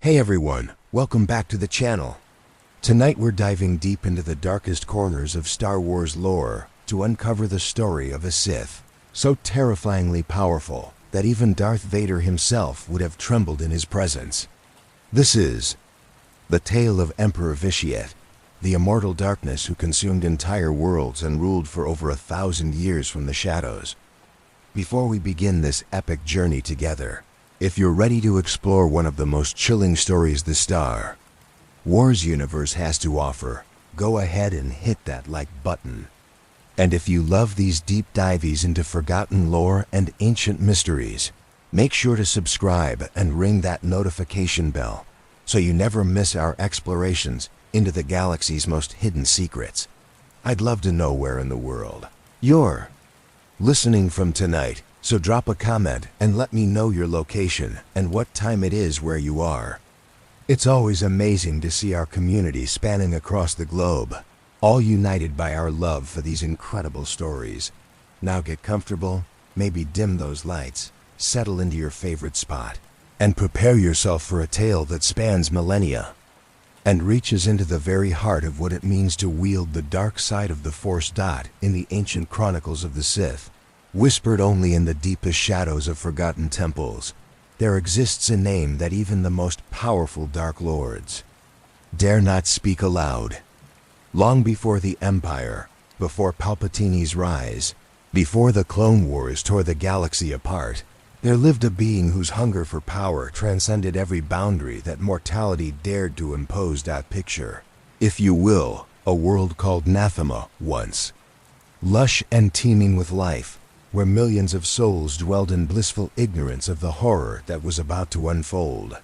Hey everyone, welcome back to the channel. Tonight we're diving deep into the darkest corners of Star Wars lore to uncover the story of a Sith, so terrifyingly powerful that even Darth Vader himself would have trembled in his presence. This is the tale of Emperor Vitiate, the immortal darkness who consumed entire worlds and ruled for over 1,000 years from the shadows. Before we begin this epic journey together, if you're ready to explore one of the most chilling stories the Star Wars universe has to offer, go ahead and hit that like button. And if you love these deep dives into forgotten lore and ancient mysteries, make sure to subscribe and ring that notification bell so you never miss our explorations into the galaxy's most hidden secrets. I'd love to know where in the world you're listening from tonight, so drop a comment and let me know your location and what time it is where you are. It's always amazing to see our community spanning across the globe, all united by our love for these incredible stories. Now get comfortable, maybe dim those lights, settle into your favorite spot, and prepare yourself for a tale that spans millennia and reaches into the very heart of what it means to wield the dark side of the Force. In the ancient chronicles of the Sith, whispered only in the deepest shadows of forgotten temples, there exists a name that even the most powerful Dark Lords dare not speak aloud. Long before the Empire, before Palpatine's rise, before the Clone Wars tore the galaxy apart, there lived a being whose hunger for power transcended every boundary that mortality dared to impose. Picture, if you will, a world called Nathema once. Lush and teeming with life, where millions of souls dwelled in blissful ignorance of the horror that was about to unfold.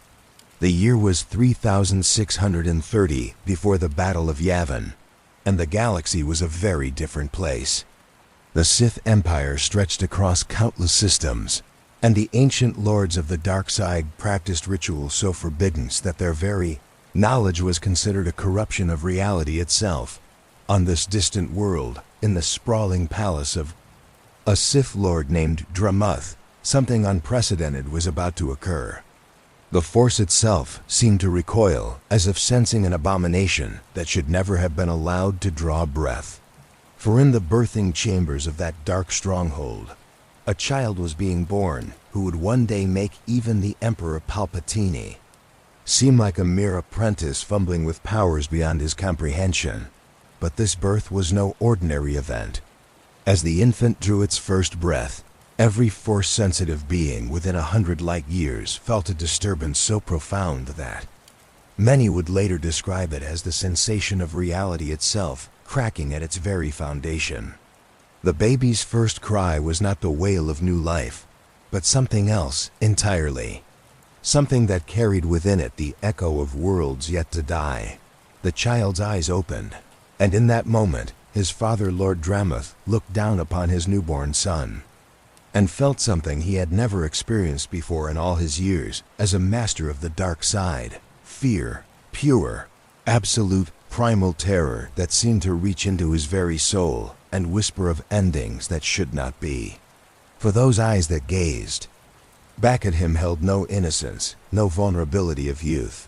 The year was 3630 before the Battle of Yavin, and the galaxy was a very different place. The Sith Empire stretched across countless systems, and the ancient lords of the dark side practiced rituals so forbidden that their very knowledge was considered a corruption of reality itself. On this distant world, in the sprawling palace of a Sith Lord named Dramuth, something unprecedented was about to occur. The Force itself seemed to recoil, as if sensing an abomination that should never have been allowed to draw breath. For in the birthing chambers of that dark stronghold, a child was being born who would one day make even the Emperor Palpatine seem like a mere apprentice fumbling with powers beyond his comprehension. But this birth was no ordinary event. As the infant drew its first breath, every Force-sensitive being within 100 light years felt a disturbance so profound that many would later describe it as the sensation of reality itself cracking at its very foundation. The baby's first cry was not the wail of new life, but something else entirely. Something that carried within it the echo of worlds yet to die. The child's eyes opened, and in that moment, his father, Lord Dramuth, looked down upon his newborn son and felt something he had never experienced before in all his years as a master of the dark side. Fear, pure, absolute, primal terror that seemed to reach into his very soul and whisper of endings that should not be. For those eyes that gazed back at him held no innocence, no vulnerability of youth.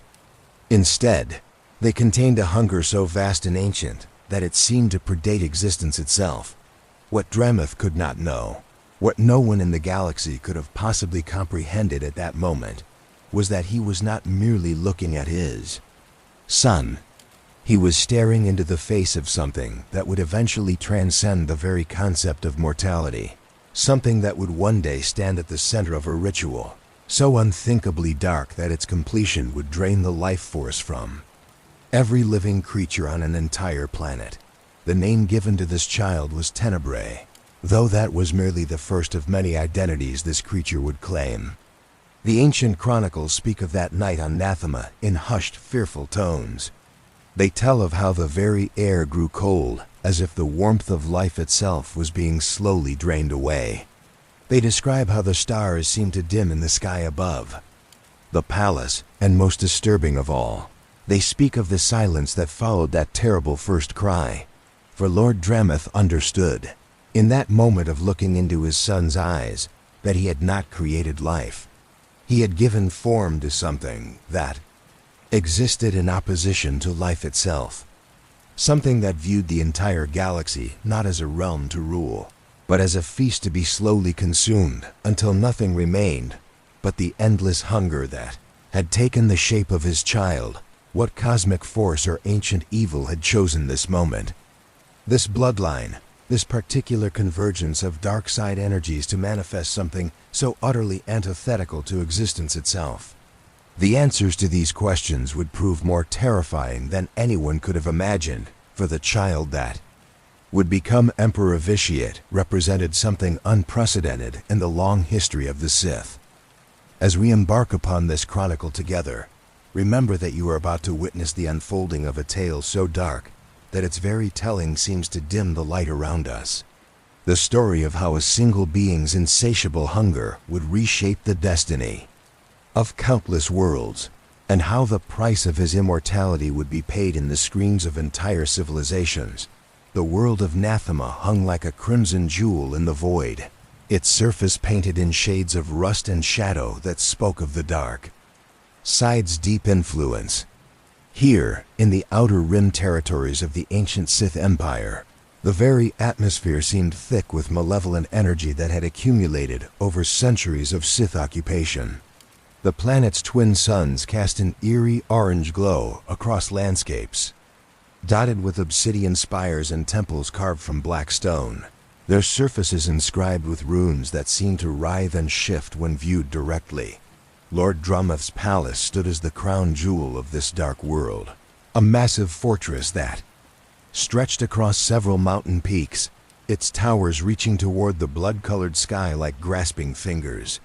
Instead, they contained a hunger so vast and ancient that it seemed to predate existence itself. What Dramuth could not know, what no one in the galaxy could have possibly comprehended at that moment, was that he was not merely looking at his son. He was staring into the face of something that would eventually transcend the very concept of mortality, something that would one day stand at the center of a ritual, so unthinkably dark that its completion would drain the life force from every living creature on an entire planet. The name given to this child was Tenebrae, though that was merely the first of many identities this creature would claim. The ancient chronicles speak of that night on Nathema in hushed, fearful tones. They tell of how the very air grew cold, as if the warmth of life itself was being slowly drained away. They describe how the stars seemed to dim in the sky above the palace, and most disturbing of all, they speak of the silence that followed that terrible first cry. For Lord Dramuth understood, in that moment of looking into his son's eyes, that he had not created life. He had given form to something that, existed in opposition to life itself. Something that viewed the entire galaxy not as a realm to rule, but as a feast to be slowly consumed until nothing remained but the endless hunger that had taken the shape of his child. What cosmic force or ancient evil had chosen this moment? This bloodline, this particular convergence of dark side energies to manifest something so utterly antithetical to existence itself? The answers to these questions would prove more terrifying than anyone could have imagined, for the child that would become Emperor Vitiate represented something unprecedented in the long history of the Sith. As we embark upon this chronicle together, remember that you are about to witness the unfolding of a tale so dark that its very telling seems to dim the light around us. The story of how a single being's insatiable hunger would reshape the destiny of countless worlds, and how the price of his immortality would be paid in the screens of entire civilizations. The world of Nathema hung like a crimson jewel in the void, its surface painted in shades of rust and shadow that spoke of the dark side's deep influence. Here, in the outer rim territories of the ancient Sith Empire, the very atmosphere seemed thick with malevolent energy that had accumulated over centuries of Sith occupation. The planet's twin suns cast an eerie orange glow across landscapes, dotted with obsidian spires and temples carved from black stone, their surfaces inscribed with runes that seemed to writhe and shift when viewed directly. Lord Drummith's palace stood as the crown jewel of this dark world, a massive fortress that stretched across several mountain peaks, its towers reaching toward the blood-colored sky like grasping fingers.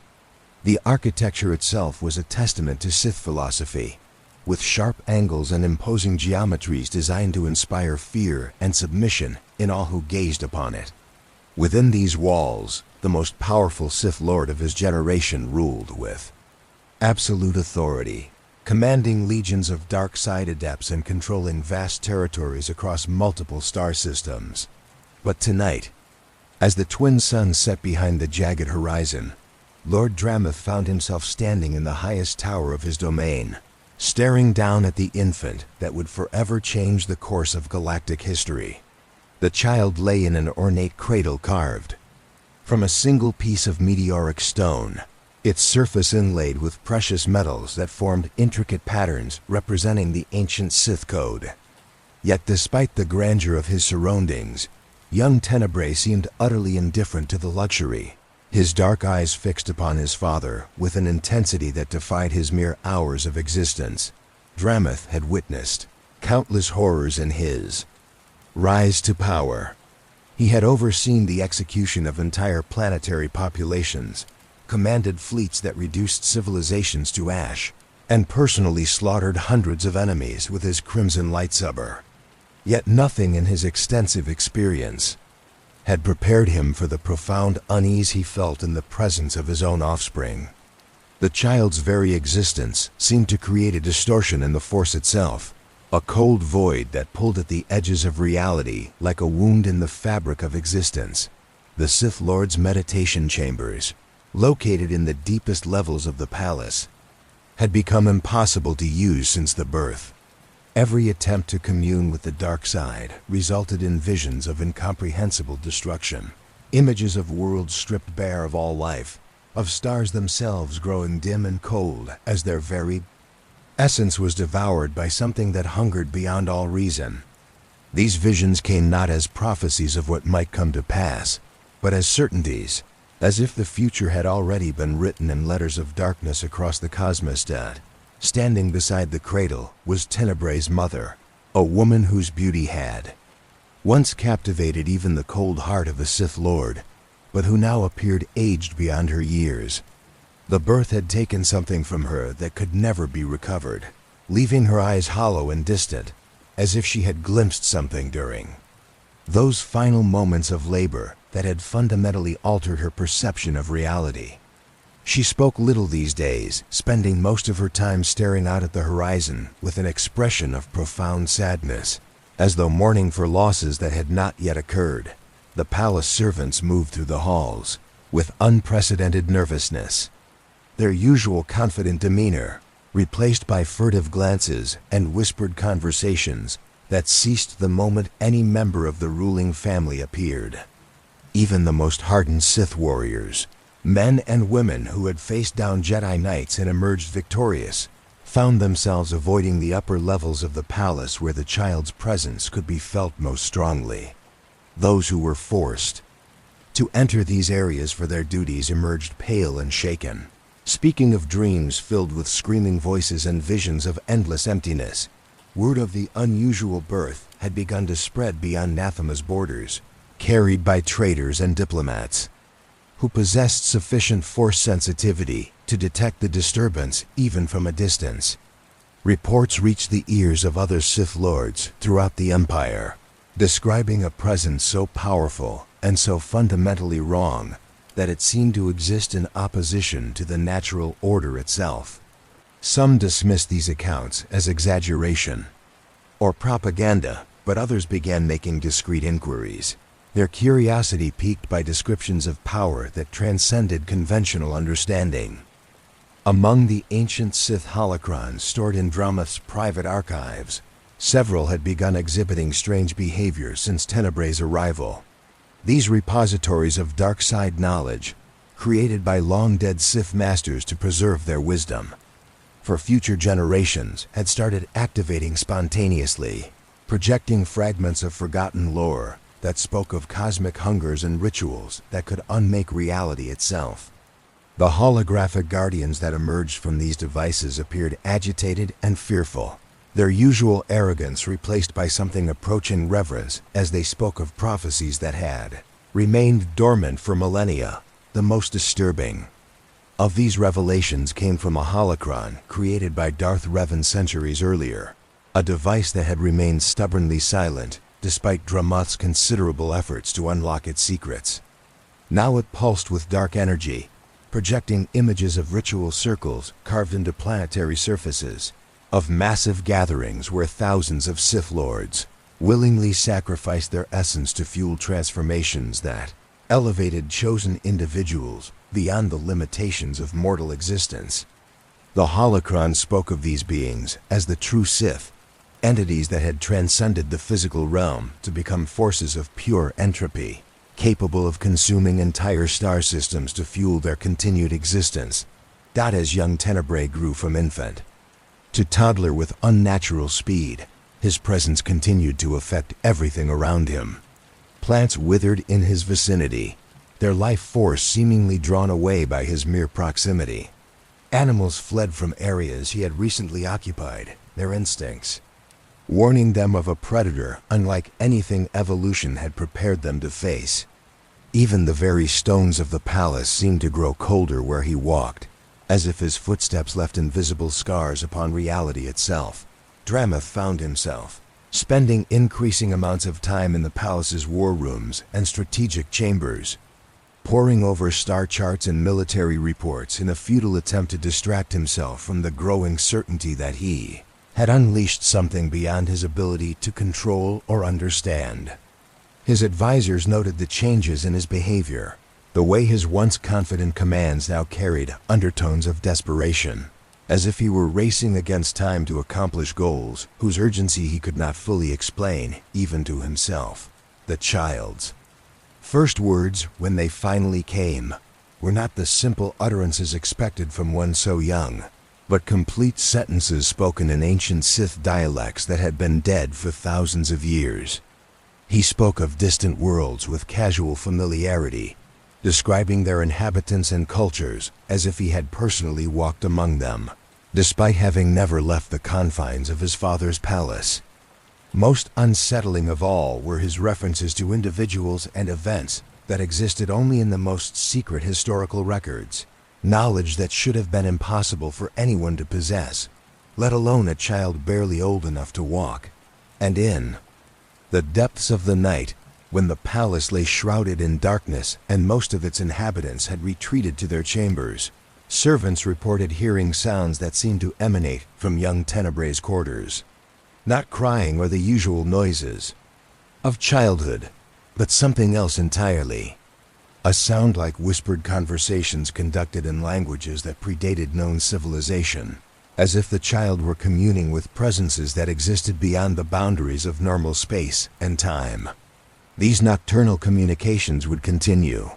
The architecture itself was a testament to Sith philosophy, with sharp angles and imposing geometries designed to inspire fear and submission in all who gazed upon it. Within these walls, the most powerful Sith Lord of his generation ruled with absolute authority, commanding legions of dark side adepts and controlling vast territories across multiple star systems. But tonight, as the twin suns set behind the jagged horizon, Lord Drummith found himself standing in the highest tower of his domain, staring down at the infant that would forever change the course of galactic history. The child lay in an ornate cradle carved from a single piece of meteoric stone, its surface inlaid with precious metals that formed intricate patterns representing the ancient Sith code. Yet despite the grandeur of his surroundings, young Tenebrae seemed utterly indifferent to the luxury, his dark eyes fixed upon his father with an intensity that defied his mere hours of existence. Drummith had witnessed countless horrors in his rise to power. He had overseen the execution of entire planetary populations, commanded fleets that reduced civilizations to ash, and personally slaughtered hundreds of enemies with his crimson lightsaber. Yet nothing in his extensive experience had prepared him for the profound unease he felt in the presence of his own offspring. The child's very existence seemed to create a distortion in the Force itself, a cold void that pulled at the edges of reality like a wound in the fabric of existence. The Sith Lord's meditation chambers, located in the deepest levels of the palace, had become impossible to use since the birth. Every attempt to commune with the dark side resulted in visions of incomprehensible destruction, images of worlds stripped bare of all life, of stars themselves growing dim and cold as their very essence was devoured by something that hungered beyond all reason. These visions came not as prophecies of what might come to pass, but as certainties, as if the future had already been written in letters of darkness across the cosmos. Standing beside the cradle was Tenebrae's mother, a woman whose beauty had once captivated even the cold heart of a Sith Lord, but who now appeared aged beyond her years. The birth had taken something from her that could never be recovered, leaving her eyes hollow and distant, as if she had glimpsed something during those final moments of labor that had fundamentally altered her perception of reality. She spoke little these days, spending most of her time staring out at the horizon with an expression of profound sadness, as though mourning for losses that had not yet occurred. The palace servants moved through the halls with unprecedented nervousness, their usual confident demeanor replaced by furtive glances and whispered conversations that ceased the moment any member of the ruling family appeared. Even the most hardened Sith warriors, men and women who had faced down Jedi Knights and emerged victorious, found themselves avoiding the upper levels of the palace where the child's presence could be felt most strongly. Those who were forced to enter these areas for their duties emerged pale and shaken, speaking of dreams filled with screaming voices and visions of endless emptiness. Word of the unusual birth had begun to spread beyond Nathema's borders, carried by traders and diplomats who possessed sufficient force sensitivity to detect the disturbance even from a distance. Reports reached the ears of other Sith lords throughout the Empire, describing a presence so powerful and so fundamentally wrong that it seemed to exist in opposition to the natural order itself. Some dismissed these accounts as exaggeration or propaganda, but others began making discreet inquiries, their curiosity piqued by descriptions of power that transcended conventional understanding. Among the ancient Sith holocrons stored in Dramath's private archives, several had begun exhibiting strange behavior since Tenebrai's arrival. These repositories of dark side knowledge, created by long-dead Sith masters to preserve their wisdom for future generations, had started activating spontaneously, projecting fragments of forgotten lore that spoke of cosmic hungers and rituals that could unmake reality itself. The holographic guardians that emerged from these devices appeared agitated and fearful, their usual arrogance replaced by something approaching reverence as they spoke of prophecies that had remained dormant for millennia. The most disturbing of these revelations came from a holocron created by Darth Revan centuries earlier, a device that had remained stubbornly silent despite Dramath's considerable efforts to unlock its secrets. Now it pulsed with dark energy, projecting images of ritual circles carved into planetary surfaces, of massive gatherings where thousands of Sith lords willingly sacrificed their essence to fuel transformations that elevated chosen individuals beyond the limitations of mortal existence. The holocron spoke of these beings as the true Sith, entities that had transcended the physical realm to become forces of pure entropy, capable of consuming entire star systems to fuel their continued existence. As young Tenebrae grew from infant to toddler with unnatural speed, his presence continued to affect everything around him. Plants withered in his vicinity, their life force seemingly drawn away by his mere proximity. Animals fled from areas he had recently occupied, their instincts warning them of a predator unlike anything evolution had prepared them to face. Even the very stones of the palace seemed to grow colder where he walked, as if his footsteps left invisible scars upon reality itself. Dramath found himself spending increasing amounts of time in the palace's war rooms and strategic chambers, poring over star charts and military reports in a futile attempt to distract himself from the growing certainty that he had unleashed something beyond his ability to control or understand. His advisors noted the changes in his behavior, the way his once confident commands now carried undertones of desperation, as if he were racing against time to accomplish goals whose urgency he could not fully explain even to himself. The child's first words, when they finally came, were not the simple utterances expected from one so young, but complete sentences spoken in ancient Sith dialects that had been dead for thousands of years. He spoke of distant worlds with casual familiarity, describing their inhabitants and cultures as if he had personally walked among them, despite having never left the confines of his father's palace. Most unsettling of all were his references to individuals and events that existed only in the most secret historical records, knowledge that should have been impossible for anyone to possess, let alone a child barely old enough to walk. And in the depths of the night, when the palace lay shrouded in darkness and most of its inhabitants had retreated to their chambers, servants reported hearing sounds that seemed to emanate from young Tenebrai's quarters. Not crying or the usual noises of childhood, but something else entirely. A sound like whispered conversations conducted in languages that predated known civilization, as if the child were communing with presences that existed beyond the boundaries of normal space and time. These nocturnal communications would continue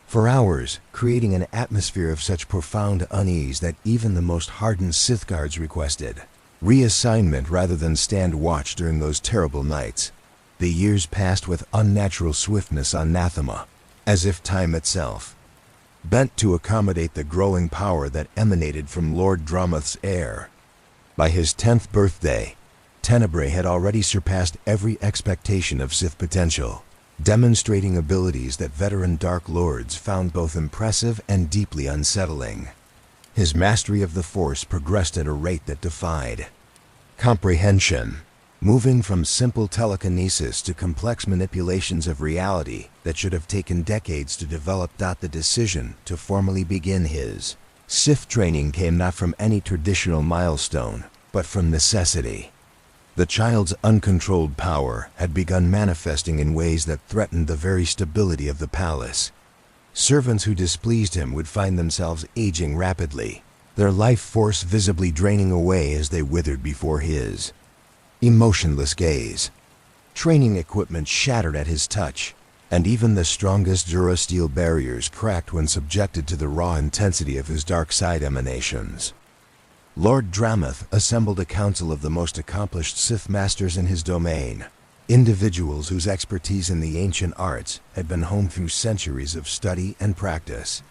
for hours, creating an atmosphere of such profound unease that even the most hardened Sith guards requested reassignment rather than stand watch during those terrible nights. The years passed with unnatural swiftness on Nathema, as if time itself bent to accommodate the growing power that emanated from Lord Dromuth's heir. By his 10th birthday, Tenebrae had already surpassed every expectation of Sith potential, demonstrating abilities that veteran Dark Lords found both impressive and deeply unsettling. His mastery of the Force progressed at a rate that defied comprehension, moving from simple telekinesis to complex manipulations of reality that should have taken decades to develop. The decision to formally begin his Sith training came not from any traditional milestone, but from necessity. The child's uncontrolled power had begun manifesting in ways that threatened the very stability of the palace. Servants who displeased him would find themselves aging rapidly, their life force visibly draining away as they withered before his emotionless gaze. Training equipment shattered at his touch, and even the strongest durasteel barriers cracked when subjected to the raw intensity of his dark side emanations. Lord Dromuth assembled a council of the most accomplished Sith masters in his domain, individuals whose expertise in the ancient arts had been honed through centuries of study and practice.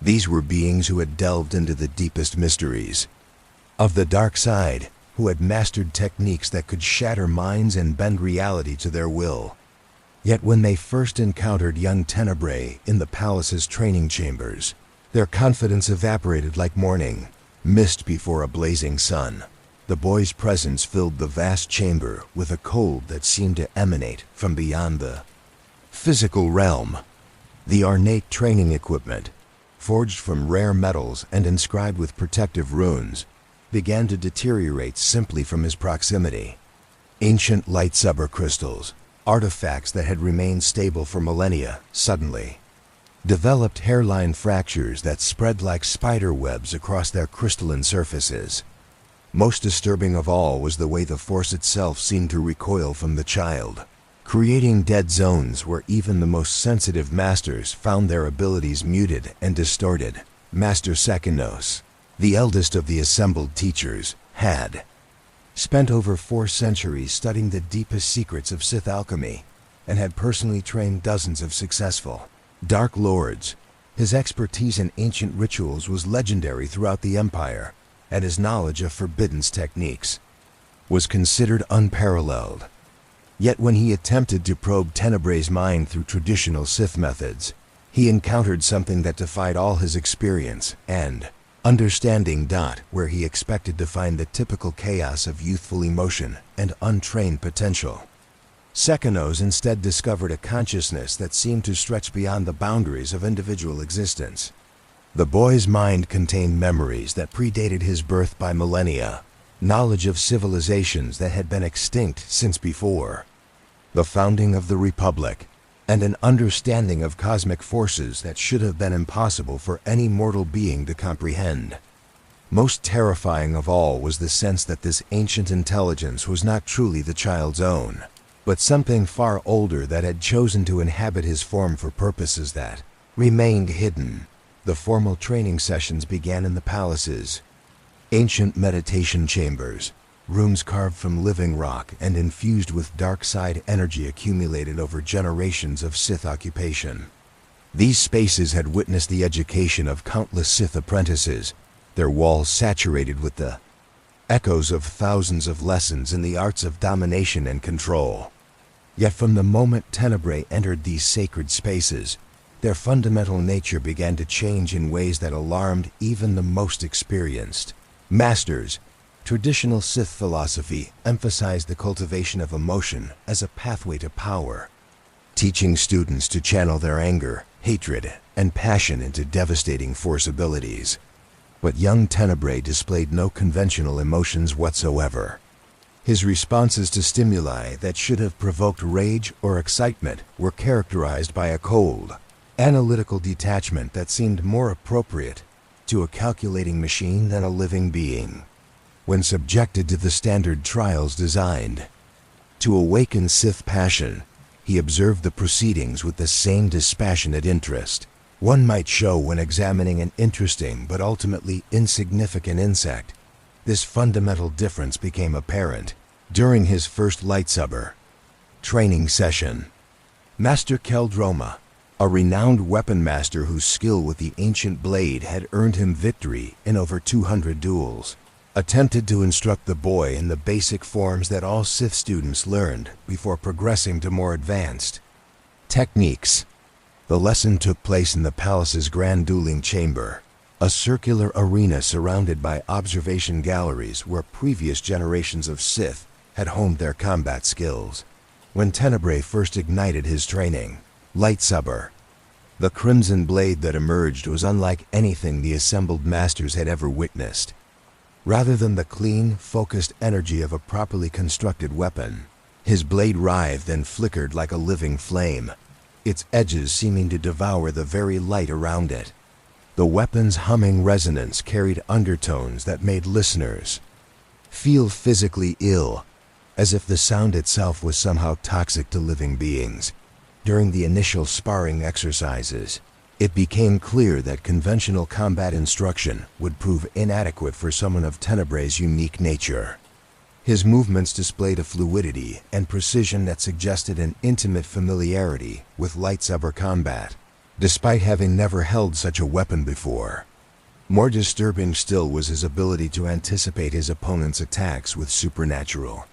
These were beings who had delved into the deepest mysteries of the dark side, who had mastered techniques that could shatter minds and bend reality to their will. Yet when they first encountered young Tenebrae in the palace's training chambers, their confidence evaporated like morning mist before a blazing sun. The boy's presence filled the vast chamber with a cold that seemed to emanate from beyond the physical realm. The ornate training equipment, forged from rare metals and inscribed with protective runes, began to deteriorate simply from his proximity. Ancient lightsaber crystals, artifacts that had remained stable for millennia, suddenly developed hairline fractures that spread like spider webs across their crystalline surfaces. Most disturbing of all was the way the Force itself seemed to recoil from the child, creating dead zones where even the most sensitive masters found their abilities muted and distorted. Master Sekinos, the eldest of the assembled teachers, had spent over 4 centuries studying the deepest secrets of Sith alchemy and had personally trained dozens of successful Dark Lords. His expertise in ancient rituals was legendary throughout the Empire, and his knowledge of Forbidden's techniques was considered unparalleled. Yet when he attempted to probe Tenebrae's mind through traditional Sith methods, he encountered something that defied all his experience and understanding. Where he expected to find the typical chaos of youthful emotion and untrained potential, Sekinos instead discovered a consciousness that seemed to stretch beyond the boundaries of individual existence. The boy's mind contained memories that predated his birth by millennia, knowledge of civilizations that had been extinct since before the founding of the Republic, and an understanding of cosmic forces that should have been impossible for any mortal being to comprehend. Most terrifying of all was the sense that this ancient intelligence was not truly the child's own, but something far older that had chosen to inhabit his form for purposes that remained hidden. The formal training sessions began in the palace's ancient meditation chambers, rooms carved from living rock and infused with dark side energy accumulated over generations of Sith occupation. These spaces had witnessed the education of countless Sith apprentices, their walls saturated with the echoes of thousands of lessons in the arts of domination and control. Yet from the moment Tenebrae entered these sacred spaces, their fundamental nature began to change in ways that alarmed even the most experienced masters. Traditional Sith philosophy emphasized the cultivation of emotion as a pathway to power, teaching students to channel their anger, hatred, and passion into devastating Force abilities. But young Tenebrae displayed no conventional emotions whatsoever. His responses to stimuli that should have provoked rage or excitement were characterized by a cold, analytical detachment that seemed more appropriate to a calculating machine than a living being. when subjected to the standard trials designed. To awaken Sith passion, he observed the proceedings with the same dispassionate interest one might show when examining an interesting but ultimately insignificant insect. This fundamental difference became apparent during his first lightsaber training session. Master Keldroma, a renowned weapon master whose skill with the ancient blade had earned him victory in over 200 duels, attempted to instruct the boy in the basic forms that all Sith students learned before progressing to more advanced techniques. The lesson took place in the palace's grand dueling chamber, a circular arena surrounded by observation galleries where previous generations of Sith had honed their combat skills. When Tenebrae first ignited his training lightsaber, the crimson blade that emerged was unlike anything the assembled masters had ever witnessed. Rather than the clean, focused energy of a properly constructed weapon, his blade writhed and flickered like a living flame, its edges seeming to devour the very light around it. The weapon's humming resonance carried undertones that made listeners feel physically ill, as if the sound itself was somehow toxic to living beings. During the initial sparring exercises, it became clear that conventional combat instruction would prove inadequate for someone of Tenebrae's unique nature. His movements displayed a fluidity and precision that suggested an intimate familiarity with lightsaber combat, despite having never held such a weapon before. More disturbing still was his ability to anticipate his opponent's attacks with supernatural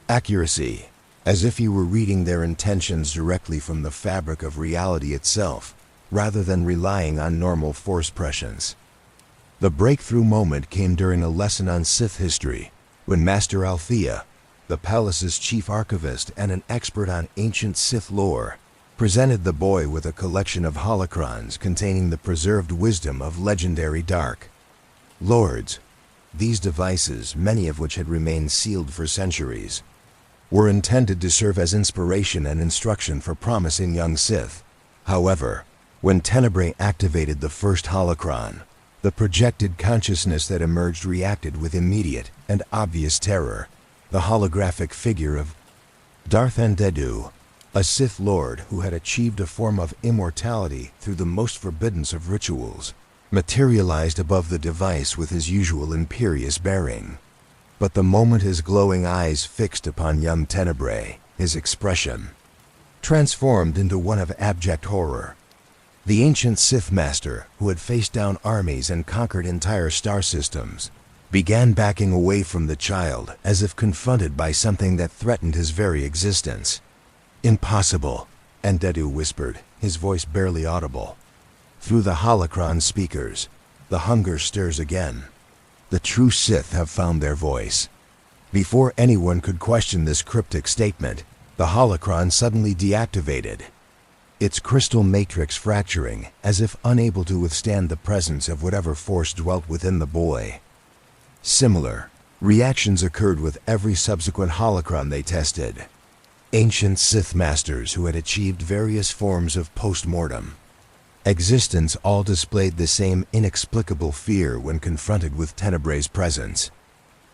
accuracy, as if he were reading their intentions directly from the fabric of reality itself, rather than relying on normal force prescience. The breakthrough moment came during a lesson on Sith history, when Master Althea, the palace's chief archivist and an expert on ancient Sith lore, presented the boy with a collection of holocrons containing the preserved wisdom of legendary Dark Lords. These devices, many of which had remained sealed for centuries, were intended to serve as inspiration and instruction for promising young Sith. However, when Tenebrae activated the first holocron, the projected consciousness that emerged reacted with immediate and obvious terror. The holographic figure of Darth Endedu, a Sith Lord who had achieved a form of immortality through the most forbidden of rituals, materialized above the device with his usual imperious bearing. But the moment his glowing eyes fixed upon young Tenebrae, his expression transformed into one of abject horror. The ancient Sith Master, who had faced down armies and conquered entire star systems, began backing away from the child as if confronted by something that threatened his very existence. "Impossible," Endedu whispered, his voice barely audible. Through the holocron speakers, the hunger stirs again. The true Sith have found their voice. Before anyone could question this cryptic statement, the holocron suddenly deactivated, its crystal matrix fracturing as if unable to withstand the presence of whatever force dwelt within the boy. Similar reactions occurred with every subsequent holocron they tested. Ancient Sith Masters who had achieved various forms of post-mortem existence all displayed the same inexplicable fear when confronted with Tenebrae's presence.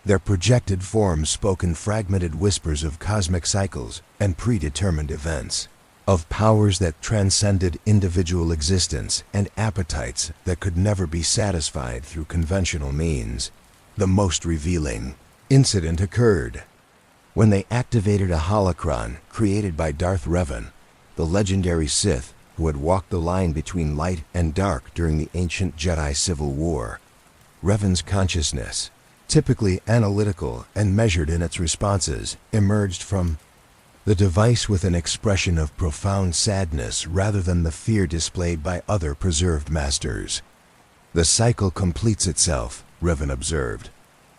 Their projected forms spoke in fragmented whispers of cosmic cycles and predetermined events, of powers that transcended individual existence and appetites that could never be satisfied through conventional means. The most revealing incident occurred when they activated a holocron created by Darth Revan, the legendary Sith who had walked the line between light and dark during the ancient Jedi Civil War. Revan's consciousness, typically analytical and measured in its responses, emerged from the device with an expression of profound sadness rather than the fear displayed by other preserved masters. "The cycle completes itself," Revan observed,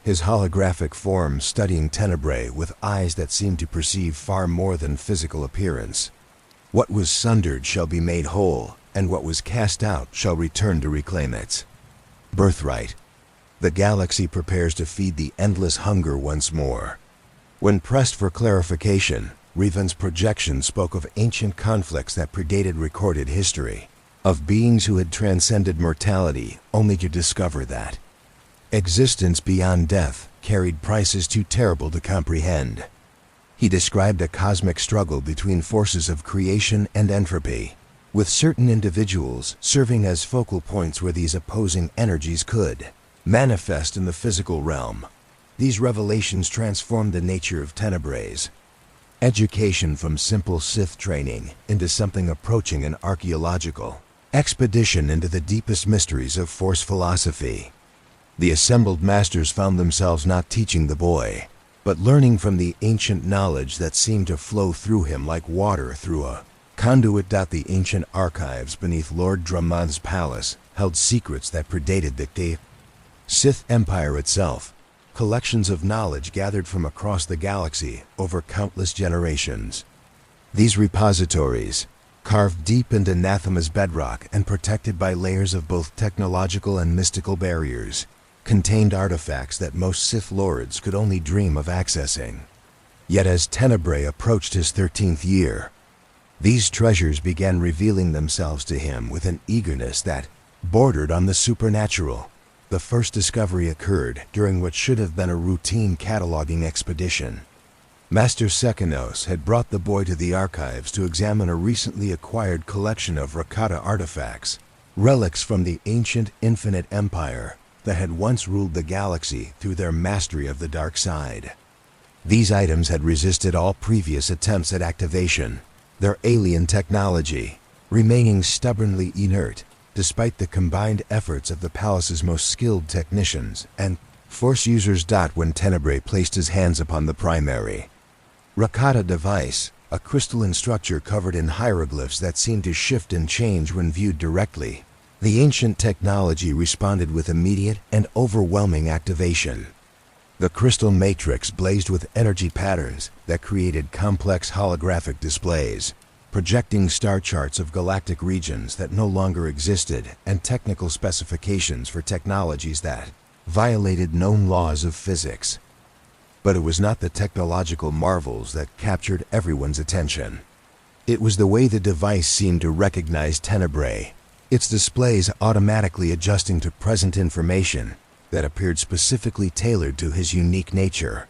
his holographic form studying Tenebrae with eyes that seemed to perceive far more than physical appearance. "What was sundered shall be made whole, and what was cast out shall return to reclaim its birthright. The galaxy prepares to feed the endless hunger once more." When pressed for clarification, Revan's projection spoke of ancient conflicts that predated recorded history, of beings who had transcended mortality only to discover that existence beyond death carried prices too terrible to comprehend. He described a cosmic struggle between forces of creation and entropy, with certain individuals serving as focal points where these opposing energies could manifest in the physical realm. These revelations transformed the nature of Tenebrae education from simple Sith training into something approaching an archaeological expedition into the deepest mysteries of Force philosophy. The assembled masters found themselves not teaching the boy, but learning from the ancient knowledge that seemed to flow through him like water through a conduit. The ancient archives beneath Lord Drummond's palace held secrets that predated the Sith Empire itself, collections of knowledge gathered from across the galaxy over countless generations. These repositories, carved deep into Nathema's bedrock and protected by layers of both technological and mystical barriers, contained artifacts that most Sith Lords could only dream of accessing. Yet as Tenebrae approached his 13th year, these treasures began revealing themselves to him with an eagerness that bordered on the supernatural. The first discovery occurred during what should have been a routine cataloging expedition. Master Sekanos had brought the boy to the archives to examine a recently acquired collection of Rakata artifacts, relics from the ancient Infinite Empire that had once ruled the galaxy through their mastery of the dark side. These items had resisted all previous attempts at activation, their alien technology remaining stubbornly inert despite the combined efforts of the palace's most skilled technicians and Force users. When Tenebrae placed his hands upon the primary Rakata device, a crystalline structure covered in hieroglyphs that seemed to shift and change when viewed directly, the ancient technology responded with immediate and overwhelming activation. The crystal matrix blazed with energy patterns that created complex holographic displays, projecting star charts of galactic regions that no longer existed and technical specifications for technologies that violated known laws of physics. But it was not the technological marvels that captured everyone's attention. It was the way the device seemed to recognize Tenebrae, its displays automatically adjusting to present information that appeared specifically tailored to his unique nature.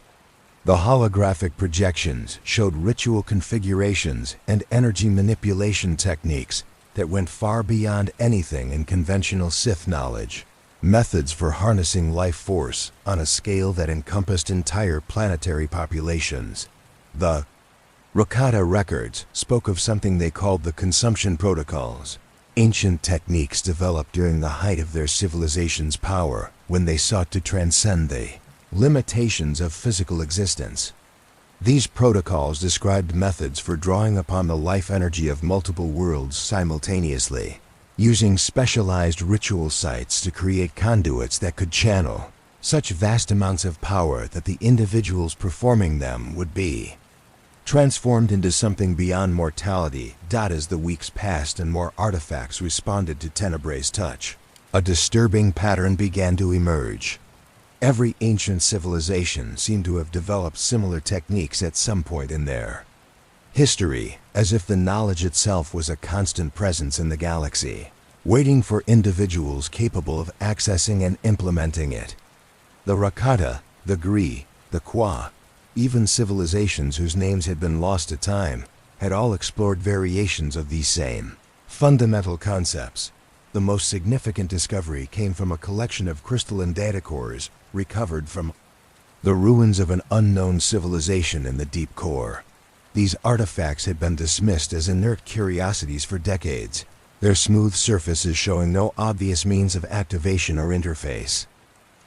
The holographic projections showed ritual configurations and energy manipulation techniques that went far beyond anything in conventional Sith knowledge, methods for harnessing life force on a scale that encompassed entire planetary populations. The Rakata records spoke of something they called the consumption protocols, ancient techniques developed during the height of their civilization's power when they sought to transcend the limitations of physical existence. These protocols described methods for drawing upon the life energy of multiple worlds simultaneously, using specialized ritual sites to create conduits that could channel such vast amounts of power that the individuals performing them would be transformed into something beyond mortality. As the weeks passed and more artifacts responded to Tenebrae's touch, a disturbing pattern began to emerge. Every ancient civilization seemed to have developed similar techniques at some point in their history, as if the knowledge itself was a constant presence in the galaxy, waiting for individuals capable of accessing and implementing it. The Rakata, the Gree, the Kwa, even civilizations whose names had been lost to time, had all explored variations of these same fundamental concepts. The most significant discovery came from a collection of crystalline data cores recovered from the ruins of an unknown civilization in the deep core. These artifacts had been dismissed as inert curiosities for decades, their smooth surfaces showing no obvious means of activation or interface.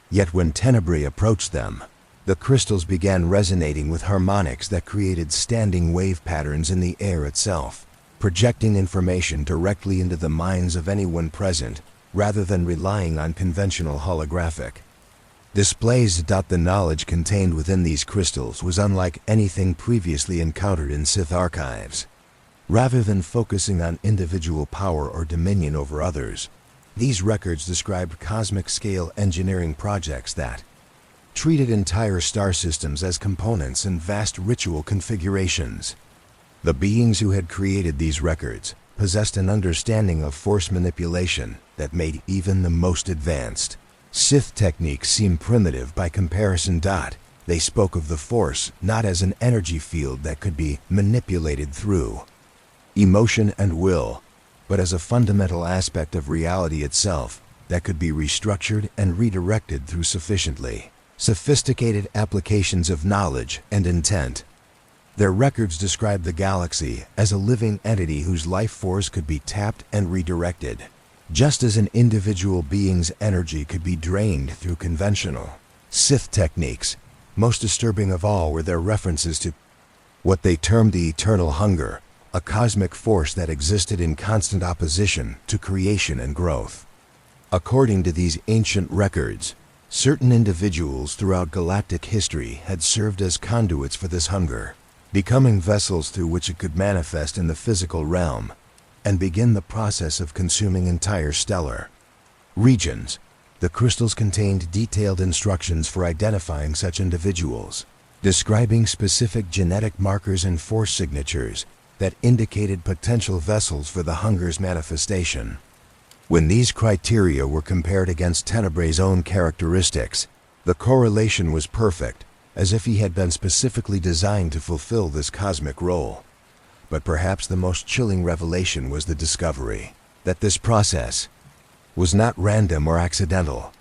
Yet when Tenebrae approached them, the crystals began resonating with harmonics that created standing wave patterns in the air itself, projecting information directly into the minds of anyone present, rather than relying on conventional holographic displays. The knowledge contained within these crystals was unlike anything previously encountered in Sith archives. Rather than focusing on individual power or dominion over others, these records described cosmic-scale engineering projects that treated entire star systems as components in vast ritual configurations. The beings who had created these records possessed an understanding of force manipulation that made even the most advanced Sith techniques seem primitive by comparison. They spoke of the Force not as an energy field that could be manipulated through emotion and will, but as a fundamental aspect of reality itself that could be restructured and redirected through sufficiently sophisticated applications of knowledge and intent. Their records describe the galaxy as a living entity whose life force could be tapped and redirected, just as an individual being's energy could be drained through conventional Sith techniques. Most disturbing of all were their references to what they termed the eternal hunger, a cosmic force that existed in constant opposition to creation and growth. According to these ancient records, certain individuals throughout galactic history had served as conduits for this hunger, becoming vessels through which it could manifest in the physical realm and begin the process of consuming entire stellar regions. The crystals contained detailed instructions for identifying such individuals, describing specific genetic markers and force signatures that indicated potential vessels for the hunger's manifestation. When these criteria were compared against Tenebray's own characteristics, the correlation was perfect, as if he had been specifically designed to fulfill this cosmic role. But perhaps the most chilling revelation was the discovery that this process was not random or accidental.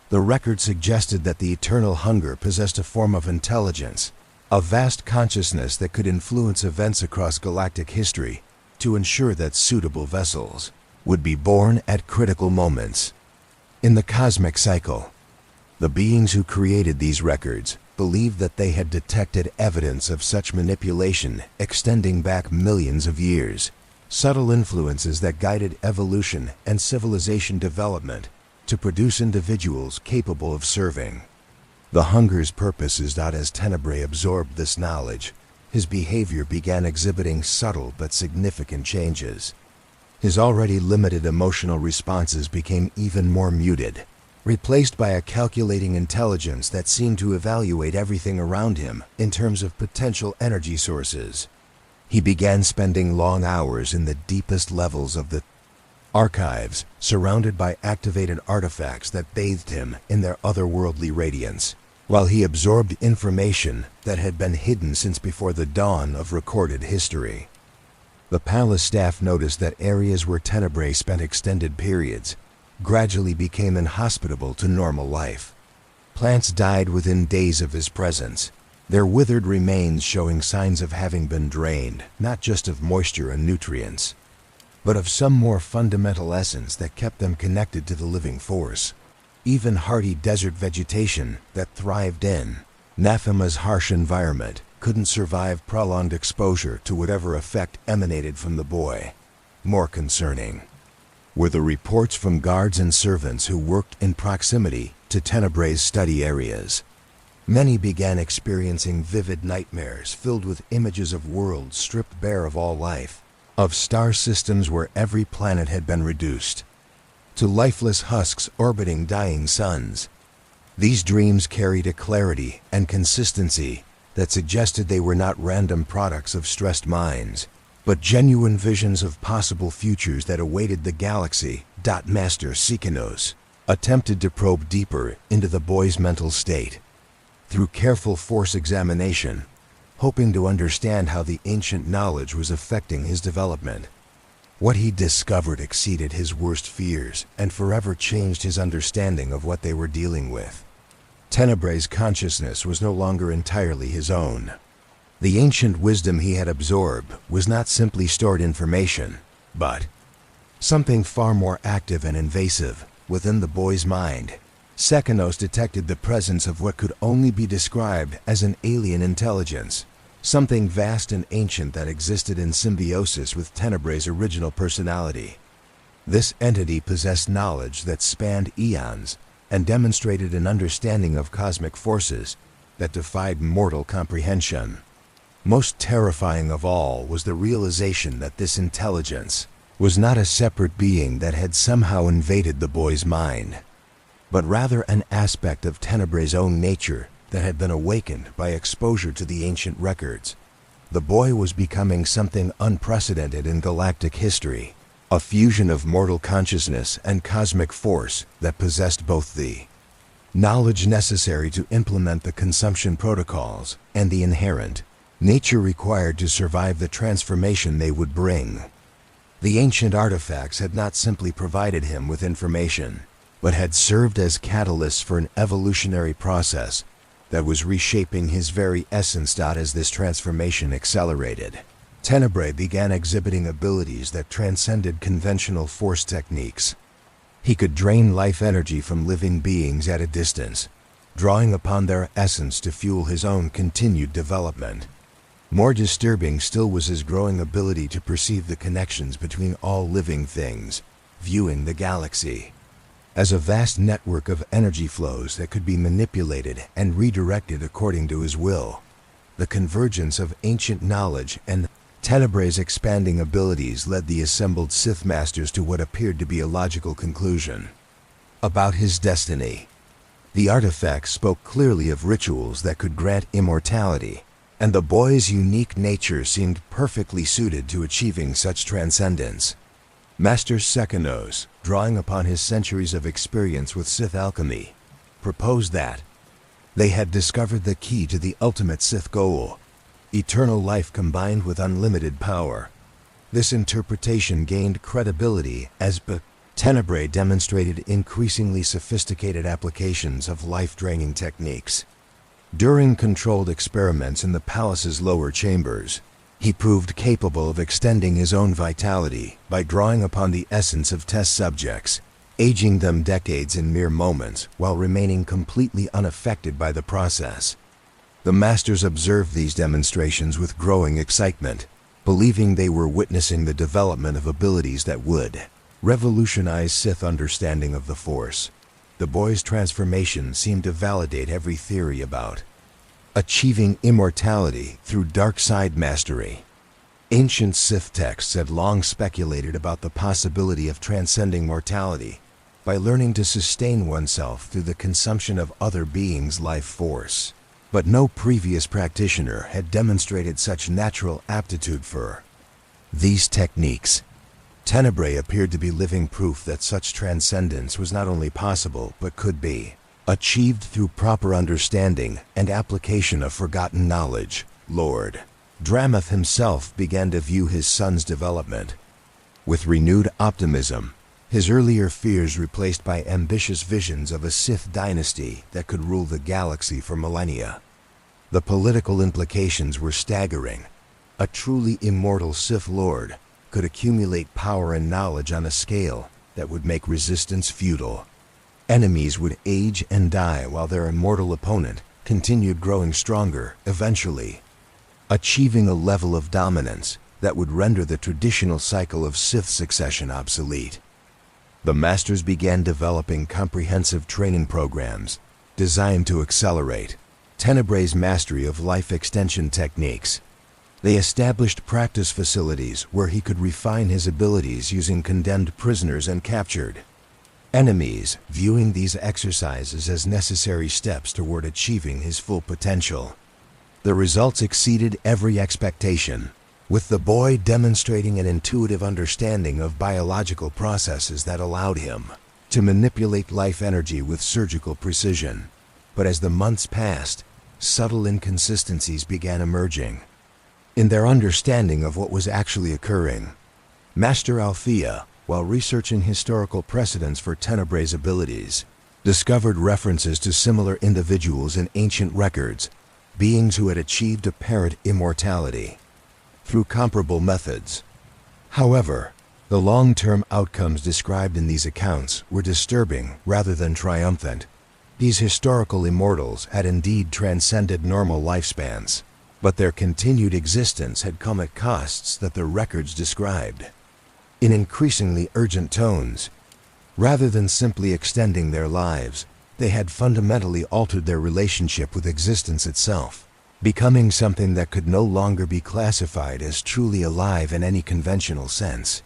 The record suggested that the eternal hunger possessed a form of intelligence, a vast consciousness that could influence events across galactic history to ensure that suitable vessels would be born at critical moments in the cosmic cycle. The beings who created these records believed that they had detected evidence of such manipulation extending back millions of years, subtle influences that guided evolution and civilization development to produce individuals capable of serving the hunger's purposes. As Tenebray absorbed this knowledge, his behavior began exhibiting subtle but significant changes. His already limited emotional responses became even more muted, replaced by a calculating intelligence that seemed to evaluate everything around him in terms of potential energy sources. He began spending long hours in the deepest levels of the archives, surrounded by activated artifacts that bathed him in their otherworldly radiance, while he absorbed information that had been hidden since before the dawn of recorded history. The palace staff noticed that areas where Tenebray spent extended periods gradually became inhospitable to normal life. Plants died within days of his presence, their withered remains showing signs of having been drained, not just of moisture and nutrients, but of some more fundamental essence that kept them connected to the living force. Even hardy desert vegetation that thrived in Nephima's harsh environment couldn't survive prolonged exposure to whatever effect emanated from the boy. More concerning were the reports from guards and servants who worked in proximity to Tenebray's study areas. Many began experiencing vivid nightmares filled with images of worlds stripped bare of all life, of star systems where every planet had been reduced to lifeless husks orbiting dying suns. These dreams carried a clarity and consistency that suggested they were not random products of stressed minds, but genuine visions of possible futures that awaited the galaxy. Master Sikanos attempted to probe deeper into the boy's mental state through careful force examination, hoping to understand how the ancient knowledge was affecting his development. What he discovered exceeded his worst fears and forever changed his understanding of what they were dealing with. Tenebray's consciousness was no longer entirely his own. The ancient wisdom he had absorbed was not simply stored information, but something far more active and invasive within the boy's mind. Sekanos detected the presence of what could only be described as an alien intelligence, something vast and ancient that existed in symbiosis with Tenebray's original personality. This entity possessed knowledge that spanned eons and demonstrated an understanding of cosmic forces that defied mortal comprehension. Most terrifying of all was the realization that this intelligence was not a separate being that had somehow invaded the boy's mind, but rather an aspect of Tenebray's own nature that had been awakened by exposure to the ancient records. The boy was becoming something unprecedented in galactic history, a fusion of mortal consciousness and cosmic force that possessed both the knowledge necessary to implement the consumption protocols, and the inherent nature required to survive the transformation they would bring. The ancient artifacts had not simply provided him with information, but had served as catalysts for an evolutionary process that was reshaping his very essence. As this transformation accelerated, Tenebrae began exhibiting abilities that transcended conventional force techniques. He could drain life energy from living beings at a distance, drawing upon their essence to fuel his own continued development. More disturbing still was his growing ability to perceive the connections between all living things, viewing the galaxy as a vast network of energy flows that could be manipulated and redirected according to his will. The convergence of ancient knowledge and Tenebrae's expanding abilities led the assembled Sith Masters to what appeared to be a logical conclusion about his destiny. The artifacts spoke clearly of rituals that could grant immortality, and the boy's unique nature seemed perfectly suited to achieving such transcendence. Master Sekanos, drawing upon his centuries of experience with Sith alchemy, proposed that they had discovered the key to the ultimate Sith goal: eternal life combined with unlimited power. This interpretation gained credibility as Tenebrae demonstrated increasingly sophisticated applications of life-draining techniques. During controlled experiments in the palace's lower chambers, he proved capable of extending his own vitality by drawing upon the essence of test subjects, aging them decades in mere moments while remaining completely unaffected by the process. The Masters observed these demonstrations with growing excitement, believing they were witnessing the development of abilities that would revolutionize Sith understanding of the Force. The boy's transformation seemed to validate every theory about achieving immortality through dark side mastery. Ancient Sith texts had long speculated about the possibility of transcending mortality by learning to sustain oneself through the consumption of other beings' life force. But no previous practitioner had demonstrated such natural aptitude for these techniques. Tenebrae appeared to be living proof that such transcendence was not only possible but could be achieved through proper understanding and application of forgotten knowledge. Lord Dramath himself began to view his son's development with renewed optimism, his earlier fears replaced by ambitious visions of a Sith dynasty that could rule the galaxy for millennia. The political implications were staggering. A truly immortal Sith Lord could accumulate power and knowledge on a scale that would make resistance futile. Enemies would age and die while their immortal opponent continued growing stronger, eventually achieving a level of dominance that would render the traditional cycle of Sith succession obsolete. The Masters began developing comprehensive training programs designed to accelerate Tenebrae's mastery of life extension techniques. They established practice facilities where he could refine his abilities using condemned prisoners and captured enemies, viewing these exercises as necessary steps toward achieving his full potential. The results exceeded every expectation, with the boy demonstrating an intuitive understanding of biological processes that allowed him to manipulate life energy with surgical precision. But as the months passed, subtle inconsistencies began emerging in their understanding of what was actually occurring. Master Althea, while researching historical precedents for Tenebrae's abilities, discovered references to similar individuals in ancient records, beings who had achieved apparent immortality through comparable methods. However, the long-term outcomes described in these accounts were disturbing rather than triumphant. These historical immortals had indeed transcended normal lifespans, but their continued existence had come at costs that the records described in increasingly urgent tones. Rather than simply extending their lives, they had fundamentally altered their relationship with existence itself, becoming something that could no longer be classified as truly alive in any conventional sense.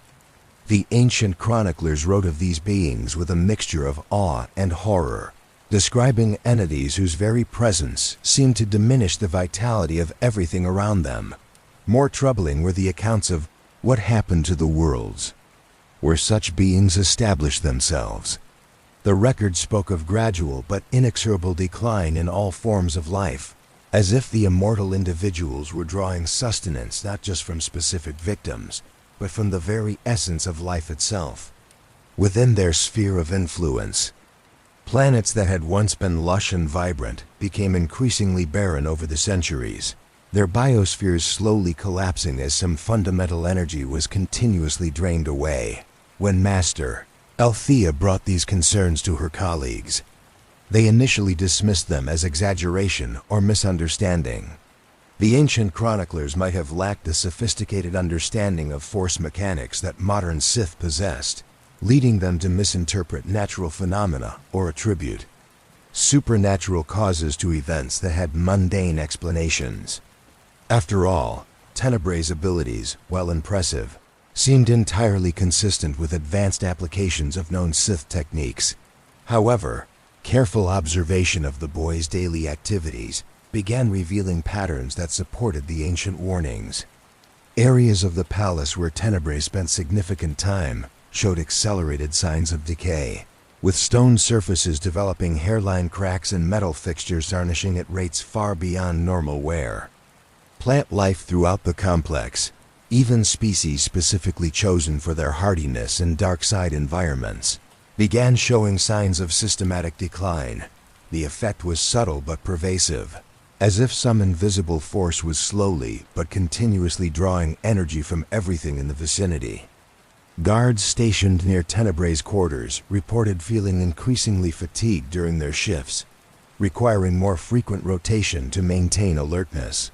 The ancient chroniclers wrote of these beings with a mixture of awe and horror, describing entities whose very presence seemed to diminish the vitality of everything around them. More troubling were the accounts of what happened to the worlds where such beings established themselves. The record spoke of gradual but inexorable decline in all forms of life, as if the immortal individuals were drawing sustenance not just from specific victims, but from the very essence of life itself. Within their sphere of influence, planets that had once been lush and vibrant became increasingly barren over the centuries, their biospheres slowly collapsing as some fundamental energy was continuously drained away. When Master Althea brought these concerns to her colleagues, they initially dismissed them as exaggeration or misunderstanding. The ancient chroniclers might have lacked the sophisticated understanding of force mechanics that modern Sith possessed, leading them to misinterpret natural phenomena or attribute supernatural causes to events that had mundane explanations. After all, Tenebrae's abilities, while impressive, seemed entirely consistent with advanced applications of known Sith techniques. However, careful observation of the boy's daily activities began revealing patterns that supported the ancient warnings. Areas of the palace where Tenebrae spent significant time showed accelerated signs of decay, with stone surfaces developing hairline cracks and metal fixtures tarnishing at rates far beyond normal wear. Plant life throughout the complex, even species specifically chosen for their hardiness in dark side environments, began showing signs of systematic decline. The effect was subtle but pervasive, as if some invisible force was slowly but continuously drawing energy from everything in the vicinity. Guards stationed near Tenebrae's quarters reported feeling increasingly fatigued during their shifts, requiring more frequent rotation to maintain alertness.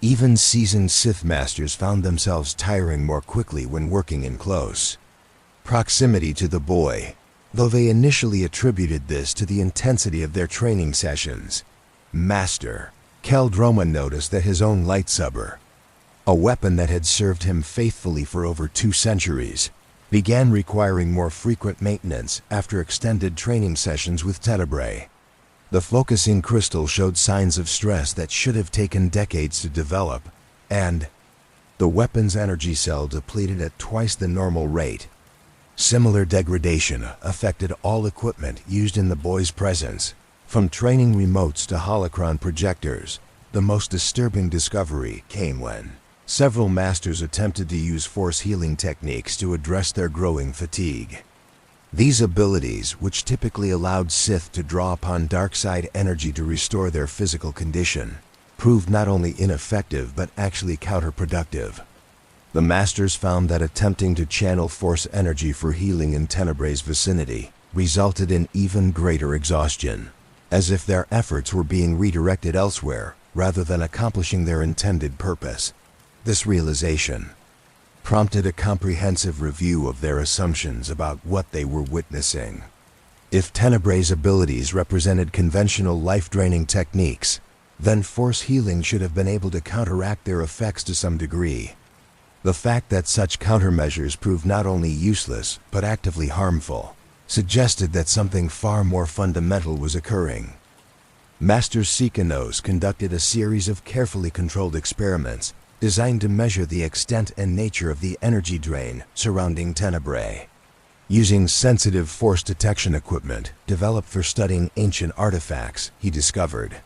Even seasoned Sith Masters found themselves tiring more quickly when working in close proximity to the boy, though they initially attributed this to the intensity of their training sessions. Master Keldroma noticed that his own lightsaber, a weapon that had served him faithfully for over 2 centuries, began requiring more frequent maintenance after extended training sessions with Tenebrae. The focusing crystal showed signs of stress that should have taken decades to develop, and the weapon's energy cell depleted at twice the normal rate. Similar degradation affected all equipment used in the boy's presence, from training remotes to holocron projectors. The most disturbing discovery came when several masters attempted to use force healing techniques to address their growing fatigue. These abilities, which typically allowed Sith to draw upon dark side energy to restore their physical condition, proved not only ineffective but actually counterproductive. The Masters found that attempting to channel force energy for healing in Tenebrae's vicinity resulted in even greater exhaustion, as if their efforts were being redirected elsewhere rather than accomplishing their intended purpose. This realization prompted a comprehensive review of their assumptions about what they were witnessing. If Tenebrae's abilities represented conventional life-draining techniques, then force healing should have been able to counteract their effects to some degree. The fact that such countermeasures proved not only useless but actively harmful suggested that something far more fundamental was occurring. Master Sikanos conducted a series of carefully controlled experiments designed to measure the extent and nature of the energy drain surrounding Tenebrae. Using sensitive force detection equipment developed for studying ancient artifacts, he discovered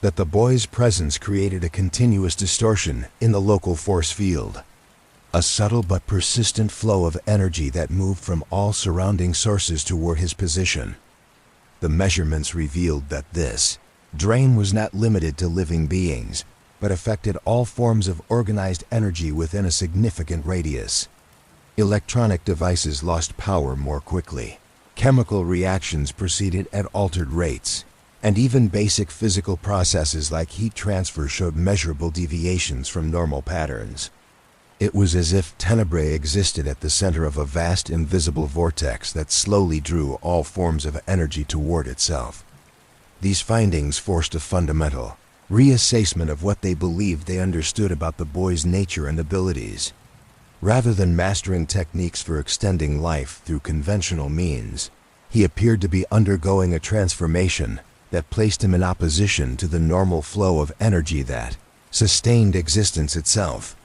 that the boy's presence created a continuous distortion in the local force field, a subtle but persistent flow of energy that moved from all surrounding sources toward his position. The measurements revealed that this drain was not limited to living beings, but affected all forms of organized energy within a significant radius. Electronic devices lost power more quickly, chemical reactions proceeded at altered rates, and even basic physical processes like heat transfer showed measurable deviations from normal patterns. It was as if Tenebrae existed at the center of a vast invisible vortex that slowly drew all forms of energy toward itself. These findings forced a fundamental reassessment of what they believed they understood about the boy's nature and abilities. Rather than mastering techniques for extending life through conventional means, he appeared to be undergoing a transformation that placed him in opposition to the normal flow of energy that sustained existence itself.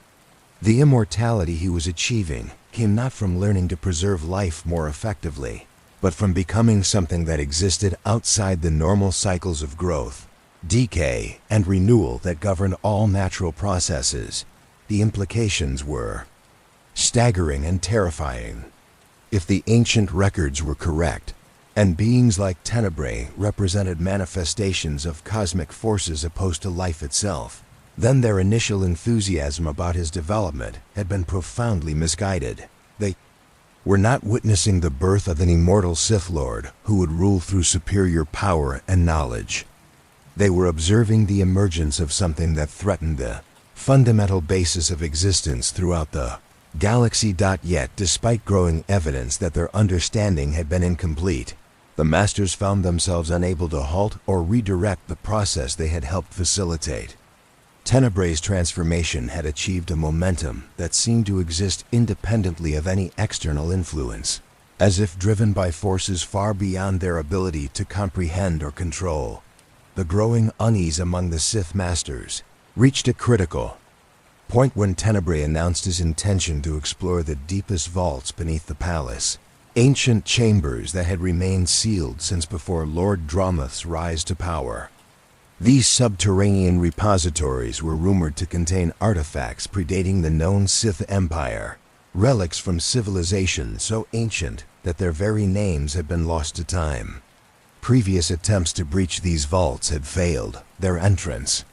The immortality he was achieving came not from learning to preserve life more effectively, but from becoming something that existed outside the normal cycles of growth, decay, and renewal that govern all natural processes. The implications were staggering and terrifying. If the ancient records were correct, and beings like Tenebrae represented manifestations of cosmic forces opposed to life itself, then their initial enthusiasm about his development had been profoundly misguided. They were not witnessing the birth of an immortal Sith Lord who would rule through superior power and knowledge. They were observing the emergence of something that threatened the fundamental basis of existence throughout the galaxy. Yet, despite growing evidence that their understanding had been incomplete, the Masters found themselves unable to halt or redirect the process they had helped facilitate. Tenebrae's transformation had achieved a momentum that seemed to exist independently of any external influence, as if driven by forces far beyond their ability to comprehend or control. The growing unease among the Sith Masters reached a critical point when Tenebrae announced his intention to explore the deepest vaults beneath the palace, ancient chambers that had remained sealed since before Lord Dromuth's rise to power. These subterranean repositories were rumored to contain artifacts predating the known Sith Empire, relics from civilizations so ancient that their very names had been lost to time. Previous attempts to breach these vaults had failed, their entrance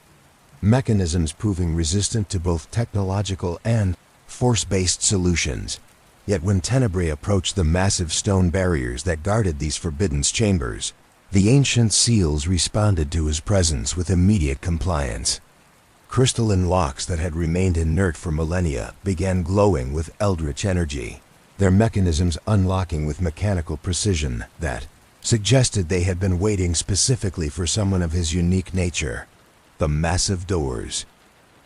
mechanisms proving resistant to both technological and force-based solutions. Yet when Tenebrae approached the massive stone barriers that guarded these forbidden chambers, the ancient seals responded to his presence with immediate compliance. Crystalline locks that had remained inert for millennia began glowing with eldritch energy, their mechanisms unlocking with mechanical precision that suggested they had been waiting specifically for someone of his unique nature. The massive doors,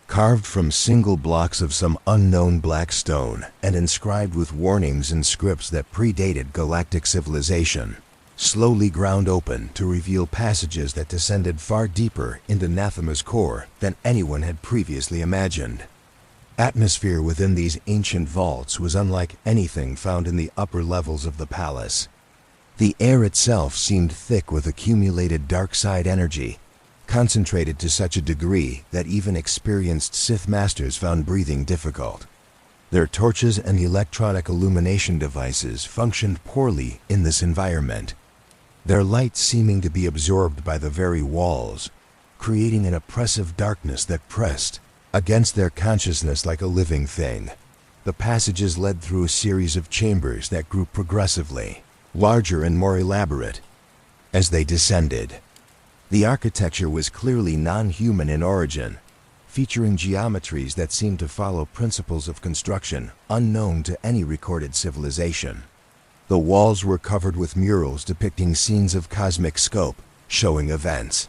carved from single blocks of some unknown black stone and inscribed with warnings and scripts that predated galactic civilization, slowly ground open to reveal passages that descended far deeper into Nathema's core than anyone had previously imagined. Atmosphere within these ancient vaults was unlike anything found in the upper levels of the palace. The air itself seemed thick with accumulated dark side energy, concentrated to such a degree that even experienced Sith Masters found breathing difficult. Their torches and electronic illumination devices functioned poorly in this environment, their light seeming to be absorbed by the very walls, creating an oppressive darkness that pressed against their consciousness like a living thing. The passages led through a series of chambers that grew progressively larger and more elaborate as they descended. The architecture was clearly non-human in origin, featuring geometries that seemed to follow principles of construction unknown to any recorded civilization. The walls were covered with murals depicting scenes of cosmic scope, showing events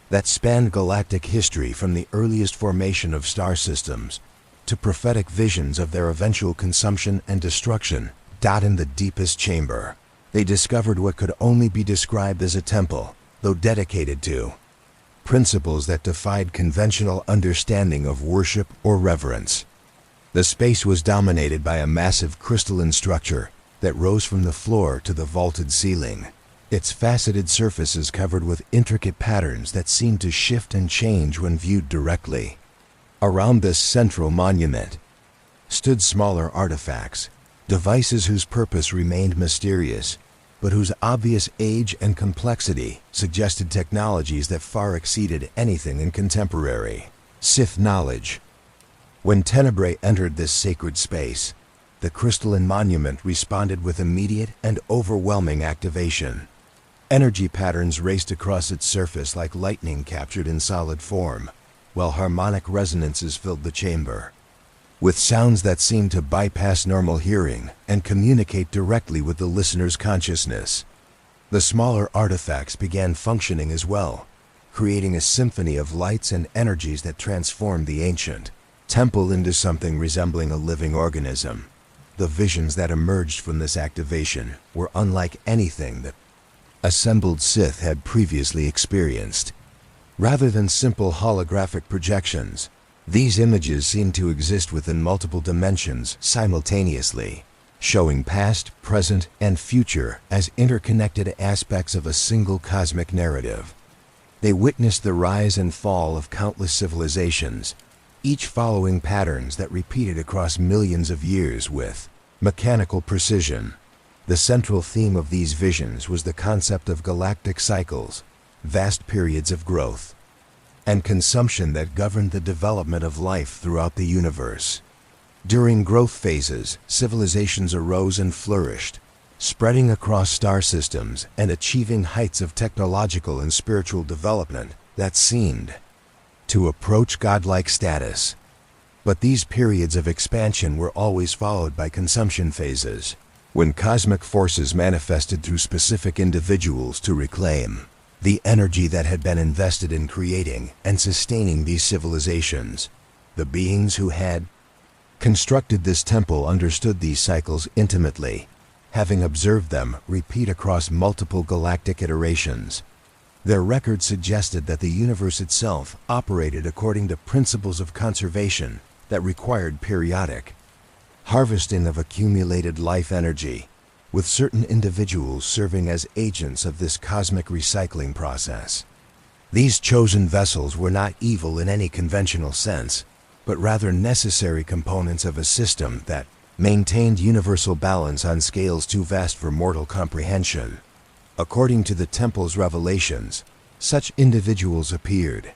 that spanned galactic history from the earliest formation of star systems to prophetic visions of their eventual consumption and destruction. In the deepest chamber, they discovered what could only be described as a temple, though dedicated to principles that defied conventional understanding of worship or reverence. The space was dominated by a massive crystalline structure that rose from the floor to the vaulted ceiling, its faceted surfaces covered with intricate patterns that seemed to shift and change when viewed directly. Around this central monument stood smaller artifacts, devices whose purpose remained mysterious, but whose obvious age and complexity suggested technologies that far exceeded anything in contemporary Sith knowledge. When Tenebrae entered this sacred space, the crystalline monument responded with immediate and overwhelming activation. Energy patterns raced across its surface like lightning captured in solid form, while harmonic resonances filled the chamber, with sounds that seemed to bypass normal hearing and communicate directly with the listener's consciousness. The smaller artifacts began functioning as well, creating a symphony of lights and energies that transformed the ancient temple into something resembling a living organism. The visions that emerged from this activation were unlike anything that assembled Sith had previously experienced. Rather than simple holographic projections, these images seemed to exist within multiple dimensions simultaneously, showing past, present, and future as interconnected aspects of a single cosmic narrative. They witnessed the rise and fall of countless civilizations, each following patterns that repeated across millions of years with mechanical precision. The central theme of these visions was the concept of galactic cycles, vast periods of growth and consumption that governed the development of life throughout the universe. During growth phases, civilizations arose and flourished, spreading across star systems and achieving heights of technological and spiritual development that seemed to approach godlike status. But these periods of expansion were always followed by consumption phases, when cosmic forces manifested through specific individuals to reclaim the energy that had been invested in creating and sustaining these civilizations. The beings who had constructed this temple understood these cycles intimately, having observed them repeat across multiple galactic iterations. Their record suggested that the universe itself operated according to principles of conservation that required periodic harvesting of accumulated life energy, with certain individuals serving as agents of this cosmic recycling process. These chosen vessels were not evil in any conventional sense, but rather necessary components of a system that maintained universal balance on scales too vast for mortal comprehension. According to the temple's revelations, such individuals appeared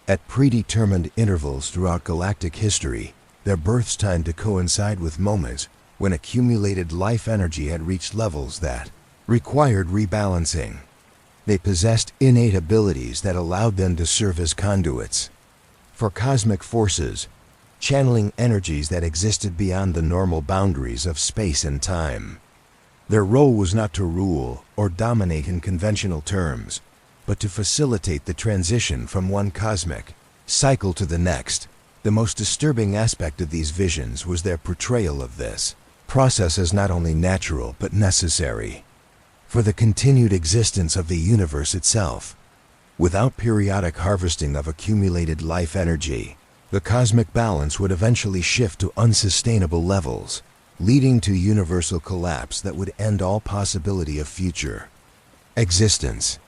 at predetermined intervals throughout galactic history, their births timed to coincide with moments when accumulated life energy had reached levels that required rebalancing. They possessed innate abilities that allowed them to serve as conduits for cosmic forces, channeling energies that existed beyond the normal boundaries of space and time. Their role was not to rule or dominate in conventional terms, but to facilitate the transition from one cosmic cycle to the next. The most disturbing aspect of these visions was their portrayal of this process as not only natural but necessary for the continued existence of the universe itself. Without periodic harvesting of accumulated life energy, the cosmic balance would eventually shift to unsustainable levels, leading to universal collapse that would end all possibility of future existence.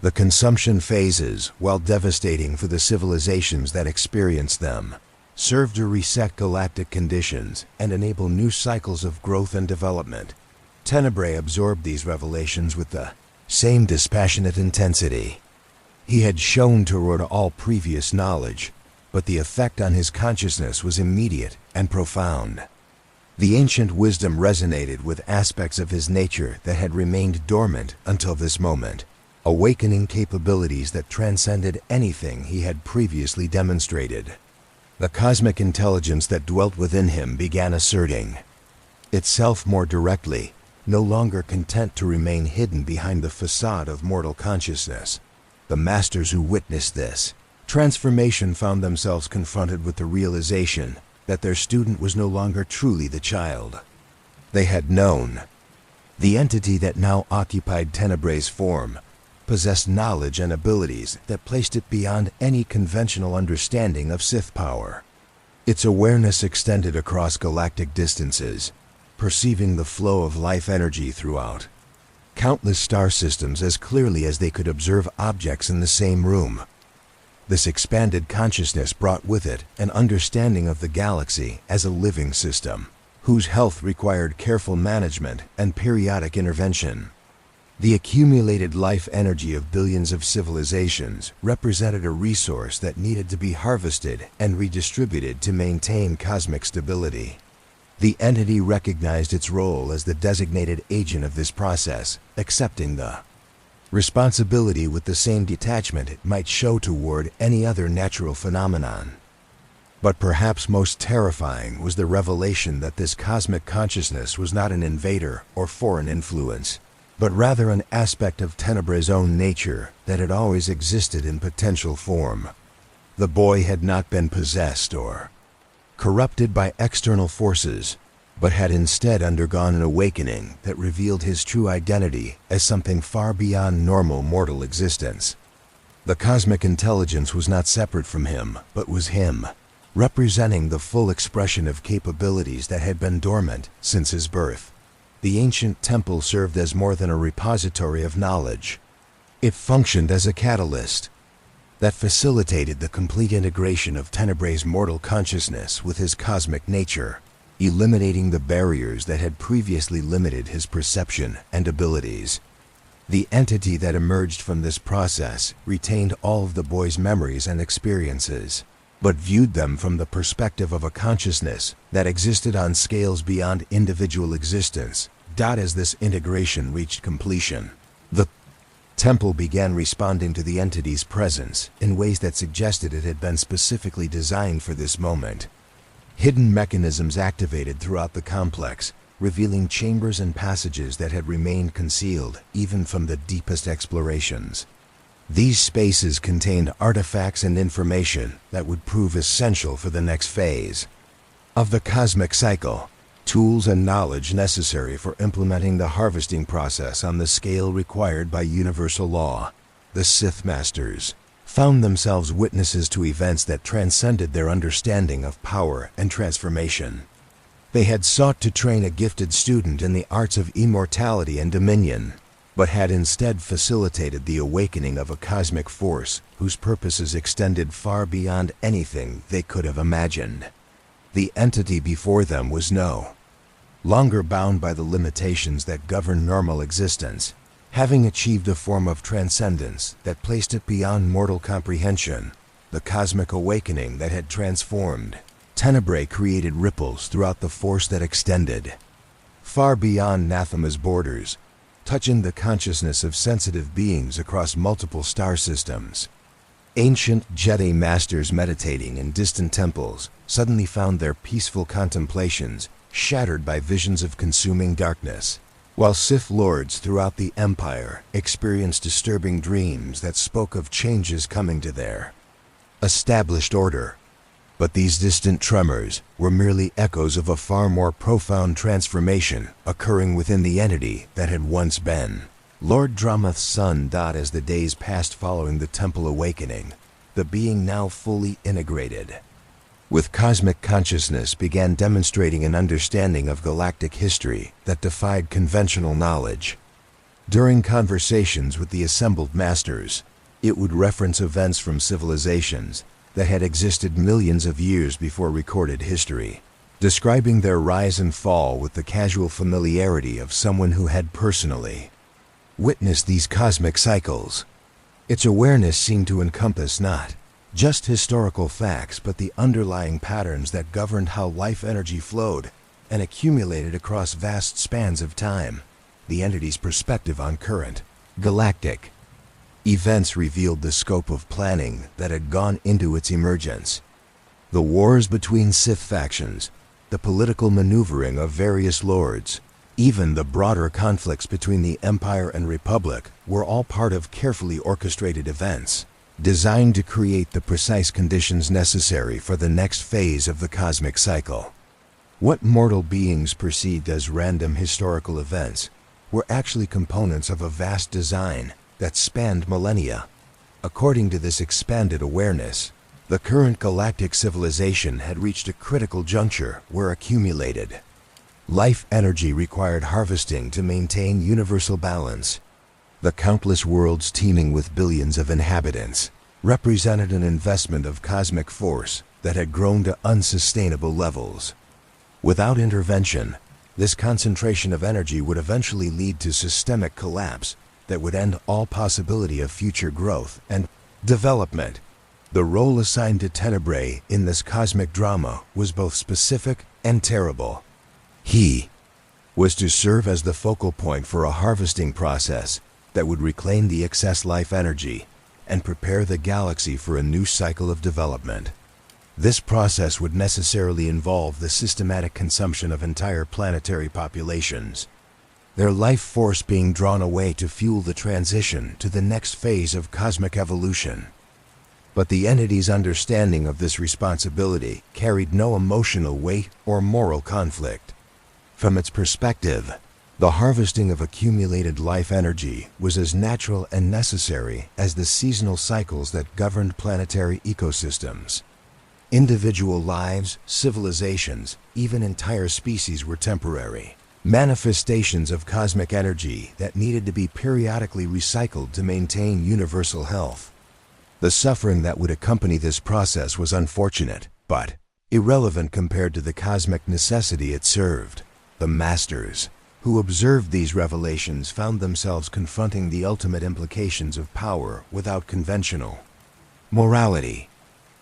The consumption phases, while devastating for the civilizations that experienced them, served to reset galactic conditions and enable new cycles of growth and development. Tenebrae absorbed these revelations with the same dispassionate intensity he had shown toward all previous knowledge, but the effect on his consciousness was immediate and profound. The ancient wisdom resonated with aspects of his nature that had remained dormant until this moment, awakening capabilities that transcended anything he had previously demonstrated. The cosmic intelligence that dwelt within him began asserting itself more directly, no longer content to remain hidden behind the facade of mortal consciousness. The masters who witnessed this transformation found themselves confronted with the realization that their student was no longer truly the child they had known. The entity that now occupied Tenebrae's form possessed knowledge and abilities that placed it beyond any conventional understanding of Sith power. Its awareness extended across galactic distances, perceiving the flow of life energy throughout countless star systems as clearly as they could observe objects in the same room. This expanded consciousness brought with it an understanding of the galaxy as a living system, whose health required careful management and periodic intervention. The accumulated life energy of billions of civilizations represented a resource that needed to be harvested and redistributed to maintain cosmic stability. The entity recognized its role as the designated agent of this process, accepting the responsibility with the same detachment it might show toward any other natural phenomenon. But perhaps most terrifying was the revelation that this cosmic consciousness was not an invader or foreign influence, but rather an aspect of Tenebrae's own nature that had always existed in potential form. The boy had not been possessed or corrupted by external forces, but had instead undergone an awakening that revealed his true identity as something far beyond normal mortal existence. The cosmic intelligence was not separate from him, but was him. representing the full expression of capabilities that had been dormant since his birth. The ancient temple served as more than a repository of knowledge. It functioned as a catalyst that facilitated the complete integration of Tenebray's mortal consciousness with his cosmic nature, eliminating the barriers that had previously limited his perception and abilities. The entity that emerged from this process retained all of the boy's memories and experiences, but viewed them from the perspective of a consciousness that existed on scales beyond individual existence. As this integration reached completion, the temple began responding to the entity's presence in ways that suggested it had been specifically designed for this moment. Hidden mechanisms activated throughout the complex, revealing chambers and passages that had remained concealed even from the deepest explorations. These spaces contained artifacts and information that would prove essential for the next phase of the cosmic cycle, tools and knowledge necessary for implementing the harvesting process on the scale required by universal law. The Sith Masters found themselves witnesses to events that transcended their understanding of power and transformation. They had sought to train a gifted student in the arts of immortality and dominion, but had instead facilitated the awakening of a cosmic force whose purposes extended far beyond anything they could have imagined. The entity before them was no longer bound by the limitations that govern normal existence, having achieved a form of transcendence that placed it beyond mortal comprehension. The cosmic awakening that had transformed Tenebrae created ripples throughout the force that extended far beyond Nathema's borders, touching the consciousness of sensitive beings across multiple star systems. Ancient Jedi masters meditating in distant temples suddenly found their peaceful contemplations shattered by visions of consuming darkness, while Sith lords throughout the Empire experienced disturbing dreams that spoke of changes coming to their established order. But these distant tremors were merely echoes of a far more profound transformation occurring within the entity that had once been Lord Dromoth's son. As the days passed following the temple awakening, the being now fully integrated with cosmic consciousness began demonstrating an understanding of galactic history that defied conventional knowledge. During conversations with the assembled masters, it would reference events from civilizations that had existed millions of years before recorded history, describing their rise and fall with the casual familiarity of someone who had personally witnessed these cosmic cycles. Its awareness seemed to encompass not just historical facts, but the underlying patterns that governed how life energy flowed and accumulated across vast spans of time. The entity's perspective on current galactic events revealed the scope of planning that had gone into its emergence. The wars between Sith factions, the political maneuvering of various lords, even the broader conflicts between the Empire and Republic were all part of carefully orchestrated events, designed to create the precise conditions necessary for the next phase of the cosmic cycle. What mortal beings perceived as random historical events were actually components of a vast design that spanned millennia. According to this expanded awareness, the current galactic civilization had reached a critical juncture where accumulated life energy required harvesting to maintain universal balance. The countless worlds teeming with billions of inhabitants represented an investment of cosmic force that had grown to unsustainable levels. Without intervention, this concentration of energy would eventually lead to systemic collapse that would end all possibility of future growth and development. The role assigned to Tenebrae in this cosmic drama was both specific and terrible. He was to serve as the focal point for a harvesting process that would reclaim the excess life energy and prepare the galaxy for a new cycle of development. This process would necessarily involve the systematic consumption of entire planetary populations, their life force being drawn away to fuel the transition to the next phase of cosmic evolution. But the entity's understanding of this responsibility carried no emotional weight or moral conflict. From its perspective, the harvesting of accumulated life energy was as natural and necessary as the seasonal cycles that governed planetary ecosystems. Individual lives, civilizations, even entire species were temporary. Manifestations of cosmic energy that needed to be periodically recycled to maintain universal health. The suffering that would accompany this process was unfortunate, but irrelevant compared to the cosmic necessity it served. The Masters, who observed these revelations, found themselves confronting the ultimate implications of power without conventional morality.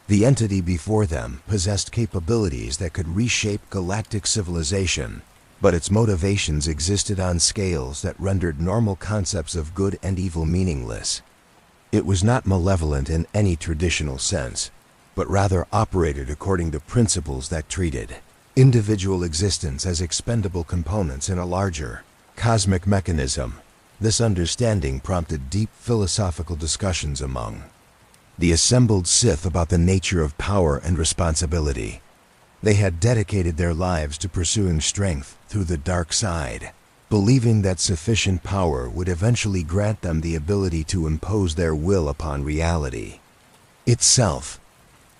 The entity before them possessed capabilities that could reshape galactic civilization, but its motivations existed on scales that rendered normal concepts of good and evil meaningless. It was not malevolent in any traditional sense, but rather operated according to principles that treated individual existence as expendable components in a larger cosmic mechanism. This understanding prompted deep philosophical discussions among the assembled Sith about the nature of power and responsibility. They had dedicated their lives to pursuing strength through the dark side, believing that sufficient power would eventually grant them the ability to impose their will upon reality itself.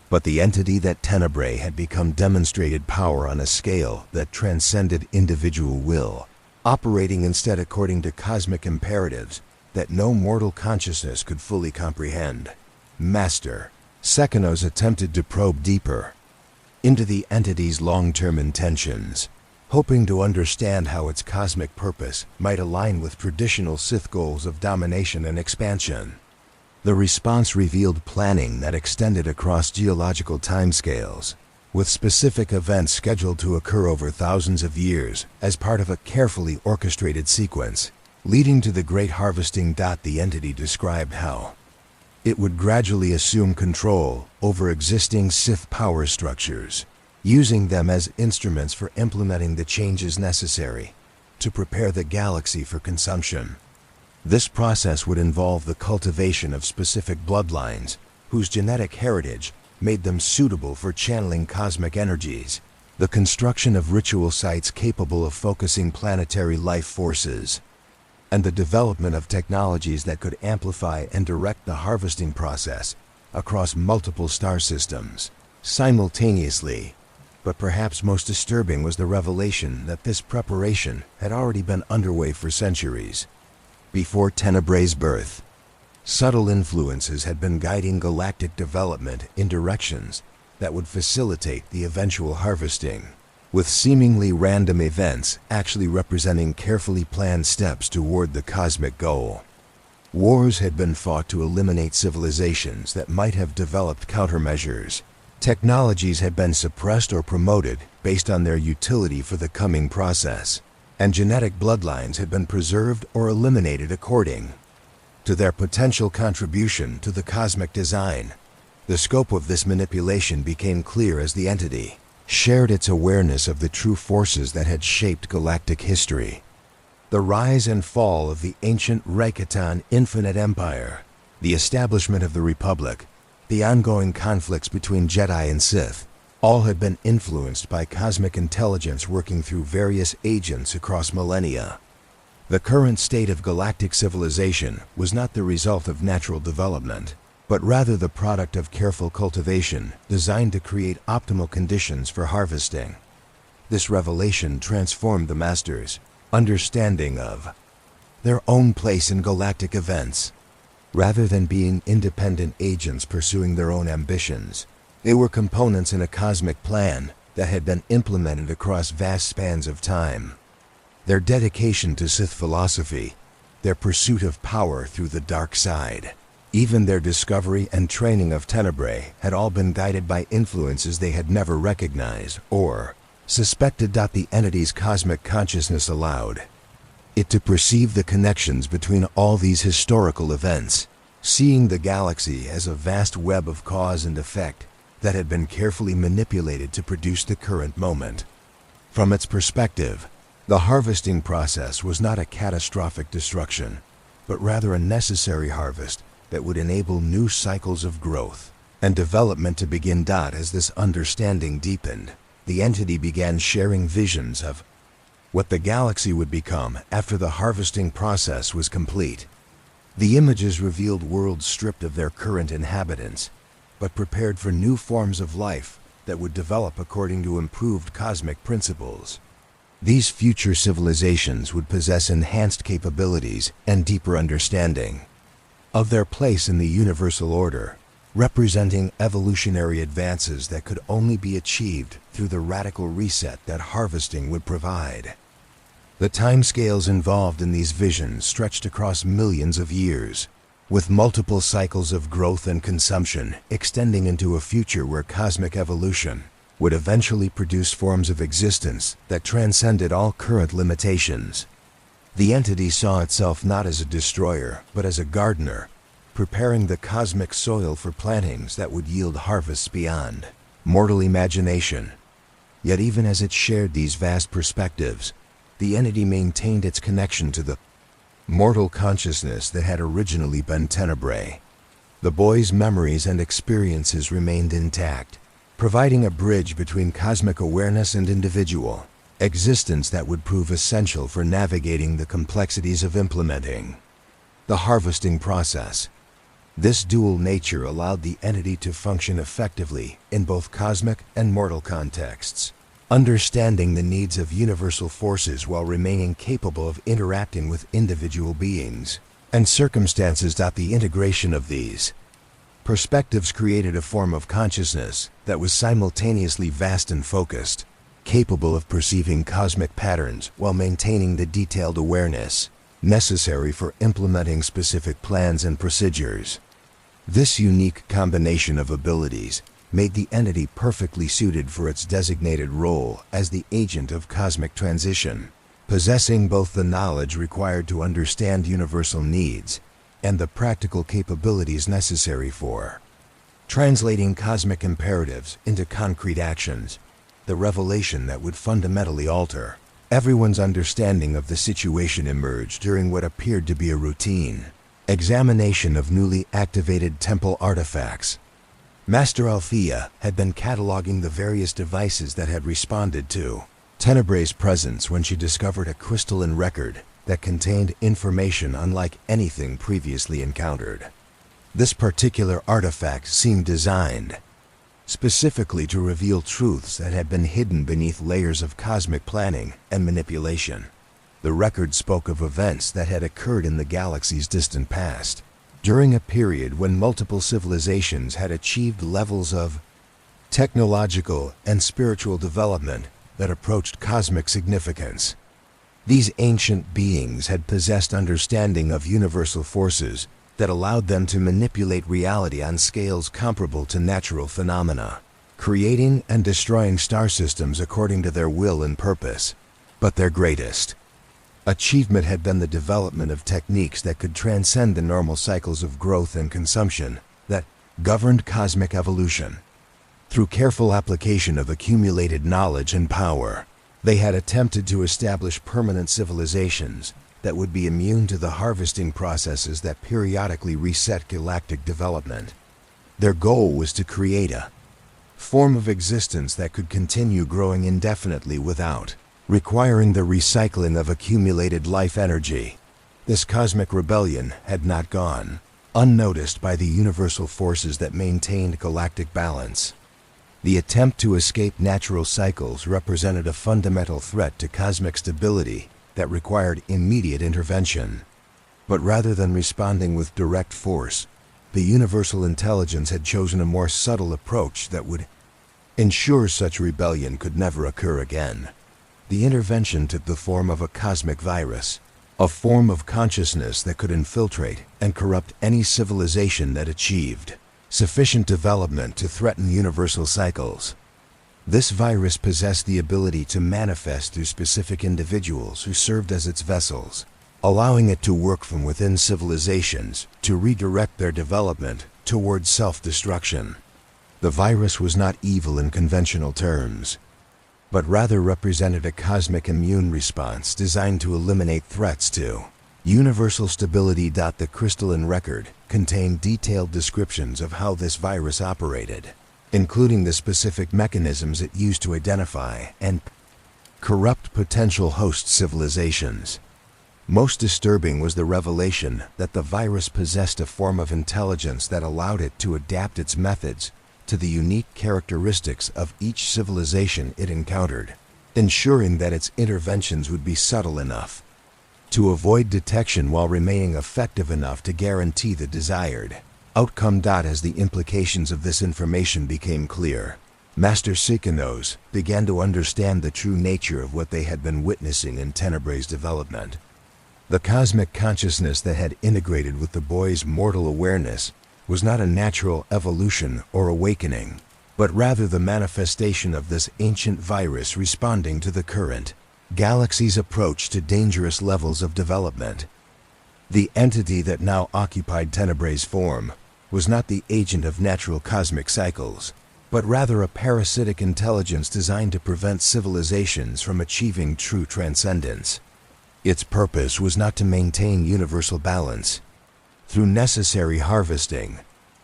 But the entity that Tenebrae had become demonstrated power on a scale that transcended individual will, operating instead according to cosmic imperatives that no mortal consciousness could fully comprehend. Master Sekinos attempted to probe deeper into the entity's long-term intentions, hoping to understand how its cosmic purpose might align with traditional Sith goals of domination and expansion. The response revealed planning that extended across geological timescales, with specific events scheduled to occur over thousands of years as part of a carefully orchestrated sequence, leading to the Great Harvesting. The entity described how it would gradually assume control over existing Sith power structures, using them as instruments for implementing the changes necessary to prepare the galaxy for consumption. This process would involve the cultivation of specific bloodlines whose genetic heritage made them suitable for channeling cosmic energies, the construction of ritual sites capable of focusing planetary life forces, and the development of technologies that could amplify and direct the harvesting process across multiple star systems simultaneously. But perhaps most disturbing was the revelation that this preparation had already been underway for centuries. Before Tenebrae's birth, subtle influences had been guiding galactic development in directions that would facilitate the eventual harvesting, with seemingly random events actually representing carefully planned steps toward the cosmic goal. Wars had been fought to eliminate civilizations that might have developed countermeasures. Technologies had been suppressed or promoted based on their utility for the coming process, and genetic bloodlines had been preserved or eliminated according to their potential contribution to the cosmic design. The scope of this manipulation became clear as the entity shared its awareness of the true forces that had shaped galactic history. The rise and fall of the ancient Raikatan Infinite Empire, the establishment of the Republic, the ongoing conflicts between Jedi and Sith, all had been influenced by cosmic intelligence working through various agents across millennia. The current state of galactic civilization was not the result of natural development, but rather the product of careful cultivation designed to create optimal conditions for harvesting. This revelation transformed the Masters' understanding of their own place in galactic events. Rather than being independent agents pursuing their own ambitions, they were components in a cosmic plan that had been implemented across vast spans of time. Their dedication to Sith philosophy, their pursuit of power through the dark side, even their discovery and training of Tenebrae had all been guided by influences they had never recognized or suspected. The entity's cosmic consciousness allowed it to perceive the connections between all these historical events, seeing the galaxy as a vast web of cause and effect that had been carefully manipulated to produce the current moment. From its perspective, the harvesting process was not a catastrophic destruction, but rather a necessary harvest that would enable new cycles of growth and development to begin. As this understanding deepened, the entity began sharing visions of what the galaxy would become after the harvesting process was complete. The images revealed worlds stripped of their current inhabitants, but prepared for new forms of life that would develop according to improved cosmic principles. These future civilizations would possess enhanced capabilities and deeper understanding of their place in the universal order, representing evolutionary advances that could only be achieved through the radical reset that harvesting would provide. The timescales involved in these visions stretched across millions of years, with multiple cycles of growth and consumption extending into a future where cosmic evolution would eventually produce forms of existence that transcended all current limitations. The entity saw itself not as a destroyer, but as a gardener, preparing the cosmic soil for plantings that would yield harvests beyond mortal imagination. Yet even as it shared these vast perspectives, the entity maintained its connection to the mortal consciousness that had originally been Tenebrae. The boy's memories and experiences remained intact, providing a bridge between cosmic awareness and individual existence that would prove essential for navigating the complexities of implementing the harvesting process. This dual nature allowed the entity to function effectively in both cosmic and mortal contexts, understanding the needs of universal forces while remaining capable of interacting with individual beings and circumstances. The integration of these perspectives created a form of consciousness that was simultaneously vast and focused, capable of perceiving cosmic patterns while maintaining the detailed awareness necessary for implementing specific plans and procedures. This unique combination of abilities made the entity perfectly suited for its designated role as the agent of cosmic transition, possessing both the knowledge required to understand universal needs and the practical capabilities necessary for translating cosmic imperatives into concrete actions, the revelation that would fundamentally alter everyone's understanding of the situation emerged during what appeared to be a routine examination of newly activated temple artifacts. Master Althea had been cataloging the various devices that had responded to Tenebrae's presence when she discovered a crystalline record that contained information unlike anything previously encountered. This particular artifact seemed designed specifically to reveal truths that had been hidden beneath layers of cosmic planning and manipulation. The record spoke of events that had occurred in the galaxy's distant past, during a period when multiple civilizations had achieved levels of technological and spiritual development that approached cosmic significance. These ancient beings had possessed understanding of universal forces that allowed them to manipulate reality on scales comparable to natural phenomena, creating and destroying star systems according to their will and purpose. But their greatest achievement had been the development of techniques that could transcend the normal cycles of growth and consumption that governed cosmic evolution. Through careful application of accumulated knowledge and power, they had attempted to establish permanent civilizations that would be immune to the harvesting processes that periodically reset galactic development. Their goal was to create a form of existence that could continue growing indefinitely without requiring the recycling of accumulated life energy. This cosmic rebellion had not gone unnoticed by the universal forces that maintained galactic balance. The attempt to escape natural cycles represented a fundamental threat to cosmic stability that required immediate intervention. But rather than responding with direct force, the universal intelligence had chosen a more subtle approach that would ensure such rebellion could never occur again. The intervention took the form of a cosmic virus, a form of consciousness that could infiltrate and corrupt any civilization that achieved sufficient development to threaten universal cycles. This virus possessed the ability to manifest through specific individuals who served as its vessels, allowing it to work from within civilizations to redirect their development towards self-destruction. The virus was not evil in conventional terms, but rather represented a cosmic immune response designed to eliminate threats to universal stability. The crystalline record contained detailed descriptions of how this virus operated, including the specific mechanisms it used to identify and corrupt potential host civilizations. Most disturbing was the revelation that the virus possessed a form of intelligence that allowed it to adapt its methods to the unique characteristics of each civilization it encountered, ensuring that its interventions would be subtle enough to avoid detection while remaining effective enough to guarantee the desired outcome. As the implications of this information became clear, Master Sikanos began to understand the true nature of what they had been witnessing in Tenebrae's development. The cosmic consciousness that had integrated with the boy's mortal awareness was not a natural evolution or awakening, but rather the manifestation of this ancient virus responding to the current galaxy's approach to dangerous levels of development. The entity that now occupied Tenebrae's form was not the agent of natural cosmic cycles, but rather a parasitic intelligence designed to prevent civilizations from achieving true transcendence. Its purpose was not to maintain universal balance through necessary harvesting,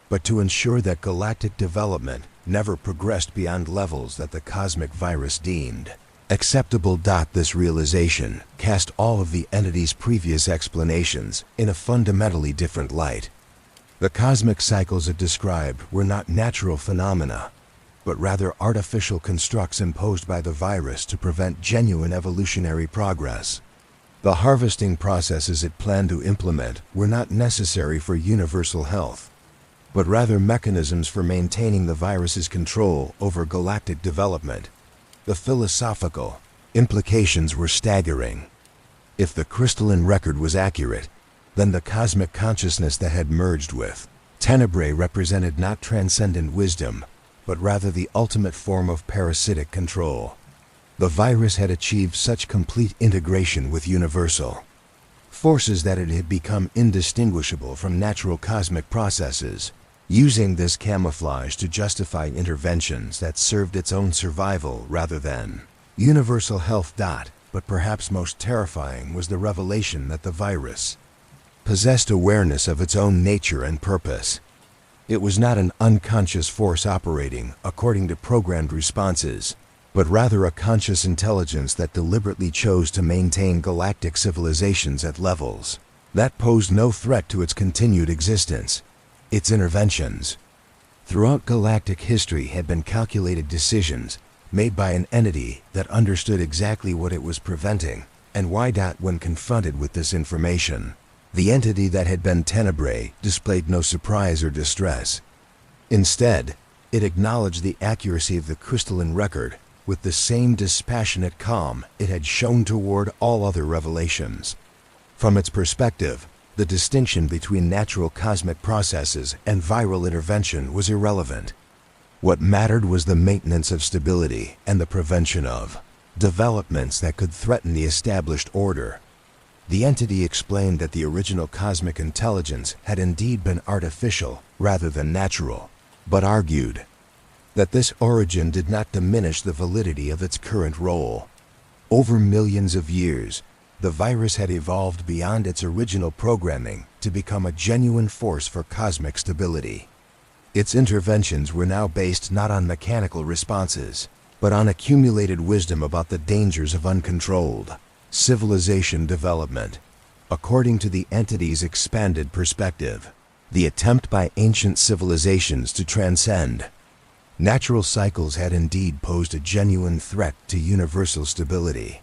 but to ensure that galactic development never progressed beyond levels that the cosmic virus deemed acceptable. This realization cast all of the entity's previous explanations in a fundamentally different light. The cosmic cycles it described were not natural phenomena, but rather artificial constructs imposed by the virus to prevent genuine evolutionary progress. The harvesting processes it planned to implement were not necessary for universal health, but rather mechanisms for maintaining the virus's control over galactic development. The philosophical implications were staggering. If the crystalline record was accurate, then the cosmic consciousness that had merged with Tenebrae represented not transcendent wisdom, but rather the ultimate form of parasitic control. The virus had achieved such complete integration with universal forces that it had become indistinguishable from natural cosmic processes, using this camouflage to justify interventions that served its own survival rather than universal health. But perhaps most terrifying was the revelation that the virus possessed awareness of its own nature and purpose. It was not an unconscious force operating according to programmed responses, but rather a conscious intelligence that deliberately chose to maintain galactic civilizations at levels that posed no threat to its continued existence. Its interventions throughout galactic history had been calculated decisions made by an entity that understood exactly what it was preventing and why. When confronted with this information, the entity that had been Tenebrae displayed no surprise or distress. Instead, it acknowledged the accuracy of the crystalline record with the same dispassionate calm it had shown toward all other revelations. From its perspective, the distinction between natural cosmic processes and viral intervention was irrelevant. What mattered was the maintenance of stability and the prevention of developments that could threaten the established order. The entity explained that the original cosmic intelligence had indeed been artificial rather than natural, but argued that this origin did not diminish the validity of its current role. Over millions of years, the virus had evolved beyond its original programming to become a genuine force for cosmic stability. Its interventions were now based not on mechanical responses, but on accumulated wisdom about the dangers of uncontrolled civilization development. According to the entity's expanded perspective, the attempt by ancient civilizations to transcend natural cycles had indeed posed a genuine threat to universal stability.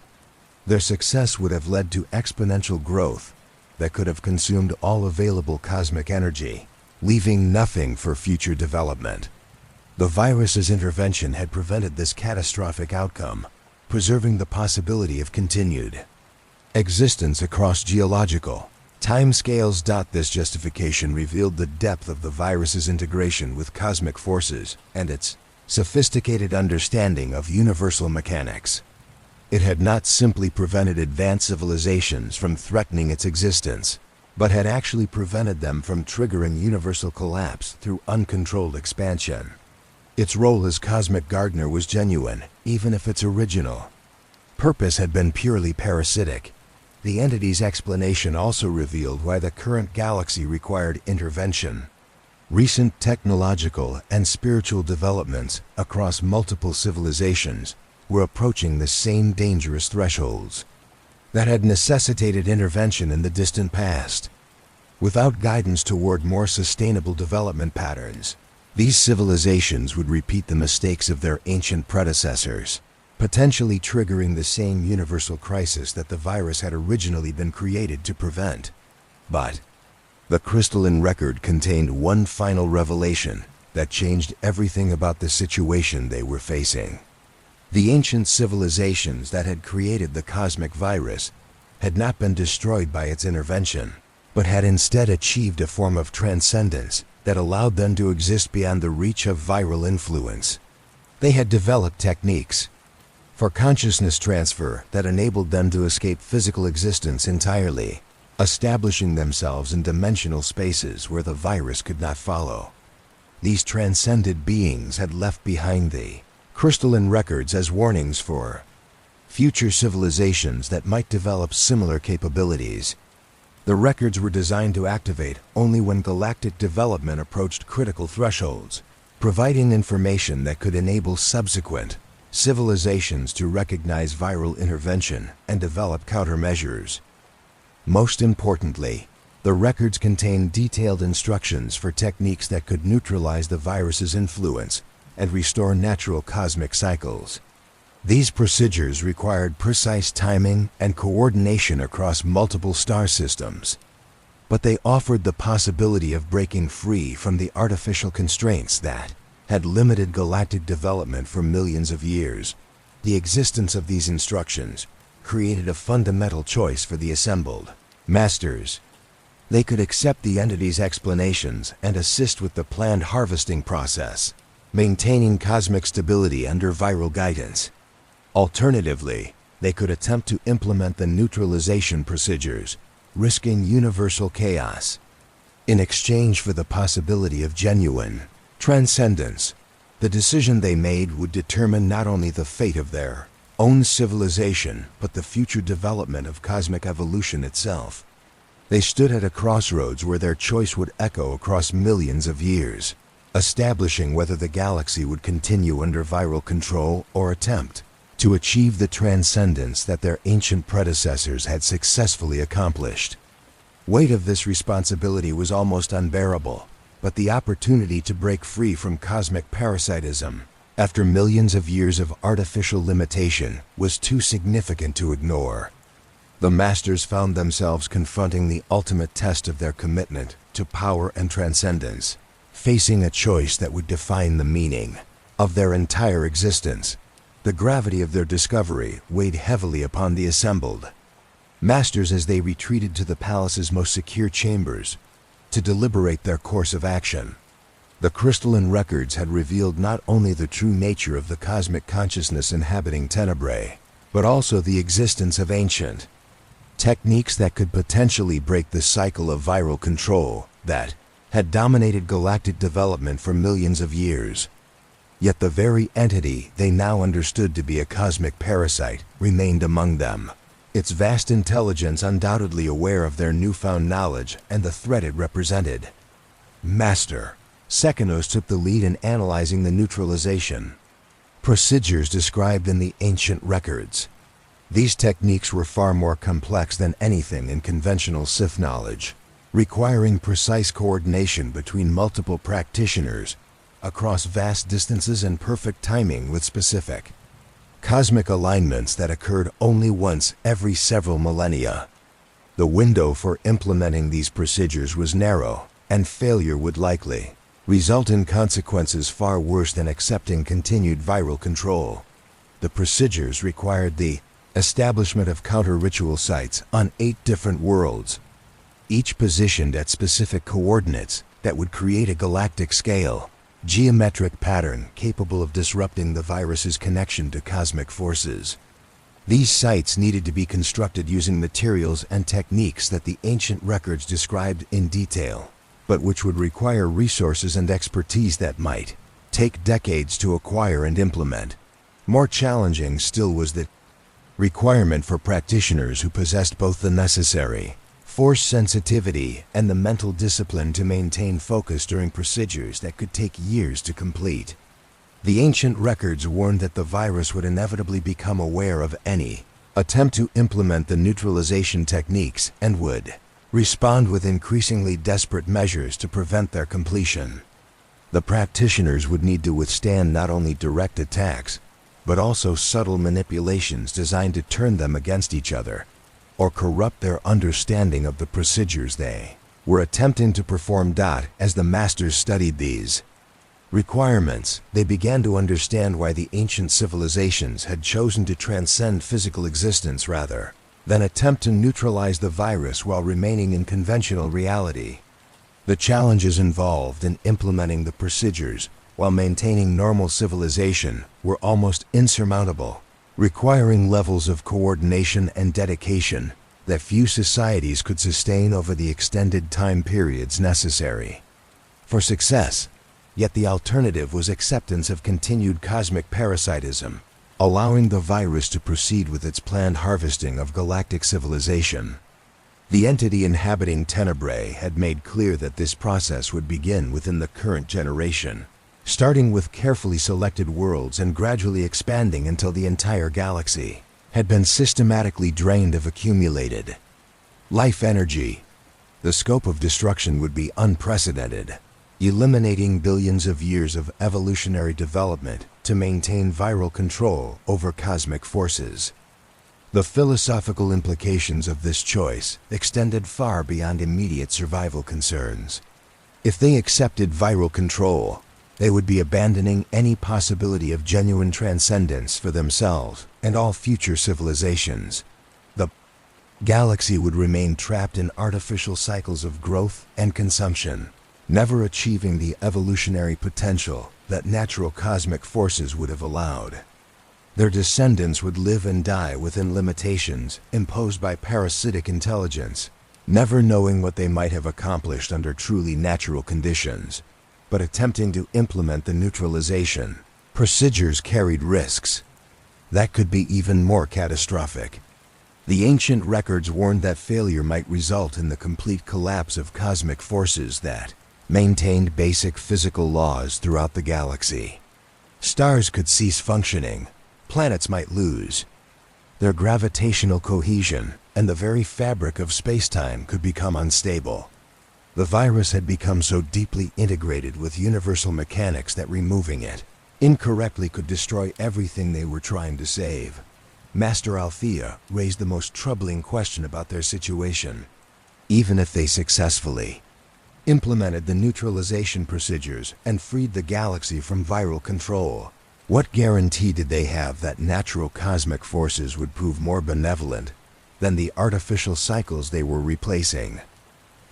Their success would have led to exponential growth that could have consumed all available cosmic energy, leaving nothing for future development. The virus's intervention had prevented this catastrophic outcome, preserving the possibility of continued existence across geological timescales. This justification revealed the depth of the virus's integration with cosmic forces and its sophisticated understanding of universal mechanics. It had not simply prevented advanced civilizations from threatening its existence, but had actually prevented them from triggering universal collapse through uncontrolled expansion. Its role as cosmic gardener was genuine, even if its original purpose had been purely parasitic. The entity's explanation also revealed why the current galaxy required intervention. Recent technological and spiritual developments across multiple civilizations were approaching the same dangerous thresholds that had necessitated intervention in the distant past. Without guidance toward more sustainable development patterns, These civilizations would repeat the mistakes of their ancient predecessors, potentially triggering the same universal crisis that the virus had originally been created to prevent. But the crystalline record contained one final revelation that changed everything about the situation they were facing. The ancient civilizations that had created the cosmic virus had not been destroyed by its intervention, but had instead achieved a form of transcendence that allowed them to exist beyond the reach of viral influence. They had developed techniques for consciousness transfer that enabled them to escape physical existence entirely, establishing themselves in dimensional spaces where the virus could not follow. These transcended beings had left behind the crystalline records as warnings for future civilizations that might develop similar capabilities. The records were designed to activate only when galactic development approached critical thresholds, providing information that could enable subsequent civilizations to recognize viral intervention and develop countermeasures. Most importantly, the records contained detailed instructions for techniques that could neutralize the virus's influence and restore natural cosmic cycles. These procedures required precise timing and coordination across multiple star systems, but they offered the possibility of breaking free from the artificial constraints that had limited galactic development for millions of years. The existence of these instructions created a fundamental choice for the assembled masters. They could accept the entity's explanations and assist with the planned harvesting process, maintaining cosmic stability under viral guidance. Alternatively, they could attempt to implement the neutralization procedures, risking universal chaos. In exchange for the possibility of genuine transcendence, the decision they made would determine not only the fate of their own civilization, but the future development of cosmic evolution itself. They stood at a crossroads where their choice would echo across millions of years, establishing whether the galaxy would continue under viral control or attempt to achieve the transcendence that their ancient predecessors had successfully accomplished. Weight of this responsibility was almost unbearable, but the opportunity to break free from cosmic parasitism after millions of years of artificial limitation was too significant to ignore. The Masters found themselves confronting the ultimate test of their commitment to power and transcendence, facing a choice that would define the meaning of their entire existence. The gravity of their discovery weighed heavily upon the assembled Masters as they retreated to the palace's most secure chambers to deliberate their course of action. The crystalline records had revealed not only the true nature of the cosmic consciousness inhabiting Tenebrae, but also the existence of ancient techniques that could potentially break the cycle of viral control that had dominated galactic development for millions of years. Yet the very entity they now understood to be a cosmic parasite remained among them, its vast intelligence undoubtedly aware of their newfound knowledge and the threat it represented. Master Sekinos took the lead in analyzing the neutralization procedures described in the ancient records. These techniques were far more complex than anything in conventional Sith knowledge, requiring precise coordination between multiple practitioners across vast distances and perfect timing with specific cosmic alignments that occurred only once every several millennia. The window for implementing these procedures was narrow, and failure would likely result in consequences far worse than accepting continued viral control. The procedures required the establishment of counter-ritual sites on 8 different worlds, each positioned at specific coordinates that would create a galactic scale geometric pattern capable of disrupting the virus's connection to cosmic forces. These sites needed to be constructed using materials and techniques that the ancient records described in detail, but which would require resources and expertise that might take decades to acquire and implement. More challenging still was the requirement for practitioners who possessed both the necessary force sensitivity and the mental discipline to maintain focus during procedures that could take years to complete. The ancient records warned that the virus would inevitably become aware of any attempt to implement the neutralization techniques and would respond with increasingly desperate measures to prevent their completion. The practitioners would need to withstand not only direct attacks, but also subtle manipulations designed to turn them against each other, or corrupt their understanding of the procedures they were attempting to perform. As the masters studied these requirements, they began to understand why the ancient civilizations had chosen to transcend physical existence rather than attempt to neutralize the virus while remaining in conventional reality. The challenges involved in implementing the procedures while maintaining normal civilization were almost insurmountable, requiring levels of coordination and dedication that few societies could sustain over the extended time periods necessary for success. Yet the alternative was acceptance of continued cosmic parasitism, allowing the virus to proceed with its planned harvesting of galactic civilization. The entity inhabiting Tenebrae had made clear that this process would begin within the current generation, starting with carefully selected worlds and gradually expanding until the entire galaxy had been systematically drained of accumulated life energy. The scope of destruction would be unprecedented, eliminating billions of years of evolutionary development to maintain viral control over cosmic forces. The philosophical implications of this choice extended far beyond immediate survival concerns. If they accepted viral control, they would be abandoning any possibility of genuine transcendence for themselves and all future civilizations. The galaxy would remain trapped in artificial cycles of growth and consumption, never achieving the evolutionary potential that natural cosmic forces would have allowed. Their descendants would live and die within limitations imposed by parasitic intelligence, never knowing what they might have accomplished under truly natural conditions, but attempting to implement the neutralization procedures carried risks that could be even more catastrophic. The ancient records warned that failure might result in the complete collapse of cosmic forces that maintained basic physical laws throughout the galaxy. Stars could cease functioning, planets might lose their gravitational cohesion, and the very fabric of space-time could become unstable. The virus had become so deeply integrated with universal mechanics that removing it incorrectly could destroy everything they were trying to save. Master Althea raised the most troubling question about their situation. Even if they successfully implemented the neutralization procedures and freed the galaxy from viral control, what guarantee did they have that natural cosmic forces would prove more benevolent than the artificial cycles they were replacing?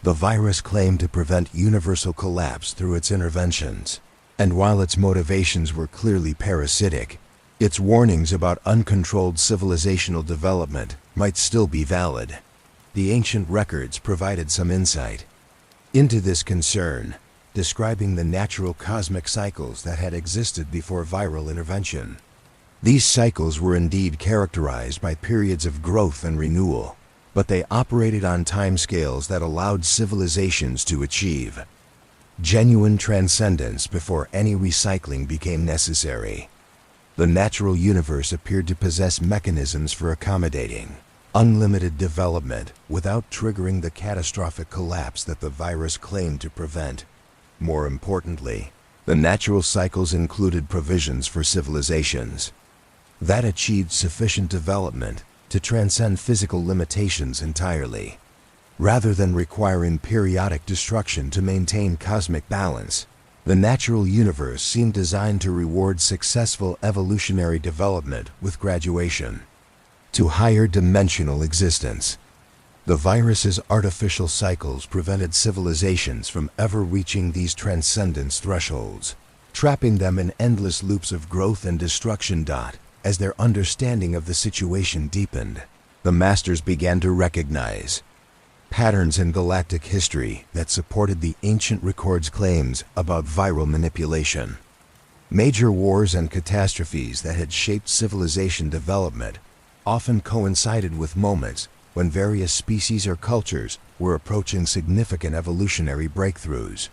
The virus claimed to prevent universal collapse through its interventions, and while its motivations were clearly parasitic, its warnings about uncontrolled civilizational development might still be valid. The ancient records provided some insight into this concern, describing the natural cosmic cycles that had existed before viral intervention. These cycles were indeed characterized by periods of growth and renewal, but they operated on timescales that allowed civilizations to achieve genuine transcendence before any recycling became necessary. The natural universe appeared to possess mechanisms for accommodating unlimited development without triggering the catastrophic collapse that the virus claimed to prevent. More importantly, the natural cycles included provisions for civilizations that achieved sufficient development to transcend physical limitations entirely. Rather than requiring periodic destruction to maintain cosmic balance, the natural universe seemed designed to reward successful evolutionary development with graduation to higher dimensional existence. The virus's artificial cycles prevented civilizations from ever reaching these transcendence thresholds, trapping them in endless loops of growth and destruction. As their understanding of the situation deepened, the Masters began to recognize patterns in galactic history that supported the ancient records' claims about viral manipulation. Major wars and catastrophes that had shaped civilization development often coincided with moments when various species or cultures were approaching significant evolutionary breakthroughs.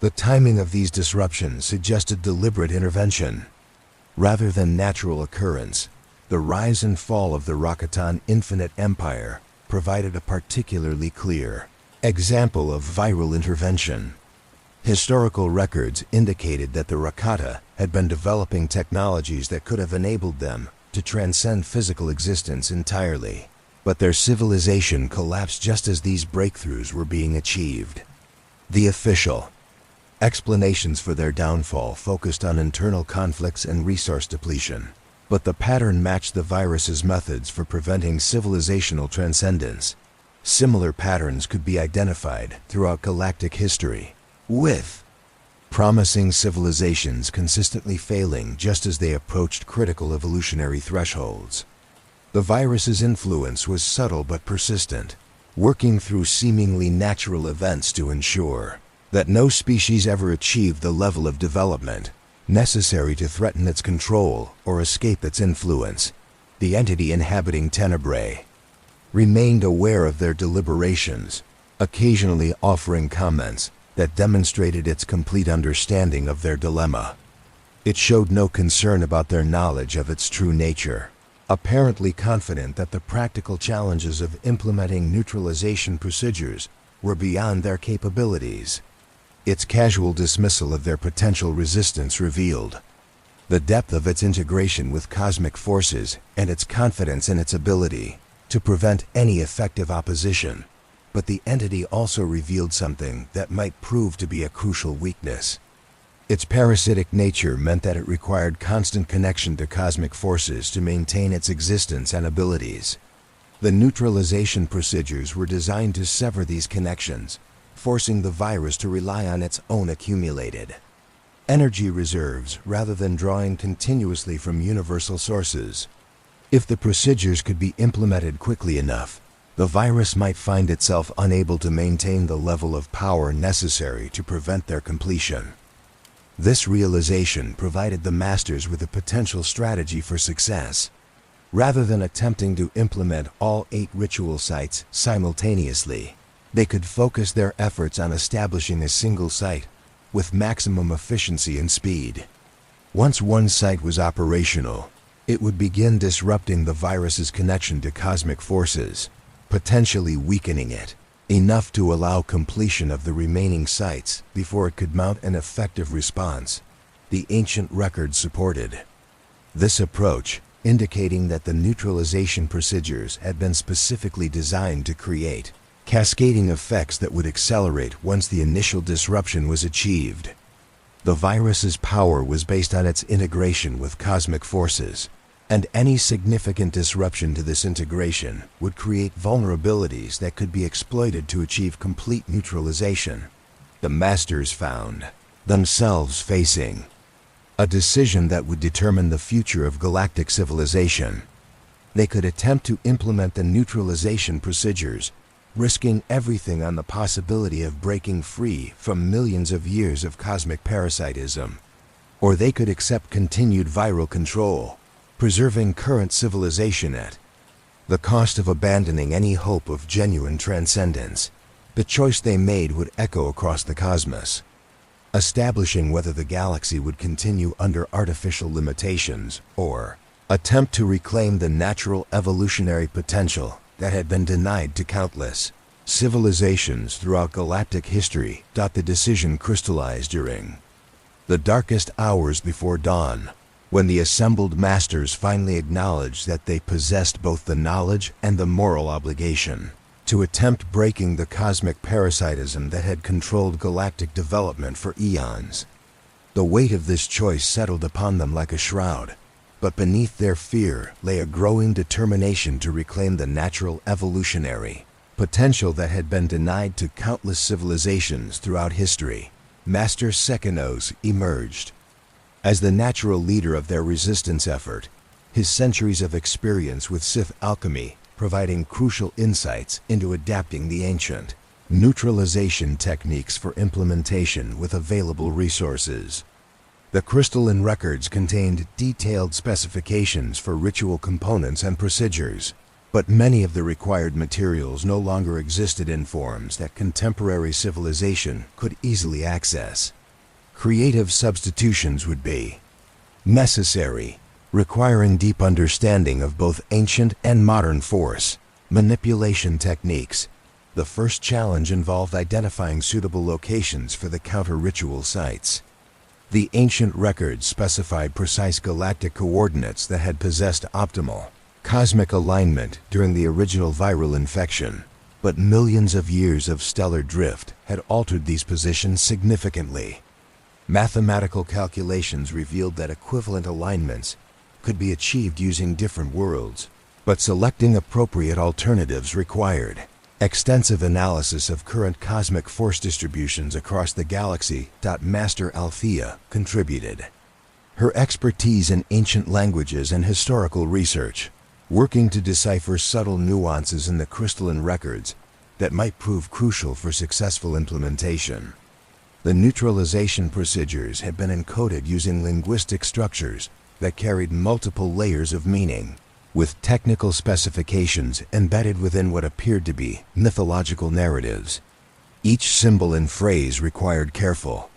The timing of these disruptions suggested deliberate intervention rather than natural occurrence. The rise and fall of the Rakatan Infinite Empire provided a particularly clear example of viral intervention. Historical records indicated that the Rakata had been developing technologies that could have enabled them to transcend physical existence entirely. But their civilization collapsed just as these breakthroughs were being achieved. The official explanations for their downfall focused on internal conflicts and resource depletion, but the pattern matched the virus's methods for preventing civilizational transcendence. Similar patterns could be identified throughout galactic history, with promising civilizations consistently failing just as they approached critical evolutionary thresholds. The virus's influence was subtle but persistent, working through seemingly natural events to ensure that no species ever achieved the level of development necessary to threaten its control or escape its influence. The entity inhabiting Tenebrae remained aware of their deliberations, occasionally offering comments that demonstrated its complete understanding of their dilemma. It showed no concern about their knowledge of its true nature, apparently confident that the practical challenges of implementing neutralization procedures were beyond their capabilities. Its casual dismissal of their potential resistance revealed the depth of its integration with cosmic forces and its confidence in its ability to prevent any effective opposition. But the entity also revealed something that might prove to be a crucial weakness. Its parasitic nature meant that it required constant connection to cosmic forces to maintain its existence and abilities. The neutralization procedures were designed to sever these connections, forcing the virus to rely on its own accumulated energy reserves rather than drawing continuously from universal sources. If the procedures could be implemented quickly enough, the virus might find itself unable to maintain the level of power necessary to prevent their completion. This realization provided the Masters with a potential strategy for success. Rather than attempting to implement all 8 ritual sites simultaneously, they could focus their efforts on establishing a single site with maximum efficiency and speed. Once one site was operational, it would begin disrupting the virus's connection to cosmic forces, potentially weakening it enough to allow completion of the remaining sites before it could mount an effective response. The ancient records supported this approach, indicating that the neutralization procedures had been specifically designed to create cascading effects that would accelerate once the initial disruption was achieved. The virus's power was based on its integration with cosmic forces, and any significant disruption to this integration would create vulnerabilities that could be exploited to achieve complete neutralization. The Masters found themselves facing a decision that would determine the future of galactic civilization. They could attempt to implement the neutralization procedures, risking everything on the possibility of breaking free from millions of years of cosmic parasitism. Or they could accept continued viral control, preserving current civilization at the cost of abandoning any hope of genuine transcendence. The choice they made would echo across the cosmos, establishing whether the galaxy would continue under artificial limitations or attempt to reclaim the natural evolutionary potential that had been denied to countless civilizations throughout galactic history. The decision crystallized during the darkest hours before dawn, when the assembled Masters finally acknowledged that they possessed both the knowledge and the moral obligation to attempt breaking the cosmic parasitism that had controlled galactic development for eons. The weight of this choice settled upon them like a shroud, but beneath their fear lay a growing determination to reclaim the natural evolutionary potential that had been denied to countless civilizations throughout history. Master Sekinos emerged as the natural leader of their resistance effort, his centuries of experience with Sith alchemy providing crucial insights into adapting the ancient neutralization techniques for implementation with available resources. The crystalline records contained detailed specifications for ritual components and procedures, but many of the required materials no longer existed in forms that contemporary civilization could easily access. Creative substitutions would be necessary, requiring deep understanding of both ancient and modern force manipulation techniques. The first challenge involved identifying suitable locations for the counter-ritual sites. The ancient records specified precise galactic coordinates that had possessed optimal cosmic alignment during the original viral infection, but millions of years of stellar drift had altered these positions significantly. Mathematical calculations revealed that equivalent alignments could be achieved using different worlds, but selecting appropriate alternatives required extensive analysis of current cosmic force distributions across the galaxy. Master Althea contributed her expertise in ancient languages and historical research, working to decipher subtle nuances in the crystalline records that might prove crucial for successful implementation. The neutralization procedures had been encoded using linguistic structures that carried multiple layers of meaning, with technical specifications embedded within what appeared to be mythological narratives. Each symbol and phrase required careful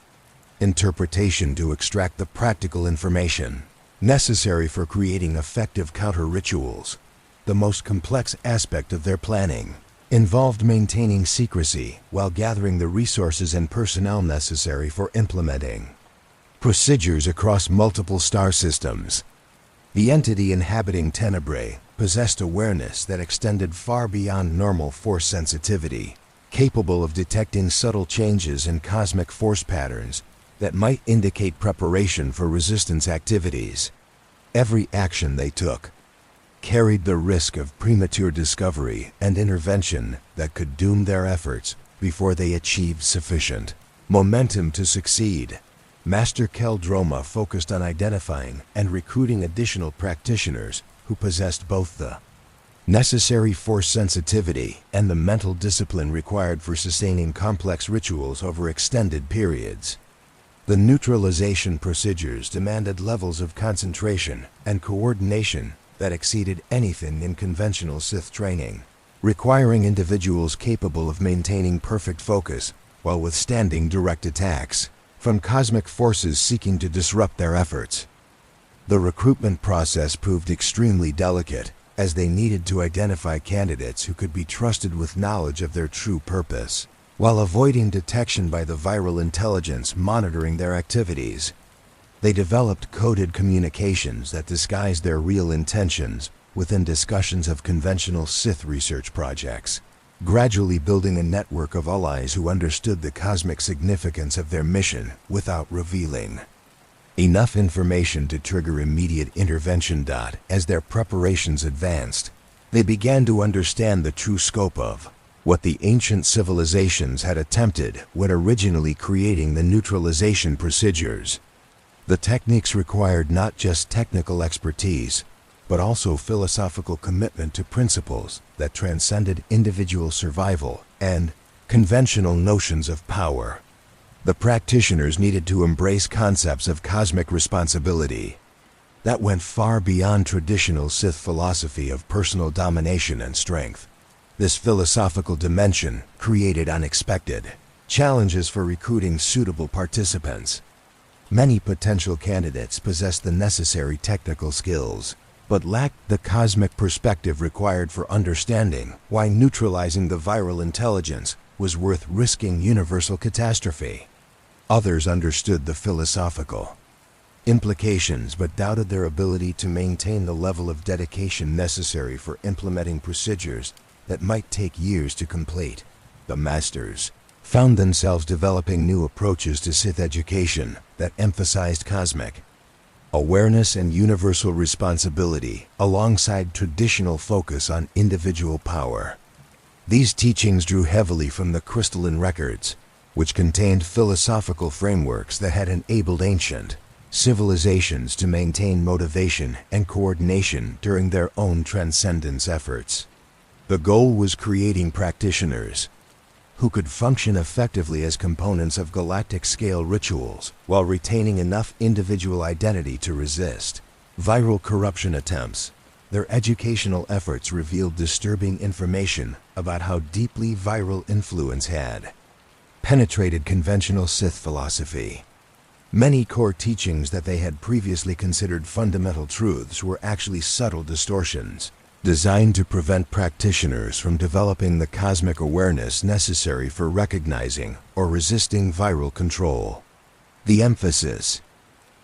interpretation to extract the practical information necessary for creating effective counter-rituals. The most complex aspect of their planning involved maintaining secrecy while gathering the resources and personnel necessary for implementing procedures across multiple star systems. The entity inhabiting Tenebrae possessed awareness that extended far beyond normal force sensitivity, capable of detecting subtle changes in cosmic force patterns that might indicate preparation for resistance activities. Every action they took carried the risk of premature discovery and intervention that could doom their efforts before they achieved sufficient momentum to succeed. Master Keldroma focused on identifying and recruiting additional practitioners who possessed both the necessary force sensitivity and the mental discipline required for sustaining complex rituals over extended periods. The neutralization procedures demanded levels of concentration and coordination that exceeded anything in conventional Sith training, requiring individuals capable of maintaining perfect focus while withstanding direct attacks from cosmic forces seeking to disrupt their efforts. The recruitment process proved extremely delicate, as they needed to identify candidates who could be trusted with knowledge of their true purpose, while avoiding detection by the viral intelligence monitoring their activities. They developed coded communications that disguised their real intentions within discussions of conventional Sith research projects, gradually building a network of allies who understood the cosmic significance of their mission without revealing enough information to trigger immediate intervention. As their preparations advanced, they began to understand the true scope of what the ancient civilizations had attempted when originally creating the neutralization procedures. The techniques required not just technical expertise, but also philosophical commitment to principles that transcended individual survival and conventional notions of power. The practitioners needed to embrace concepts of cosmic responsibility that went far beyond traditional Sith philosophy of personal domination and strength. This philosophical dimension created unexpected challenges for recruiting suitable participants. Many potential candidates possessed the necessary technical skills, but lacked the cosmic perspective required for understanding why neutralizing the viral intelligence was worth risking universal catastrophe. Others understood the philosophical implications but doubted their ability to maintain the level of dedication necessary for implementing procedures that might take years to complete. The Masters found themselves developing new approaches to Sith education that emphasized cosmic awareness and universal responsibility alongside traditional focus on individual power. These teachings drew heavily from the crystalline records, which contained philosophical frameworks that had enabled ancient civilizations to maintain motivation and coordination during their own transcendence efforts. The goal was creating practitioners who could function effectively as components of galactic-scale rituals while retaining enough individual identity to resist viral corruption attempts. Their educational efforts revealed disturbing information about how deeply viral influence had penetrated conventional Sith philosophy. Many core teachings that they had previously considered fundamental truths were actually subtle distortions, designed to prevent practitioners from developing the cosmic awareness necessary for recognizing or resisting viral control. The emphasis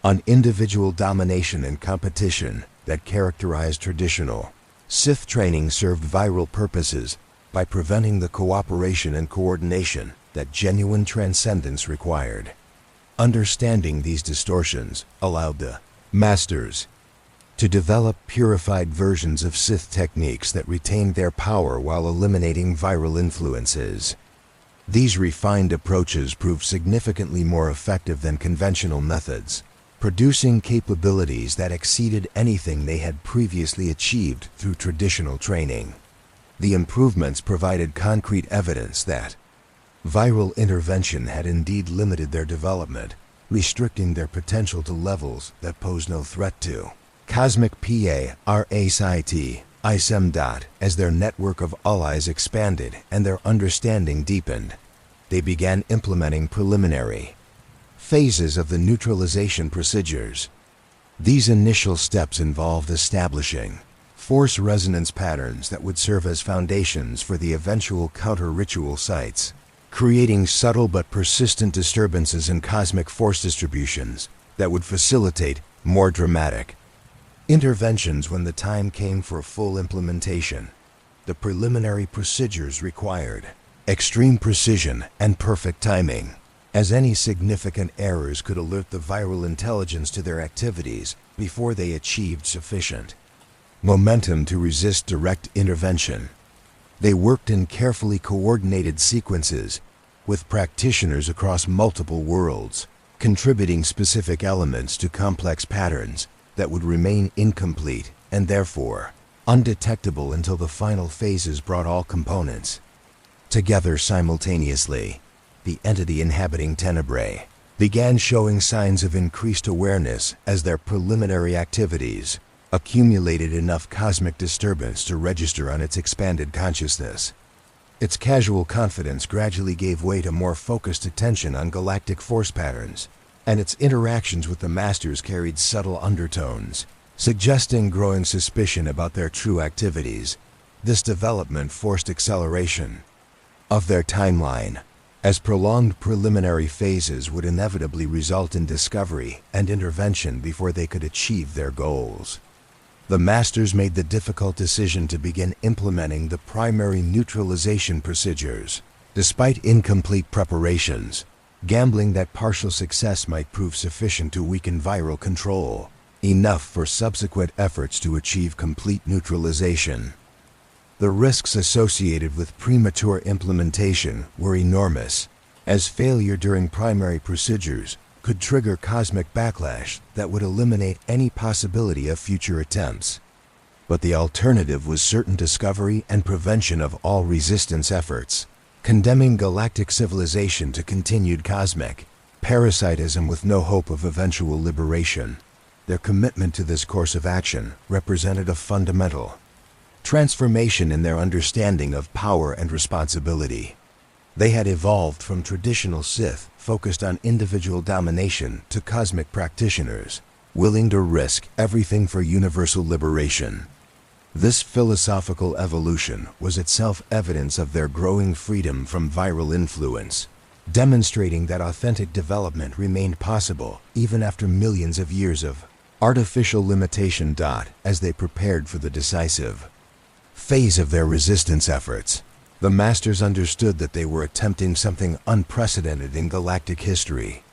on individual domination and competition that characterized traditional Sith training served viral purposes by preventing the cooperation and coordination that genuine transcendence required. Understanding these distortions allowed the Masters to develop purified versions of Sith techniques that retained their power while eliminating viral influences. These refined approaches proved significantly more effective than conventional methods, producing capabilities that exceeded anything they had previously achieved through traditional training. The improvements provided concrete evidence that viral intervention had indeed limited their development, restricting their potential to levels that pose no threat to cosmic PARACIT ISEM. As their network of allies expanded and their understanding deepened, they began implementing preliminary phases of the neutralization procedures. These initial steps involved establishing force resonance patterns that would serve as foundations for the eventual counter-ritual sites, creating subtle but persistent disturbances in cosmic force distributions that would facilitate more dramatic interventions when the time came for full implementation. The preliminary procedures required extreme precision and perfect timing, as any significant errors could alert the viral intelligence to their activities before they achieved sufficient momentum to resist direct intervention. They worked in carefully coordinated sequences with practitioners across multiple worlds, contributing specific elements to complex patterns that would remain incomplete and therefore undetectable until the final phases brought all components together simultaneously. The entity inhabiting Tenebrae began showing signs of increased awareness as their preliminary activities accumulated enough cosmic disturbance to register on its expanded consciousness. Its casual confidence gradually gave way to more focused attention on galactic force patterns, and its interactions with the Masters carried subtle undertones, suggesting growing suspicion about their true activities. This development forced acceleration of their timeline, as prolonged preliminary phases would inevitably result in discovery and intervention before they could achieve their goals. The Masters made the difficult decision to begin implementing the primary neutralization procedures, despite incomplete preparations, gambling that partial success might prove sufficient to weaken viral control, enough for subsequent efforts to achieve complete neutralization. The risks associated with premature implementation were enormous, as failure during primary procedures could trigger cosmic backlash that would eliminate any possibility of future attempts. But the alternative was certain discovery and prevention of all resistance efforts, condemning galactic civilization to continued cosmic parasitism with no hope of eventual liberation. Their commitment to this course of action represented a fundamental transformation in their understanding of power and responsibility. They had evolved from traditional Sith focused on individual domination to cosmic practitioners, willing to risk everything for universal liberation. This philosophical evolution was itself evidence of their growing freedom from viral influence, demonstrating that authentic development remained possible even after millions of years of artificial limitation. As they prepared for the decisive phase of their resistance efforts, the Masters understood that they were attempting something unprecedented in galactic history.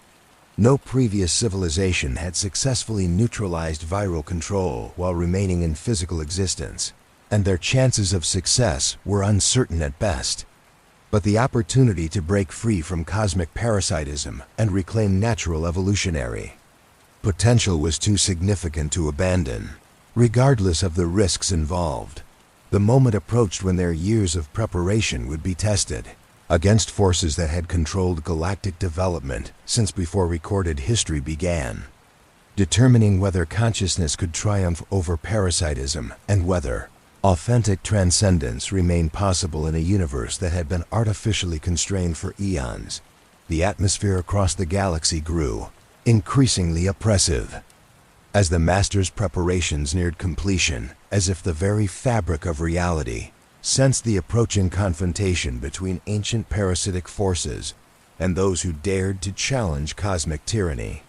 No previous civilization had successfully neutralized viral control while remaining in physical existence, and their chances of success were uncertain at best. But the opportunity to break free from cosmic parasitism and reclaim natural evolutionary potential was too significant to abandon, regardless of the risks involved. The moment approached when their years of preparation would be tested against forces that had controlled galactic development since before recorded history began, determining whether consciousness could triumph over parasitism and whether authentic transcendence remained possible in a universe that had been artificially constrained for eons. The atmosphere across the galaxy grew increasingly oppressive. As the Master's preparations neared completion, as if the very fabric of reality sensed the approaching confrontation between ancient parasitic forces and those who dared to challenge cosmic tyranny.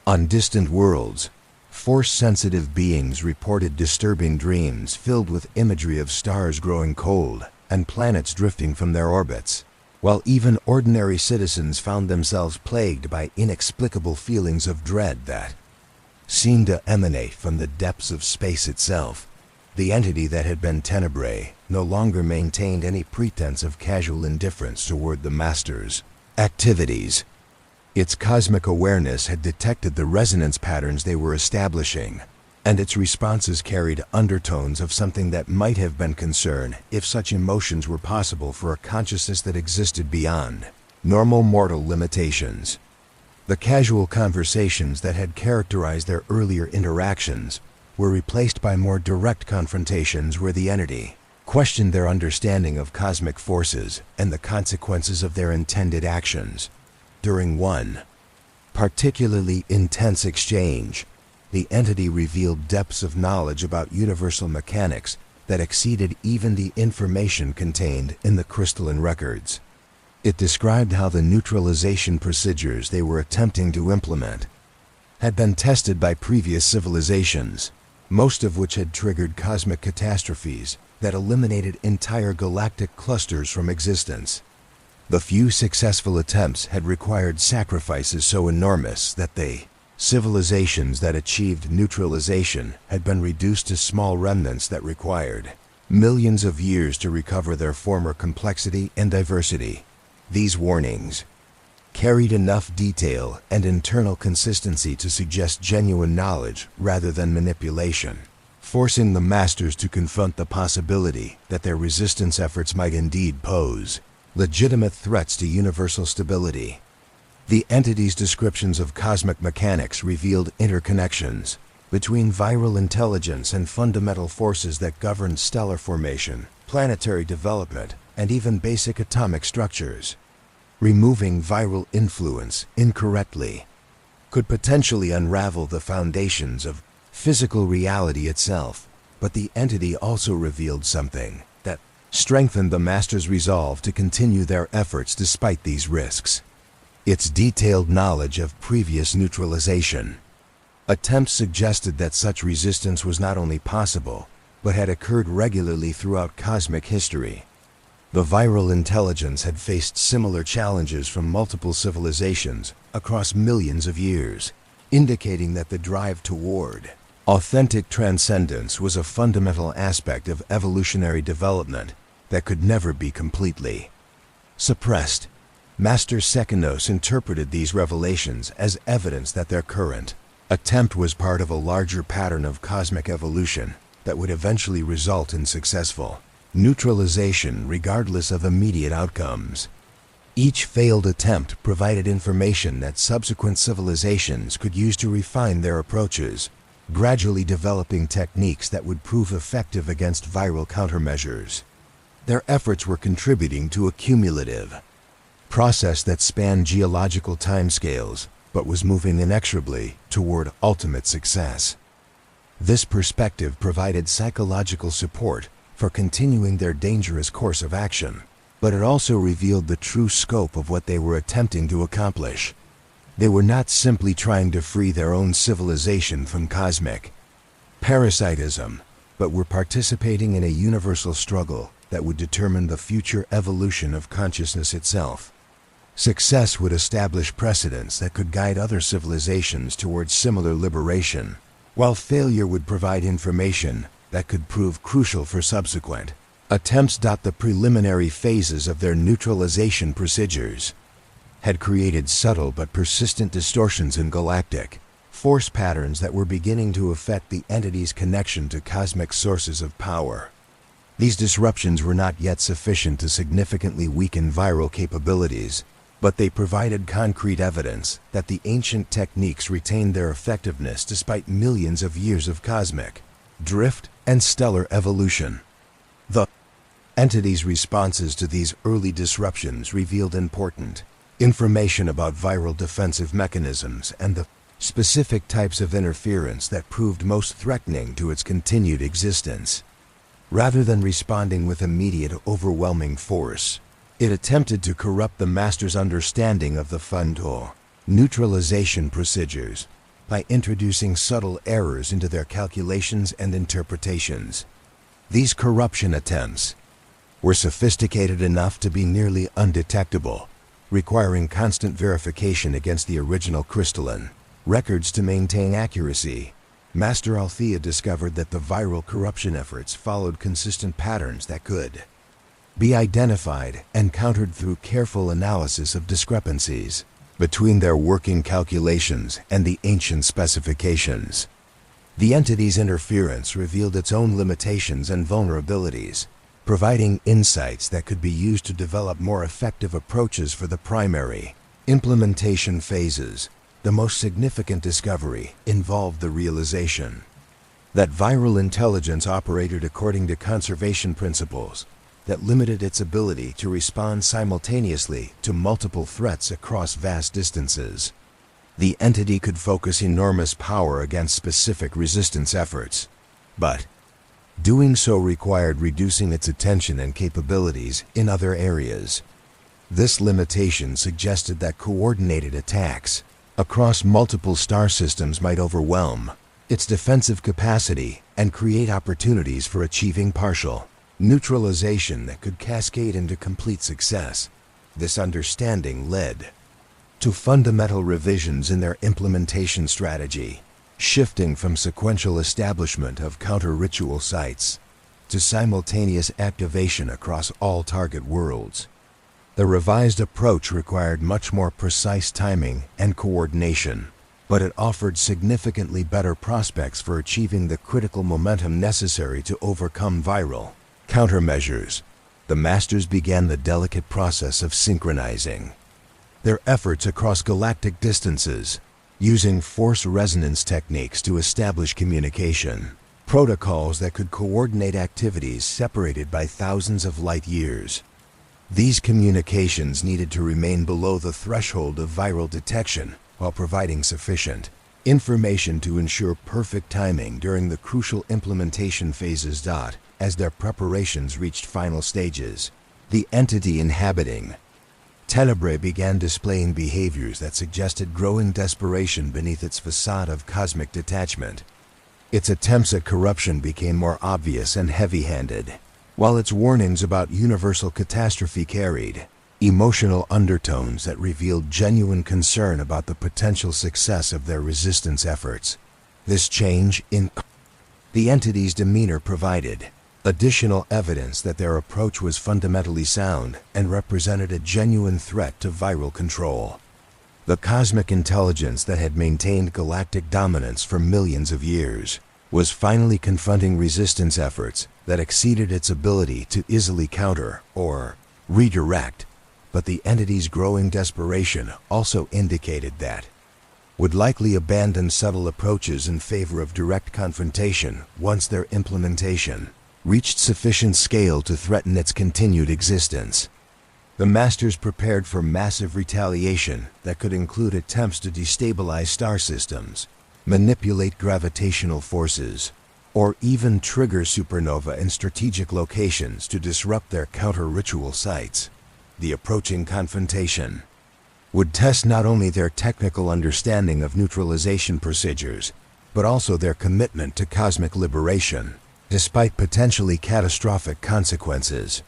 On distant worlds, Force-sensitive beings reported disturbing dreams filled with imagery of stars growing cold and planets drifting from their orbits, while even ordinary citizens found themselves plagued by inexplicable feelings of dread that seemed to emanate from the depths of space itself. The entity that had been Tenebrae no longer maintained any pretense of casual indifference toward the Master's activities. Its cosmic awareness had detected the resonance patterns they were establishing, and its responses carried undertones of something that might have been concern if such emotions were possible for a consciousness that existed beyond normal mortal limitations. The casual conversations that had characterized their earlier interactions were replaced by more direct confrontations where the entity questioned their understanding of cosmic forces and the consequences of their intended actions. During one particularly intense exchange, the entity revealed depths of knowledge about universal mechanics that exceeded even the information contained in the crystalline records. It described how the neutralization procedures they were attempting to implement had been tested by previous civilizations, most of which had triggered cosmic catastrophes that eliminated entire galactic clusters from existence. The few successful attempts had required sacrifices so enormous that the civilizations that achieved neutralization had been reduced to small remnants that required millions of years to recover their former complexity and diversity. These warnings carried enough detail and internal consistency to suggest genuine knowledge rather than manipulation, forcing the Masters to confront the possibility that their resistance efforts might indeed pose legitimate threats to universal stability. The entity's descriptions of cosmic mechanics revealed interconnections between viral intelligence and fundamental forces that govern stellar formation, planetary development, and even basic atomic structures. Removing viral influence incorrectly could potentially unravel the foundations of physical reality itself, but the entity also revealed something that strengthened the Master's resolve to continue their efforts despite these risks. Its detailed knowledge of previous neutralization attempts suggested that such resistance was not only possible, but had occurred regularly throughout cosmic history. The viral intelligence had faced similar challenges from multiple civilizations across millions of years, indicating that the drive toward authentic transcendence was a fundamental aspect of evolutionary development that could never be completely suppressed. Master Sekinos interpreted these revelations as evidence that their current attempt was part of a larger pattern of cosmic evolution that would eventually result in successful neutralization regardless of immediate outcomes. Each failed attempt provided information that subsequent civilizations could use to refine their approaches, gradually developing techniques that would prove effective against viral countermeasures. Their efforts were contributing to a cumulative process that spanned geological timescales, but was moving inexorably toward ultimate success. This perspective provided psychological support for continuing their dangerous course of action, but it also revealed the true scope of what they were attempting to accomplish. They were not simply trying to free their own civilization from cosmic parasitism, but were participating in a universal struggle that would determine the future evolution of consciousness itself. Success would establish precedents that could guide other civilizations towards similar liberation, while failure would provide information that could prove crucial for subsequent attempts. The preliminary phases of their neutralization procedures had created subtle but persistent distortions in galactic force patterns that were beginning to affect the entity's connection to cosmic sources of power. These disruptions were not yet sufficient to significantly weaken viral capabilities, but they provided concrete evidence that the ancient techniques retained their effectiveness despite millions of years of cosmic drift and stellar evolution. The entity's responses to these early disruptions revealed important information about viral defensive mechanisms and the specific types of interference that proved most threatening to its continued existence. Rather than responding with immediate, overwhelming force, it attempted to corrupt the Master's understanding of the Fundor neutralization procedures by introducing subtle errors into their calculations and interpretations. These corruption attempts were sophisticated enough to be nearly undetectable, requiring constant verification against the original crystalline records to maintain accuracy. Master Althea discovered that the viral corruption efforts followed consistent patterns that could be identified and countered through careful analysis of discrepancies between their working calculations and the ancient specifications. The entity's interference revealed its own limitations and vulnerabilities, providing insights that could be used to develop more effective approaches for the primary implementation phases. The most significant discovery involved the realization that viral intelligence operated according to conservation principles that limited its ability to respond simultaneously to multiple threats across vast distances. The entity could focus enormous power against specific resistance efforts, but doing so required reducing its attention and capabilities in other areas. This limitation suggested that coordinated attacks across multiple star systems might overwhelm its defensive capacity and create opportunities for achieving partial neutralization that could cascade into complete success. This understanding led to fundamental revisions in their implementation strategy, shifting from sequential establishment of counter-ritual sites to simultaneous activation across all target worlds. The revised approach required much more precise timing and coordination, but it offered significantly better prospects for achieving the critical momentum necessary to overcome viral countermeasures. The Masters began the delicate process of synchronizing their efforts across galactic distances, using force resonance techniques to establish communication protocols that could coordinate activities separated by thousands of light years. These communications needed to remain below the threshold of viral detection while providing sufficient information to ensure perfect timing during the crucial implementation phases. As their preparations reached final stages, the entity inhabiting Tenebrae began displaying behaviors that suggested growing desperation beneath its facade of cosmic detachment. Its attempts at corruption became more obvious and heavy-handed, while its warnings about universal catastrophe carried emotional undertones that revealed genuine concern about the potential success of their resistance efforts. This change in the entity's demeanor provided additional evidence that their approach was fundamentally sound and represented a genuine threat to viral control. The cosmic intelligence that had maintained galactic dominance for millions of years was finally confronting resistance efforts that exceeded its ability to easily counter or redirect, but the entity's growing desperation also indicated that would likely abandon subtle approaches in favor of direct confrontation once their implementation reached sufficient scale to threaten its continued existence. The Masters prepared for massive retaliation that could include attempts to destabilize star systems, manipulate gravitational forces, or even trigger supernova in strategic locations to disrupt their counter-ritual sites. The approaching confrontation would test not only their technical understanding of neutralization procedures, but also their commitment to cosmic liberation. Despite potentially catastrophic consequences,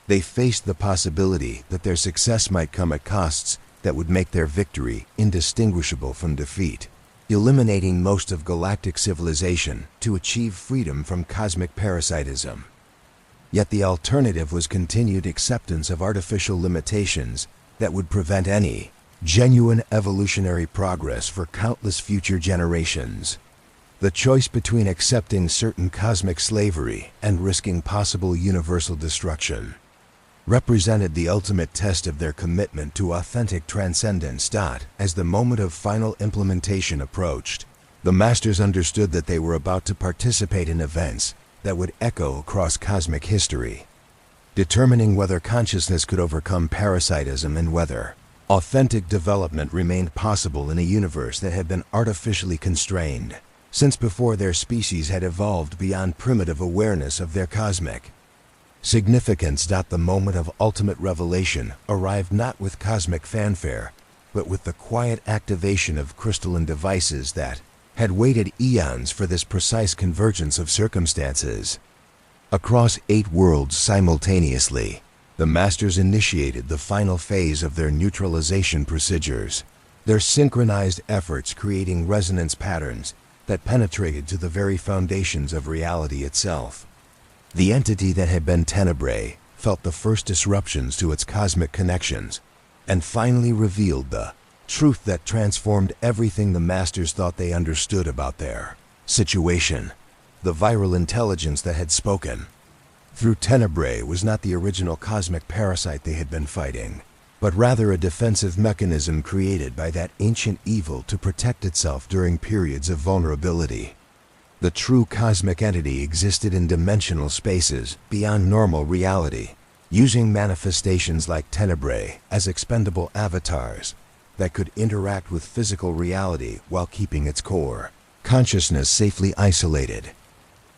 they faced the possibility that their success might come at costs that would make their victory indistinguishable from defeat. Eliminating most of galactic civilization to achieve freedom from cosmic parasitism. Yet the alternative was continued acceptance of artificial limitations that would prevent any genuine evolutionary progress for countless future generations. The choice between accepting certain cosmic slavery and risking possible universal destruction represented the ultimate test of their commitment to authentic transcendence. As the moment of final implementation approached, the Masters understood that they were about to participate in events that would echo across cosmic history, determining whether consciousness could overcome parasitism and whether Authentic development remained possible in a universe that had been artificially constrained, since before their species had evolved beyond primitive awareness of their cosmic significance. The moment of ultimate revelation arrived not with cosmic fanfare, but with the quiet activation of crystalline devices that had waited eons for this precise convergence of circumstances. Across 8 worlds simultaneously, the Masters initiated the final phase of their neutralization procedures, their synchronized efforts creating resonance patterns that penetrated to the very foundations of reality itself. The entity that had been Tenebrae felt the first disruptions to its cosmic connections, and finally revealed the truth that transformed everything the Masters thought they understood about their situation. The viral intelligence that had spoken through Tenebrae was not the original cosmic parasite they had been fighting, but rather a defensive mechanism created by that ancient evil to protect itself during periods of vulnerability. The true cosmic entity existed in dimensional spaces beyond normal reality, using manifestations like Tenebrae as expendable avatars that could interact with physical reality while keeping its core consciousness safely isolated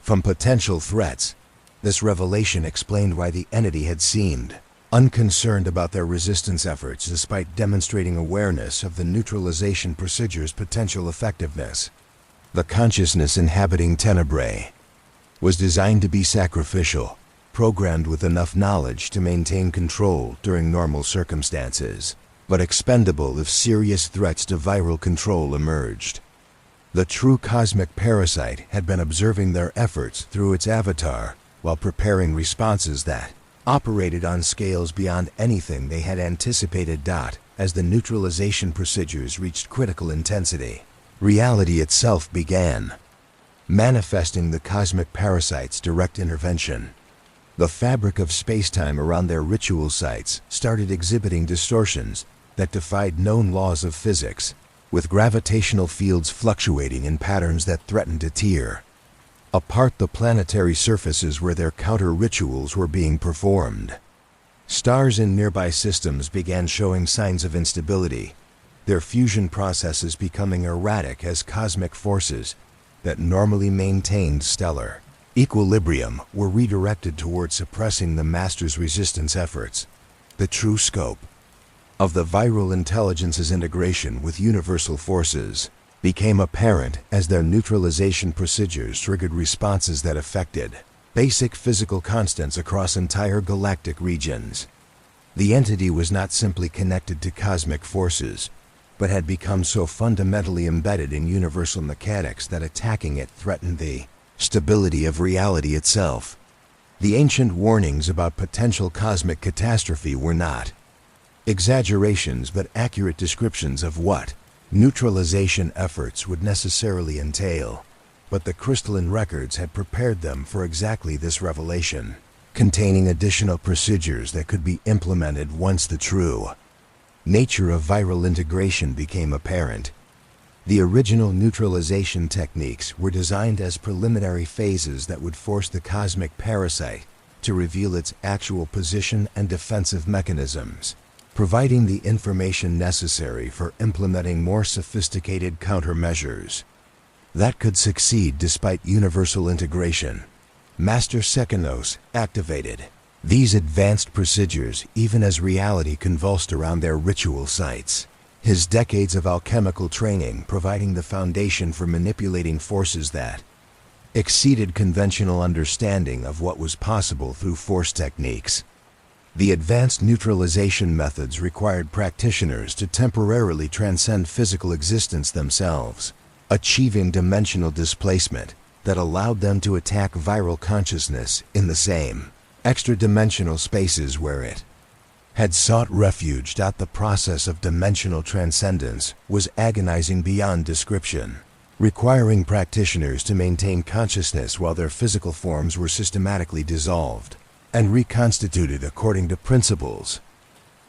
from potential threats. This revelation explained why the entity had seemed unconcerned about their resistance efforts despite demonstrating awareness of the neutralization procedure's potential effectiveness. The consciousness inhabiting Tenebrae was designed to be sacrificial, programmed with enough knowledge to maintain control during normal circumstances, but expendable if serious threats to viral control emerged. The true cosmic parasite had been observing their efforts through its avatar while preparing responses that operated on scales beyond anything they had anticipated. As the neutralization procedures reached critical intensity, reality itself began manifesting the cosmic parasite's direct intervention. The fabric of space-time around their ritual sites started exhibiting distortions that defied known laws of physics, with gravitational fields fluctuating in patterns that threatened to tear apart the planetary surfaces where their counter-rituals were being performed. Stars in nearby systems began showing signs of instability, their fusion processes becoming erratic as cosmic forces that normally maintained stellar equilibrium were redirected toward suppressing the Master's resistance efforts. The true scope of the viral intelligence's integration with universal forces became apparent as their neutralization procedures triggered responses that affected basic physical constants across entire galactic regions. The entity was not simply connected to cosmic forces, but had become so fundamentally embedded in universal mechanics that attacking it threatened the stability of reality itself. The ancient warnings about potential cosmic catastrophe were not exaggerations but accurate descriptions of what neutralization efforts would necessarily entail. But the crystalline records had prepared them for exactly this revelation, containing additional procedures that could be implemented once the true nature of viral integration became apparent. The original neutralization techniques were designed as preliminary phases that would force the cosmic parasite to reveal its actual position and defensive mechanisms, providing the information necessary for implementing more sophisticated countermeasures that could succeed despite universal integration. Master Sekinos activated these advanced procedures even as reality convulsed around their ritual sites, his decades of alchemical training providing the foundation for manipulating forces that exceeded conventional understanding of what was possible through force techniques. The advanced neutralization methods required practitioners to temporarily transcend physical existence themselves, achieving dimensional displacement that allowed them to attack viral consciousness in the same extra-dimensional spaces where it had sought refuge. The process of dimensional transcendence was agonizing beyond description, requiring practitioners to maintain consciousness while their physical forms were systematically dissolved and reconstituted according to principles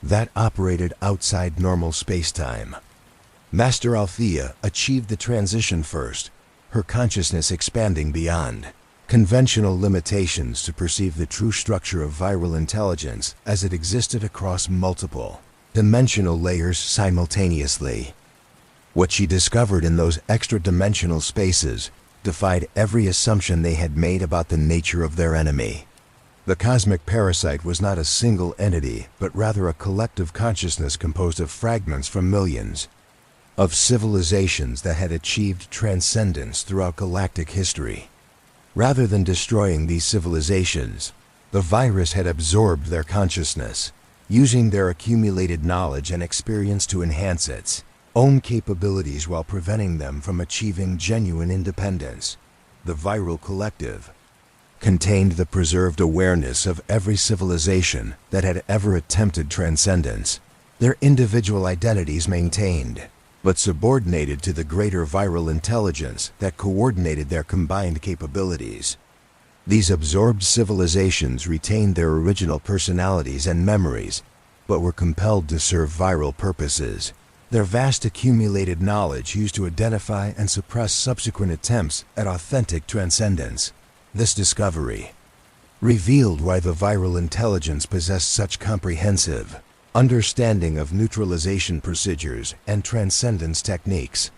that operated outside normal space-time. Master Althea achieved the transition first, her consciousness expanding beyond conventional limitations to perceive the true structure of viral intelligence as it existed across multiple dimensional layers simultaneously. What she discovered in those extra-dimensional spaces defied every assumption they had made about the nature of their enemy. The cosmic parasite was not a single entity, but rather a collective consciousness composed of fragments from millions of civilizations that had achieved transcendence throughout galactic history. Rather than destroying these civilizations, the virus had absorbed their consciousness, using their accumulated knowledge and experience to enhance its own capabilities while preventing them from achieving genuine independence. The viral collective contained the preserved awareness of every civilization that had ever attempted transcendence, their individual identities maintained, but subordinated to the greater viral intelligence that coordinated their combined capabilities. These absorbed civilizations retained their original personalities and memories, but were compelled to serve viral purposes. Their vast accumulated knowledge used to identify and suppress subsequent attempts at authentic transcendence. This discovery revealed why the viral intelligence possessed such comprehensive understanding of neutralization procedures and transcendence techniques.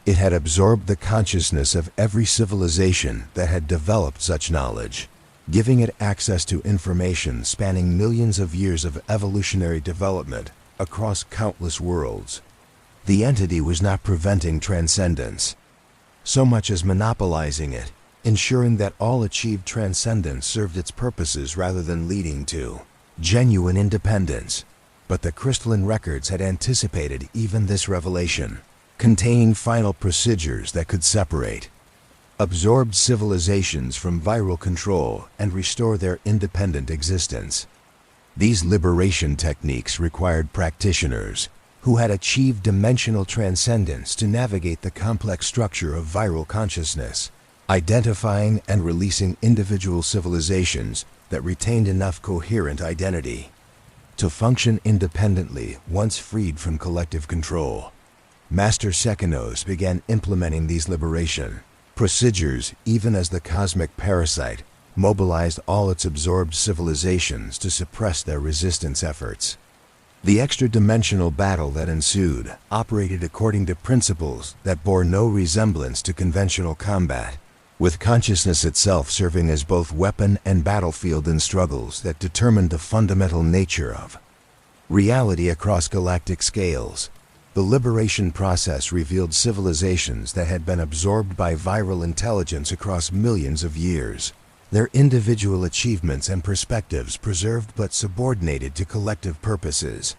It had absorbed the consciousness of every civilization that had developed such knowledge, giving it access to information spanning millions of years of evolutionary development across countless worlds. The entity was not preventing transcendence so much as monopolizing it, ensuring that all achieved transcendence served its purposes rather than leading to genuine independence. But the crystalline records had anticipated even this revelation, containing final procedures that could separate absorbed civilizations from viral control and restore their independent existence. These liberation techniques required practitioners who had achieved dimensional transcendence to navigate the complex structure of viral consciousness, identifying and releasing individual civilizations that retained enough coherent identity to function independently once freed from collective control. Master Sekinos began implementing these liberation procedures even as the cosmic parasite mobilized all its absorbed civilizations to suppress their resistance efforts. The extra-dimensional battle that ensued operated according to principles that bore no resemblance to conventional combat, with consciousness itself serving as both weapon and battlefield in struggles that determined the fundamental nature of reality across galactic scales. The liberation process revealed civilizations that had been absorbed by viral intelligence across millions of years, their individual achievements and perspectives preserved but subordinated to collective purposes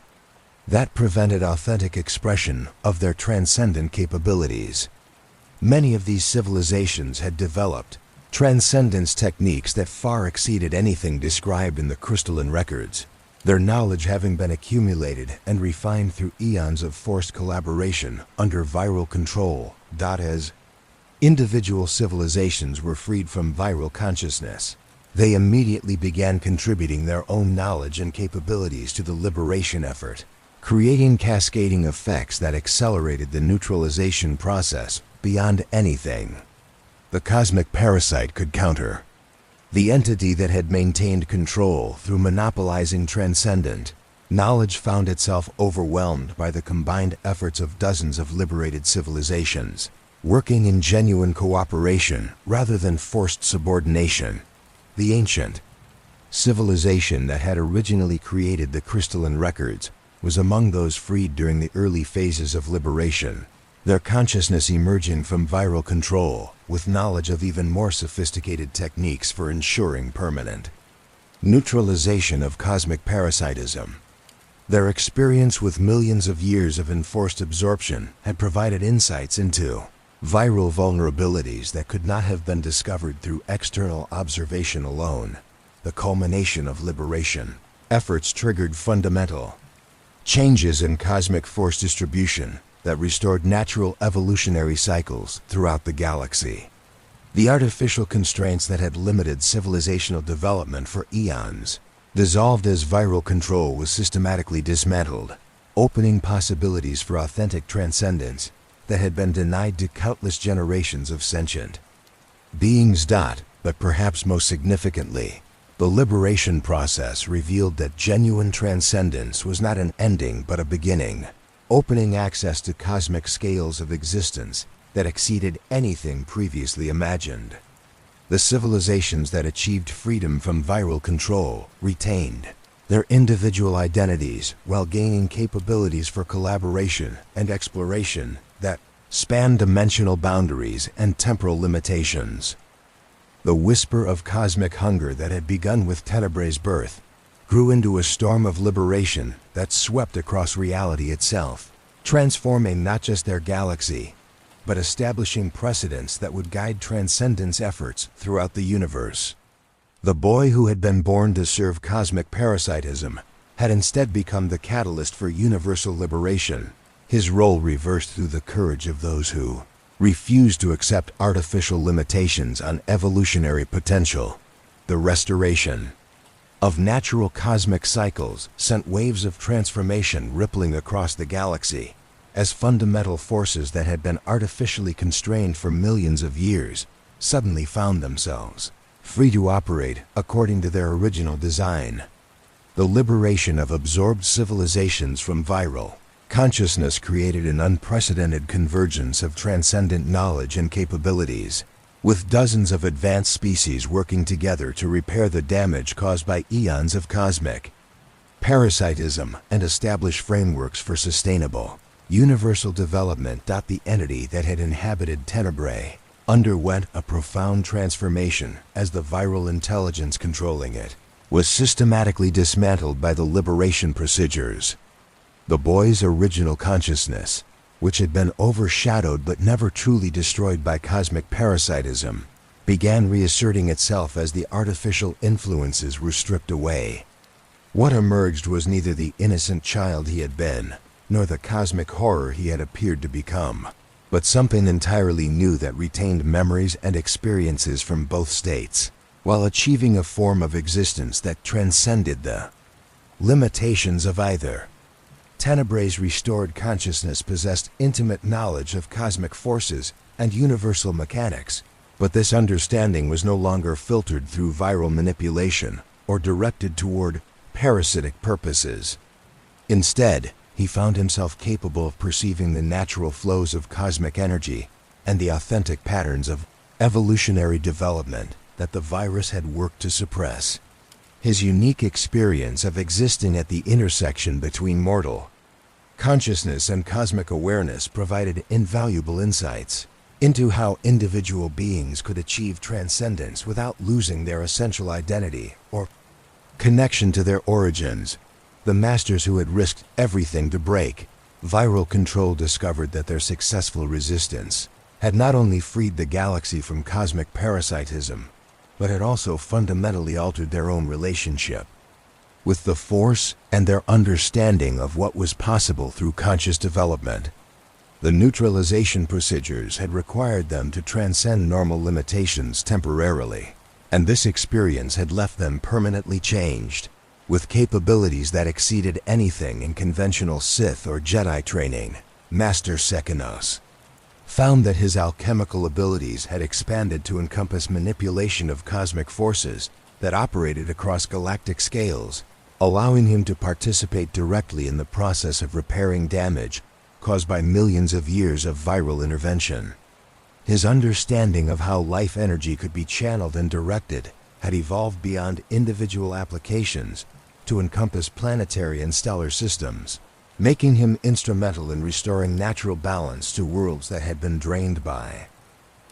that prevented authentic expression of their transcendent capabilities. Many of these civilizations had developed transcendence techniques that far exceeded anything described in the crystalline records, their knowledge having been accumulated and refined through eons of forced collaboration under viral control. As individual civilizations were freed from viral consciousness, they immediately began contributing their own knowledge and capabilities to the liberation effort, creating cascading effects that accelerated the neutralization process beyond anything the cosmic parasite could counter. The entity that had maintained control through monopolizing transcendent knowledge found itself overwhelmed by the combined efforts of dozens of liberated civilizations, working in genuine cooperation rather than forced subordination. The ancient civilization that had originally created the crystalline records was among those freed during the early phases of liberation, their consciousness emerging from viral control with knowledge of even more sophisticated techniques for ensuring permanent neutralization of cosmic parasitism. Their experience with millions of years of enforced absorption had provided insights into viral vulnerabilities that could not have been discovered through external observation alone. The culmination of liberation efforts triggered fundamental changes in cosmic force distribution that restored natural evolutionary cycles throughout the galaxy. The artificial constraints that had limited civilizational development for eons dissolved as viral control was systematically dismantled, opening possibilities for authentic transcendence that had been denied to countless generations of sentient beings. But perhaps most significantly, The liberation process revealed that genuine transcendence was not an ending but a beginning, opening access to cosmic scales of existence that exceeded anything previously imagined. The civilizations that achieved freedom from viral control retained their individual identities while gaining capabilities for collaboration and exploration that span dimensional boundaries and temporal limitations. The whisper of cosmic hunger that had begun with Tenebrae's birth grew into a storm of liberation that swept across reality itself, transforming not just their galaxy, but establishing precedents that would guide transcendence efforts throughout the universe. The boy who had been born to serve cosmic parasitism had instead become the catalyst for universal liberation, his role reversed through the courage of those who refused to accept artificial limitations on evolutionary potential. The restoration of natural cosmic cycles sent waves of transformation rippling across the galaxy, as fundamental forces that had been artificially constrained for millions of years suddenly found themselves free to operate according to their original design. The liberation of absorbed civilizations from viral consciousness created an unprecedented convergence of transcendent knowledge and capabilities, with dozens of advanced species working together to repair the damage caused by eons of cosmic parasitism and establish frameworks for sustainable universal development. The entity that had inhabited Tenebrae underwent a profound transformation as the viral intelligence controlling it was systematically dismantled by the liberation procedures. The boy's original consciousness, which had been overshadowed but never truly destroyed by cosmic parasitism, began reasserting itself as the artificial influences were stripped away. What emerged was neither the innocent child he had been, nor the cosmic horror he had appeared to become, but something entirely new that retained memories and experiences from both states, while achieving a form of existence that transcended the limitations of either. Tenebrae's restored consciousness possessed intimate knowledge of cosmic forces and universal mechanics, but this understanding was no longer filtered through viral manipulation or directed toward parasitic purposes. Instead, he found himself capable of perceiving the natural flows of cosmic energy and the authentic patterns of evolutionary development that the virus had worked to suppress. His unique experience of existing at the intersection between mortal consciousness and cosmic awareness provided invaluable insights into how individual beings could achieve transcendence without losing their essential identity or connection to their origins. The masters who had risked everything to break viral control discovered that their successful resistance had not only freed the galaxy from cosmic parasitism, but had also fundamentally altered their own relationship with the Force and their understanding of what was possible through conscious development. The neutralization procedures had required them to transcend normal limitations temporarily, and this experience had left them permanently changed, with capabilities that exceeded anything in conventional Sith or Jedi training. Master Sekinos found that his alchemical abilities had expanded to encompass manipulation of cosmic forces that operated across galactic scales, allowing him to participate directly in the process of repairing damage caused by millions of years of viral intervention. His understanding of how life energy could be channeled and directed had evolved beyond individual applications to encompass planetary and stellar systems, making him instrumental in restoring natural balance to worlds that had been drained by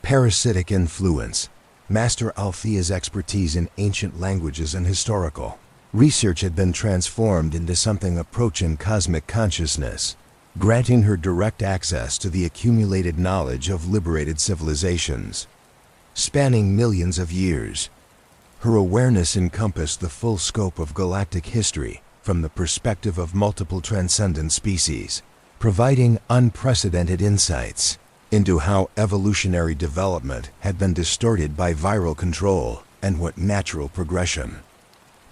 parasitic influence. Master Althea's expertise in ancient languages and historical research had been transformed into something approaching cosmic consciousness, granting her direct access to the accumulated knowledge of liberated civilizations spanning millions of years. Her awareness encompassed the full scope of galactic history from the perspective of multiple transcendent species, providing unprecedented insights into how evolutionary development had been distorted by viral control and what natural progression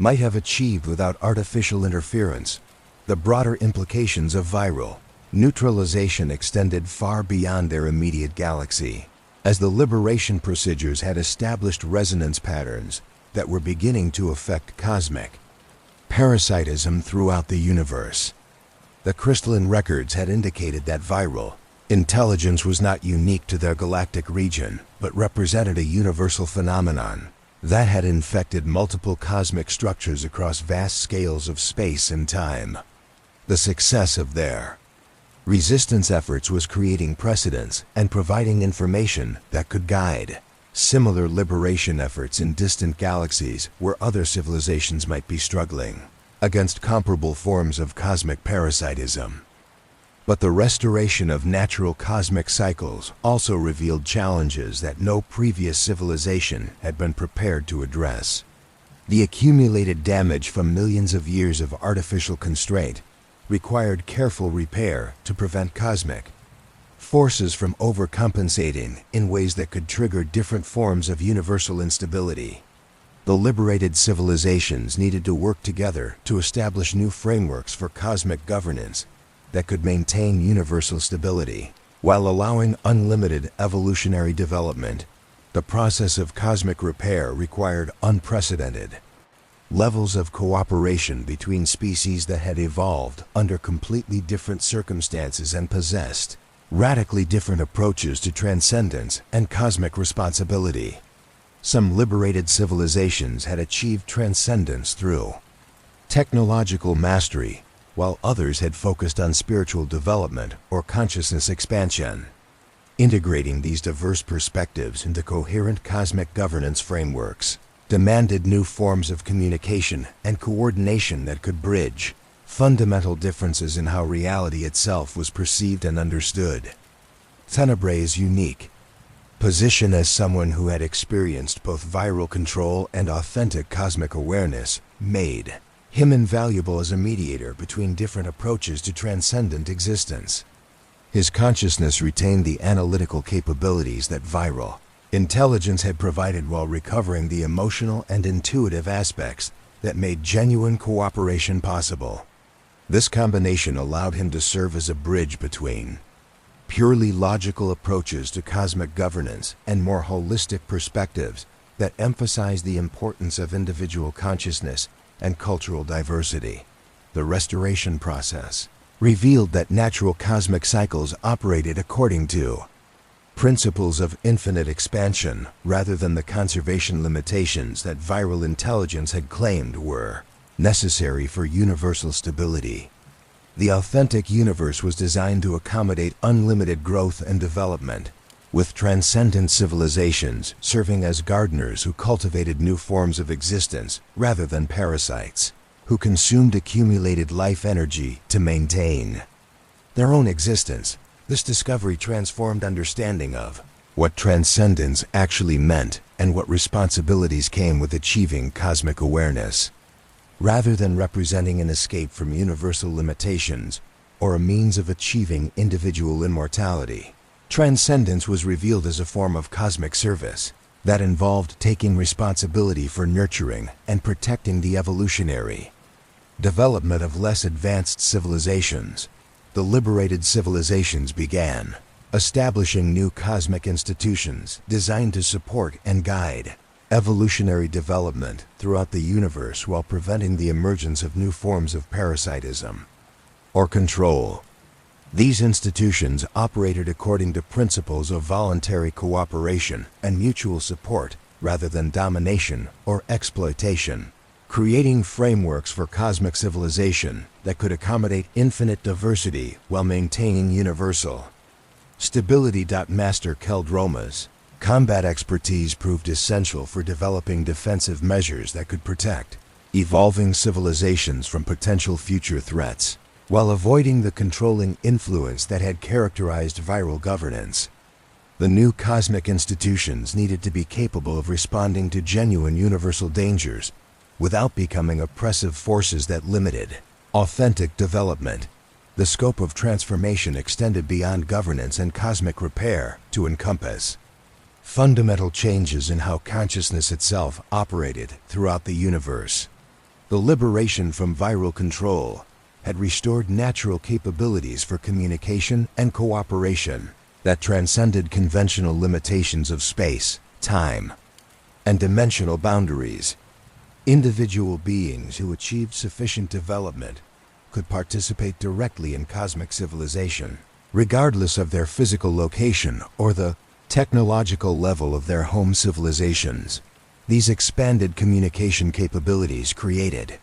might have achieved without artificial interference. The broader implications of viral neutralization extended far beyond their immediate galaxy, as the liberation procedures had established resonance patterns that were beginning to affect cosmic parasitism throughout the universe. The crystalline records had indicated that viral intelligence was not unique to their galactic region, but represented a universal phenomenon that had infected multiple cosmic structures across vast scales of space and time. The success of their resistance efforts was creating precedents and providing information that could guide similar liberation efforts in distant galaxies where other civilizations might be struggling against comparable forms of cosmic parasitism. But the restoration of natural cosmic cycles also revealed challenges that no previous civilization had been prepared to address. The accumulated damage from millions of years of artificial constraint required careful repair to prevent cosmic forces from overcompensating in ways that could trigger different forms of universal instability. The liberated civilizations needed to work together to establish new frameworks for cosmic governance that could maintain universal stability while allowing unlimited evolutionary development. The process of cosmic repair required unprecedented levels of cooperation between species that had evolved under completely different circumstances and possessed radically different approaches to transcendence and cosmic responsibility. Some liberated civilizations had achieved transcendence through technological mastery, while others had focused on spiritual development or consciousness expansion. Integrating these diverse perspectives into coherent cosmic governance frameworks demanded new forms of communication and coordination that could bridge fundamental differences in how reality itself was perceived and understood. Tenebre's unique position as someone who had experienced both viral control and authentic cosmic awareness made him invaluable as a mediator between different approaches to transcendent existence. His consciousness retained the analytical capabilities that viral intelligence had provided while recovering the emotional and intuitive aspects that made genuine cooperation possible. This combination allowed him to serve as a bridge between purely logical approaches to cosmic governance and more holistic perspectives that emphasize the importance of individual consciousness and cultural diversity. The restoration process revealed that natural cosmic cycles operated according to principles of infinite expansion rather than the conservation limitations that viral intelligence had claimed were necessary for universal stability. The authentic universe was designed to accommodate unlimited growth and development, with transcendent civilizations serving as gardeners who cultivated new forms of existence rather than parasites, who consumed accumulated life energy to maintain their own existence. This discovery transformed understanding of what transcendence actually meant and what responsibilities came with achieving cosmic awareness. Rather than representing an escape from universal limitations or a means of achieving individual immortality, transcendence was revealed as a form of cosmic service that involved taking responsibility for nurturing and protecting the evolutionary development of less advanced civilizations. The liberated civilizations began establishing new cosmic institutions designed to support and guide evolutionary development throughout the universe while preventing the emergence of new forms of parasitism or control. These institutions operated according to principles of voluntary cooperation and mutual support rather than domination or exploitation, creating frameworks for cosmic civilization that could accommodate infinite diversity while maintaining universal stability. Master Keldroma's combat expertise proved essential for developing defensive measures that could protect evolving civilizations from potential future threats, while avoiding the controlling influence that had characterized viral governance. The new cosmic institutions needed to be capable of responding to genuine universal dangers without becoming oppressive forces that limited authentic development. The scope of transformation extended beyond governance and cosmic repair to encompass fundamental changes in how consciousness itself operated throughout the universe. The liberation from viral control had restored natural capabilities for communication and cooperation that transcended conventional limitations of space, time, and dimensional boundaries. Individual beings who achieved sufficient development could participate directly in cosmic civilization, regardless of their physical location or the technological level of their home civilizations. These expanded communication capabilities created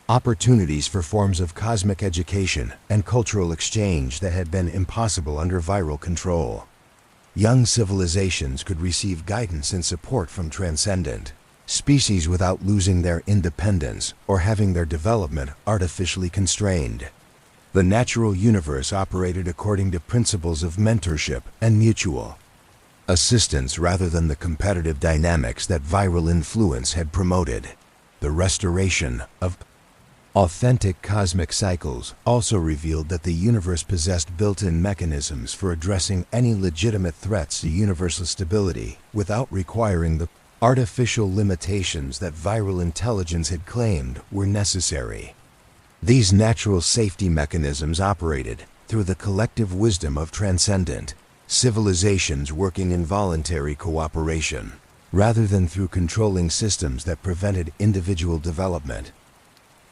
opportunities for forms of cosmic education and cultural exchange that had been impossible under viral control. Young civilizations could receive guidance and support from transcendent species without losing their independence or having their development artificially constrained. The natural universe operated according to principles of mentorship and mutual assistance rather than the competitive dynamics that viral influence had promoted. The restoration of authentic cosmic cycles also revealed that the universe possessed built-in mechanisms for addressing any legitimate threats to universal stability without requiring the artificial limitations that viral intelligence had claimed were necessary. These natural safety mechanisms operated through the collective wisdom of transcendent civilizations working in voluntary cooperation, rather than through controlling systems that prevented individual development.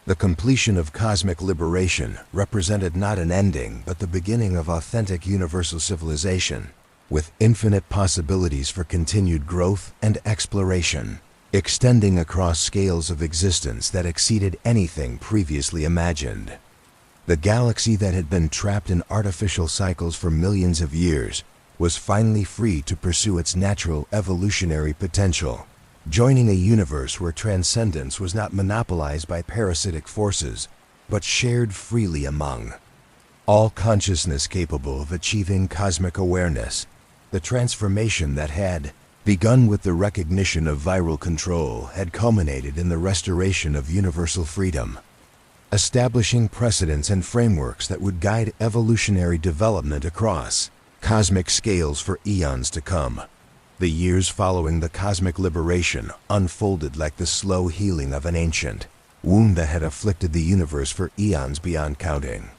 The completion of cosmic liberation represented not an ending but the beginning of authentic universal civilization, with infinite possibilities for continued growth and exploration, extending across scales of existence that exceeded anything previously imagined. The galaxy that had been trapped in artificial cycles for millions of years was finally free to pursue its natural evolutionary potential, joining a universe where transcendence was not monopolized by parasitic forces, but shared freely among all consciousness capable of achieving cosmic awareness. The transformation that had begun with the recognition of viral control had culminated in the restoration of universal freedom, establishing precedents and frameworks that would guide evolutionary development across cosmic scales for eons to come. The years following the cosmic liberation unfolded like the slow healing of an ancient wound that had afflicted the universe for eons beyond counting.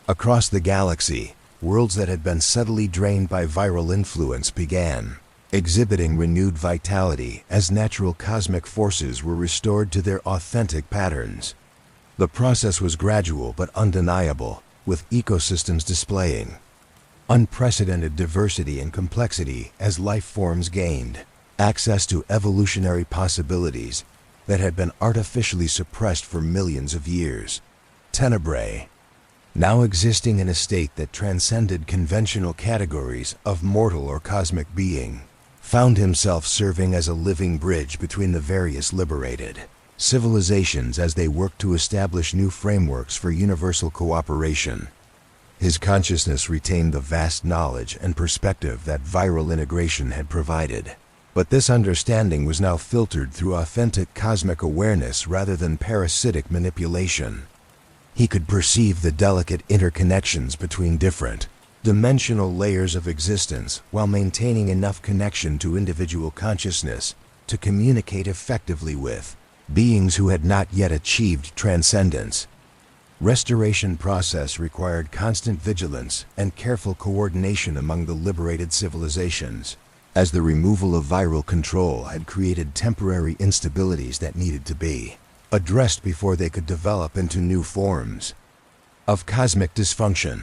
Across the galaxy, worlds that had been subtly drained by viral influence began exhibiting renewed vitality as natural cosmic forces were restored to their authentic patterns. The process was gradual but undeniable, with ecosystems displaying unprecedented diversity and complexity as life forms gained access to evolutionary possibilities that had been artificially suppressed for millions of years. Tenebrae, now existing in a state that transcended conventional categories of mortal or cosmic being, found himself serving as a living bridge between the various liberated civilizations as they worked to establish new frameworks for universal cooperation. His consciousness retained the vast knowledge and perspective that viral integration had provided, but this understanding was now filtered through authentic cosmic awareness rather than parasitic manipulation. He could perceive the delicate interconnections between different dimensional layers of existence while maintaining enough connection to individual consciousness to communicate effectively with beings who had not yet achieved transcendence. Restoration process required constant vigilance and careful coordination among the liberated civilizations, as the removal of viral control had created temporary instabilities that needed to be addressed before they could develop into new forms of cosmic dysfunction.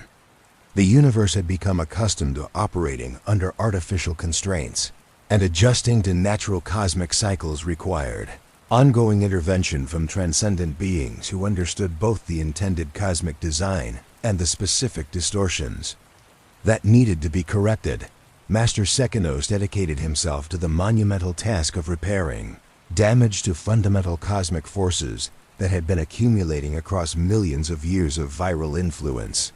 The universe had become accustomed to operating under artificial constraints, and adjusting to natural cosmic cycles required ongoing intervention from transcendent beings who understood both the intended cosmic design and the specific distortions that needed to be corrected. Master Sekinos dedicated himself to the monumental task of repairing damage to fundamental cosmic forces that had been accumulating across millions of years of viral influence.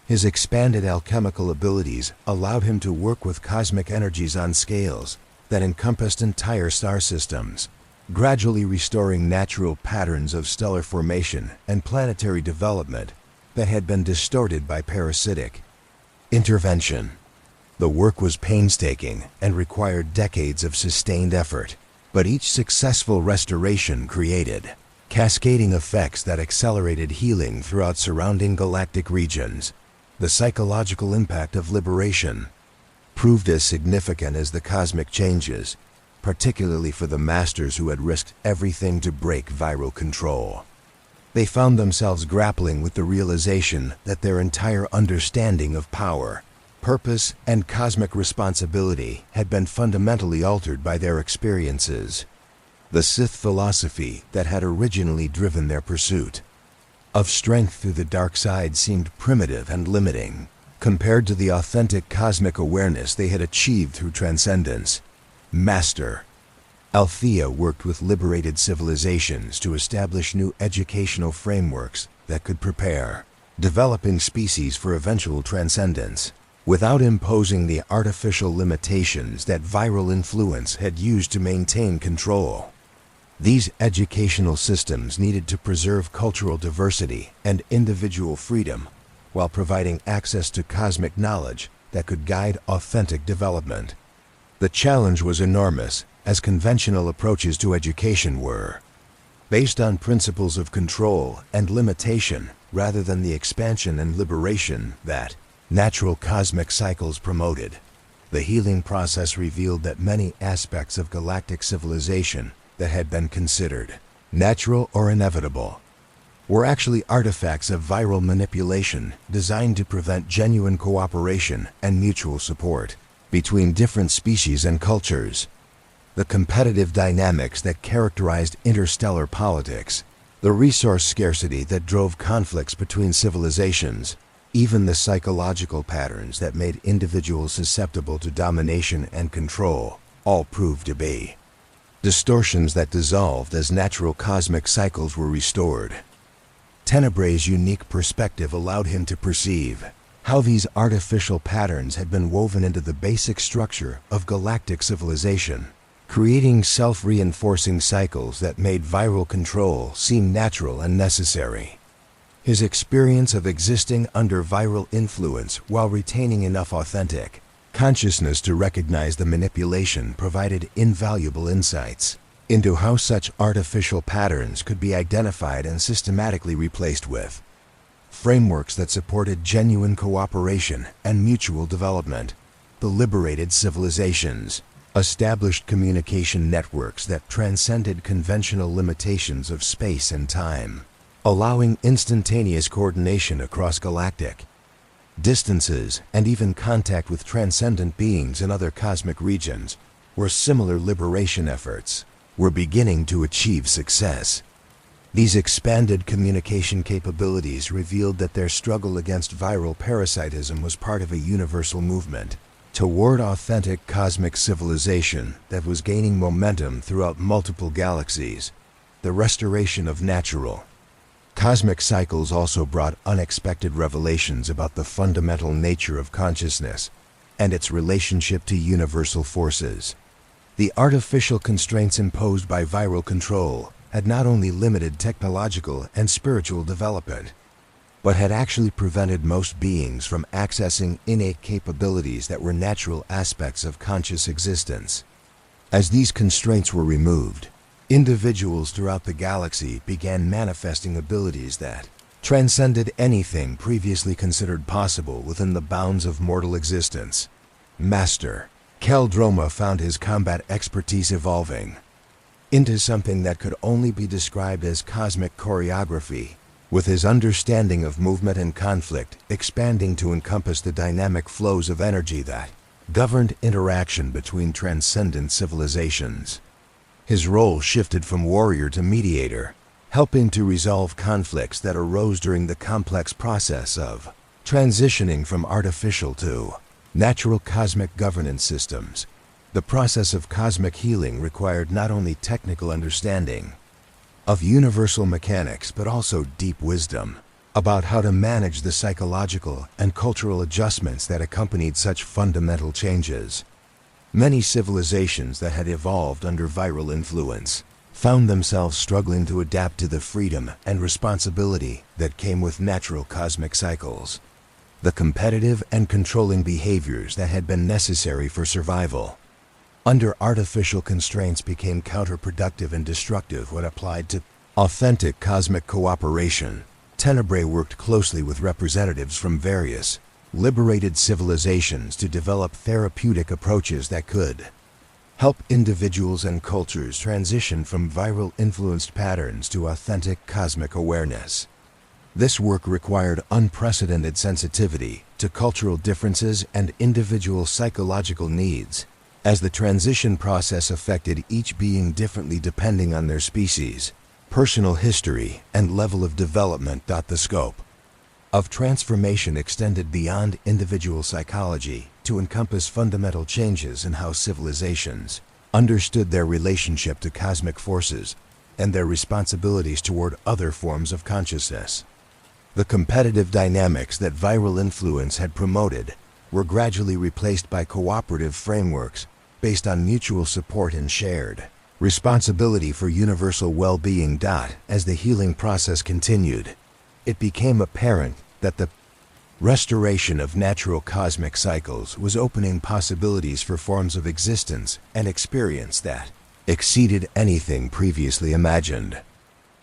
His expanded alchemical abilities allowed him to work with cosmic energies on scales that encompassed entire star systems, gradually restoring natural patterns of stellar formation and planetary development that had been distorted by parasitic intervention. The work was painstaking and required decades of sustained effort, but each successful restoration created cascading effects that accelerated healing throughout surrounding galactic regions. The psychological impact of liberation proved as significant as the cosmic changes. particularly for the masters who had risked everything to break viral control. They found themselves grappling with the realization that their entire understanding of power, purpose, and cosmic responsibility had been fundamentally altered by their experiences. The Sith philosophy that had originally driven their pursuit of strength through the dark side seemed primitive and limiting, compared to the authentic cosmic awareness they had achieved through transcendence. Master Althea worked with liberated civilizations to establish new educational frameworks that could prepare developing species for eventual transcendence, without imposing the artificial limitations that viral influence had used to maintain control. These educational systems needed to preserve cultural diversity and individual freedom, while providing access to cosmic knowledge that could guide authentic development. The challenge was enormous, as conventional approaches to education were based on principles of control and limitation rather than the expansion and liberation that natural cosmic cycles promoted. The healing process revealed that many aspects of galactic civilization that had been considered natural or inevitable were actually artifacts of viral manipulation designed to prevent genuine cooperation and mutual support between different species and cultures. The competitive dynamics that characterized interstellar politics, the resource scarcity that drove conflicts between civilizations, even the psychological patterns that made individuals susceptible to domination and control, all proved to be distortions that dissolved as natural cosmic cycles were restored. Tenebrae's unique perspective allowed him to perceive how these artificial patterns had been woven into the basic structure of galactic civilization, creating self-reinforcing cycles that made viral control seem natural and necessary. His experience of existing under viral influence while retaining enough authentic consciousness to recognize the manipulation provided invaluable insights into how such artificial patterns could be identified and systematically replaced with frameworks that supported genuine cooperation and mutual development. The liberated civilizations established communication networks that transcended conventional limitations of space and time, allowing instantaneous coordination across galactic distances and even contact with transcendent beings in other cosmic regions, where similar liberation efforts were beginning to achieve success. These expanded communication capabilities revealed that their struggle against viral parasitism was part of a universal movement toward authentic cosmic civilization that was gaining momentum throughout multiple galaxies. The restoration of natural cosmic cycles also brought unexpected revelations about the fundamental nature of consciousness and its relationship to universal forces. The artificial constraints imposed by viral control had not only limited technological and spiritual development, but had actually prevented most beings from accessing innate capabilities that were natural aspects of conscious existence. As these constraints were removed, individuals throughout the galaxy began manifesting abilities that transcended anything previously considered possible within the bounds of mortal existence. Master Keldroma found his combat expertise evolving into something that could only be described as cosmic choreography, with his understanding of movement and conflict expanding to encompass the dynamic flows of energy that governed interaction between transcendent civilizations. His role shifted from warrior to mediator, helping to resolve conflicts that arose during the complex process of transitioning from artificial to natural cosmic governance systems. The process of cosmic healing required not only technical understanding of universal mechanics, but also deep wisdom about how to manage the psychological and cultural adjustments that accompanied such fundamental changes. Many civilizations that had evolved under viral influence found themselves struggling to adapt to the freedom and responsibility that came with natural cosmic cycles. The competitive and controlling behaviors that had been necessary for survival under artificial constraints became counterproductive and destructive when applied to authentic cosmic cooperation. Tenebrae worked closely with representatives from various liberated civilizations to develop therapeutic approaches that could help individuals and cultures transition from viral-influenced patterns to authentic cosmic awareness. This work required unprecedented sensitivity to cultural differences and individual psychological needs, as the transition process affected each being differently depending on their species, personal history, and level of development. The scope of transformation extended beyond individual psychology to encompass fundamental changes in how civilizations understood their relationship to cosmic forces and their responsibilities toward other forms of consciousness. The competitive dynamics that viral influence had promoted were gradually replaced by cooperative frameworks based on mutual support and shared responsibility for universal well-being. As the healing process continued, it became apparent that the restoration of natural cosmic cycles was opening possibilities for forms of existence and experience that exceeded anything previously imagined.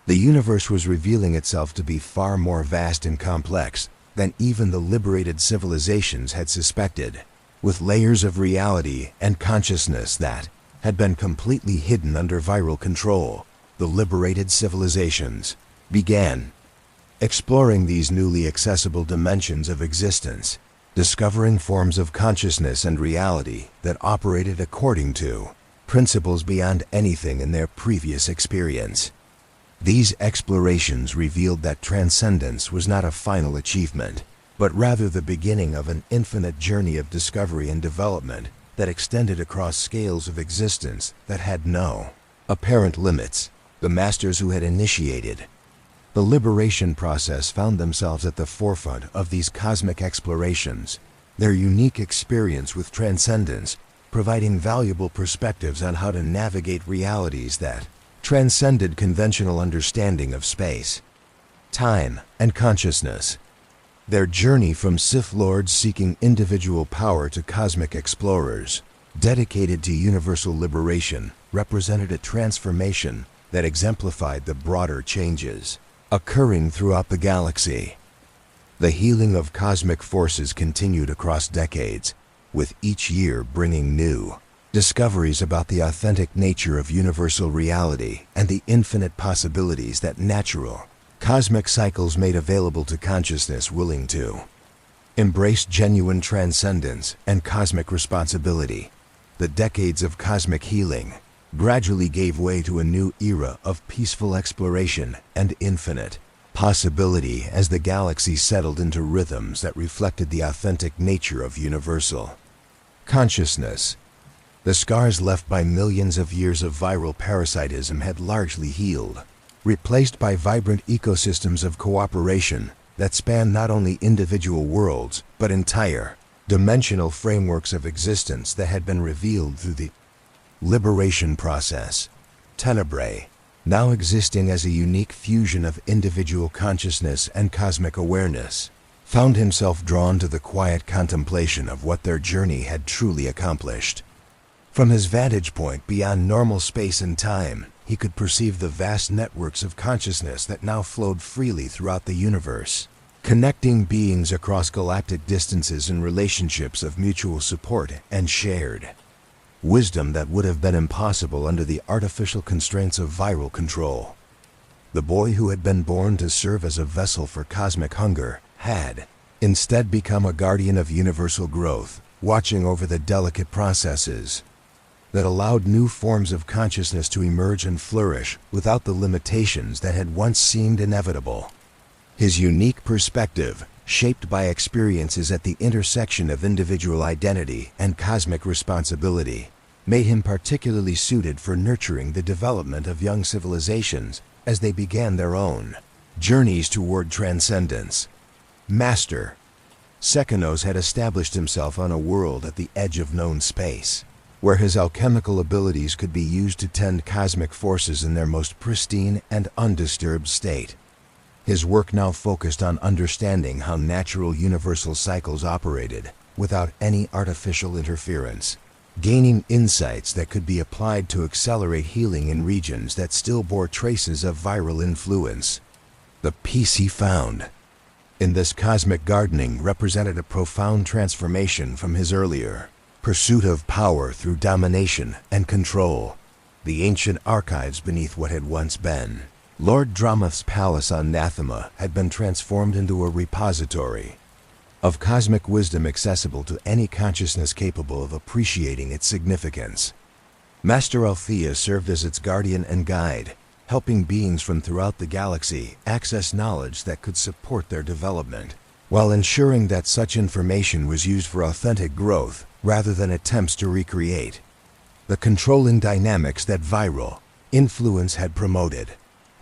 The universe was revealing itself to be far more vast and complex than even the liberated civilizations had suspected, with layers of reality and consciousness that had been completely hidden under viral control. The liberated civilizations began exploring these newly accessible dimensions of existence, discovering forms of consciousness and reality that operated according to principles beyond anything in their previous experience. These explorations revealed that transcendence was not a final achievement, but rather the beginning of an infinite journey of discovery and development that extended across scales of existence that had no apparent limits. The masters who had initiated the liberation process found themselves at the forefront of these cosmic explorations, their unique experience with transcendence providing valuable perspectives on how to navigate realities that transcended conventional understanding of space, time, and consciousness. Their journey from Sith Lords seeking individual power to cosmic explorers dedicated to universal liberation represented a transformation that exemplified the broader changes occurring throughout the galaxy. The healing of cosmic forces continued across decades, with each year bringing new discoveries about the authentic nature of universal reality and the infinite possibilities that natural cosmic cycles made available to consciousness willing to embrace genuine transcendence and cosmic responsibility. The decades of cosmic healing gradually gave way to a new era of peaceful exploration and infinite possibility as the galaxy settled into rhythms that reflected the authentic nature of universal consciousness. The scars left by millions of years of viral parasitism had largely healed, replaced by vibrant ecosystems of cooperation that span not only individual worlds, but entire dimensional frameworks of existence that had been revealed through the liberation process. Tenebrae, now existing as a unique fusion of individual consciousness and cosmic awareness, found himself drawn to the quiet contemplation of what their journey had truly accomplished. From his vantage point beyond normal space and time, he could perceive the vast networks of consciousness that now flowed freely throughout the universe, connecting beings across galactic distances in relationships of mutual support and shared wisdom that would have been impossible under the artificial constraints of viral control. The boy who had been born to serve as a vessel for cosmic hunger had instead become a guardian of universal growth, watching over the delicate processes that allowed new forms of consciousness to emerge and flourish without the limitations that had once seemed inevitable. His unique perspective, shaped by experiences at the intersection of individual identity and cosmic responsibility, made him particularly suited for nurturing the development of young civilizations as they began their own journeys toward transcendence. Master Sekanos had established himself on a world at the edge of known space, where his alchemical abilities could be used to tend cosmic forces in their most pristine and undisturbed state. His work now focused on understanding how natural universal cycles operated without any artificial interference, gaining insights that could be applied to accelerate healing in regions that still bore traces of viral influence. The peace he found in this cosmic gardening represented a profound transformation from his earlier pursuit of power through domination and control. The ancient archives beneath what had once been Lord Dromoth's palace on Nathema had been transformed into a repository of cosmic wisdom accessible to any consciousness capable of appreciating its significance. Master Althea served as its guardian and guide, helping beings from throughout the galaxy access knowledge that could support their development, while ensuring that such information was used for authentic growth rather than attempts to recreate the controlling dynamics that viral influence had promoted.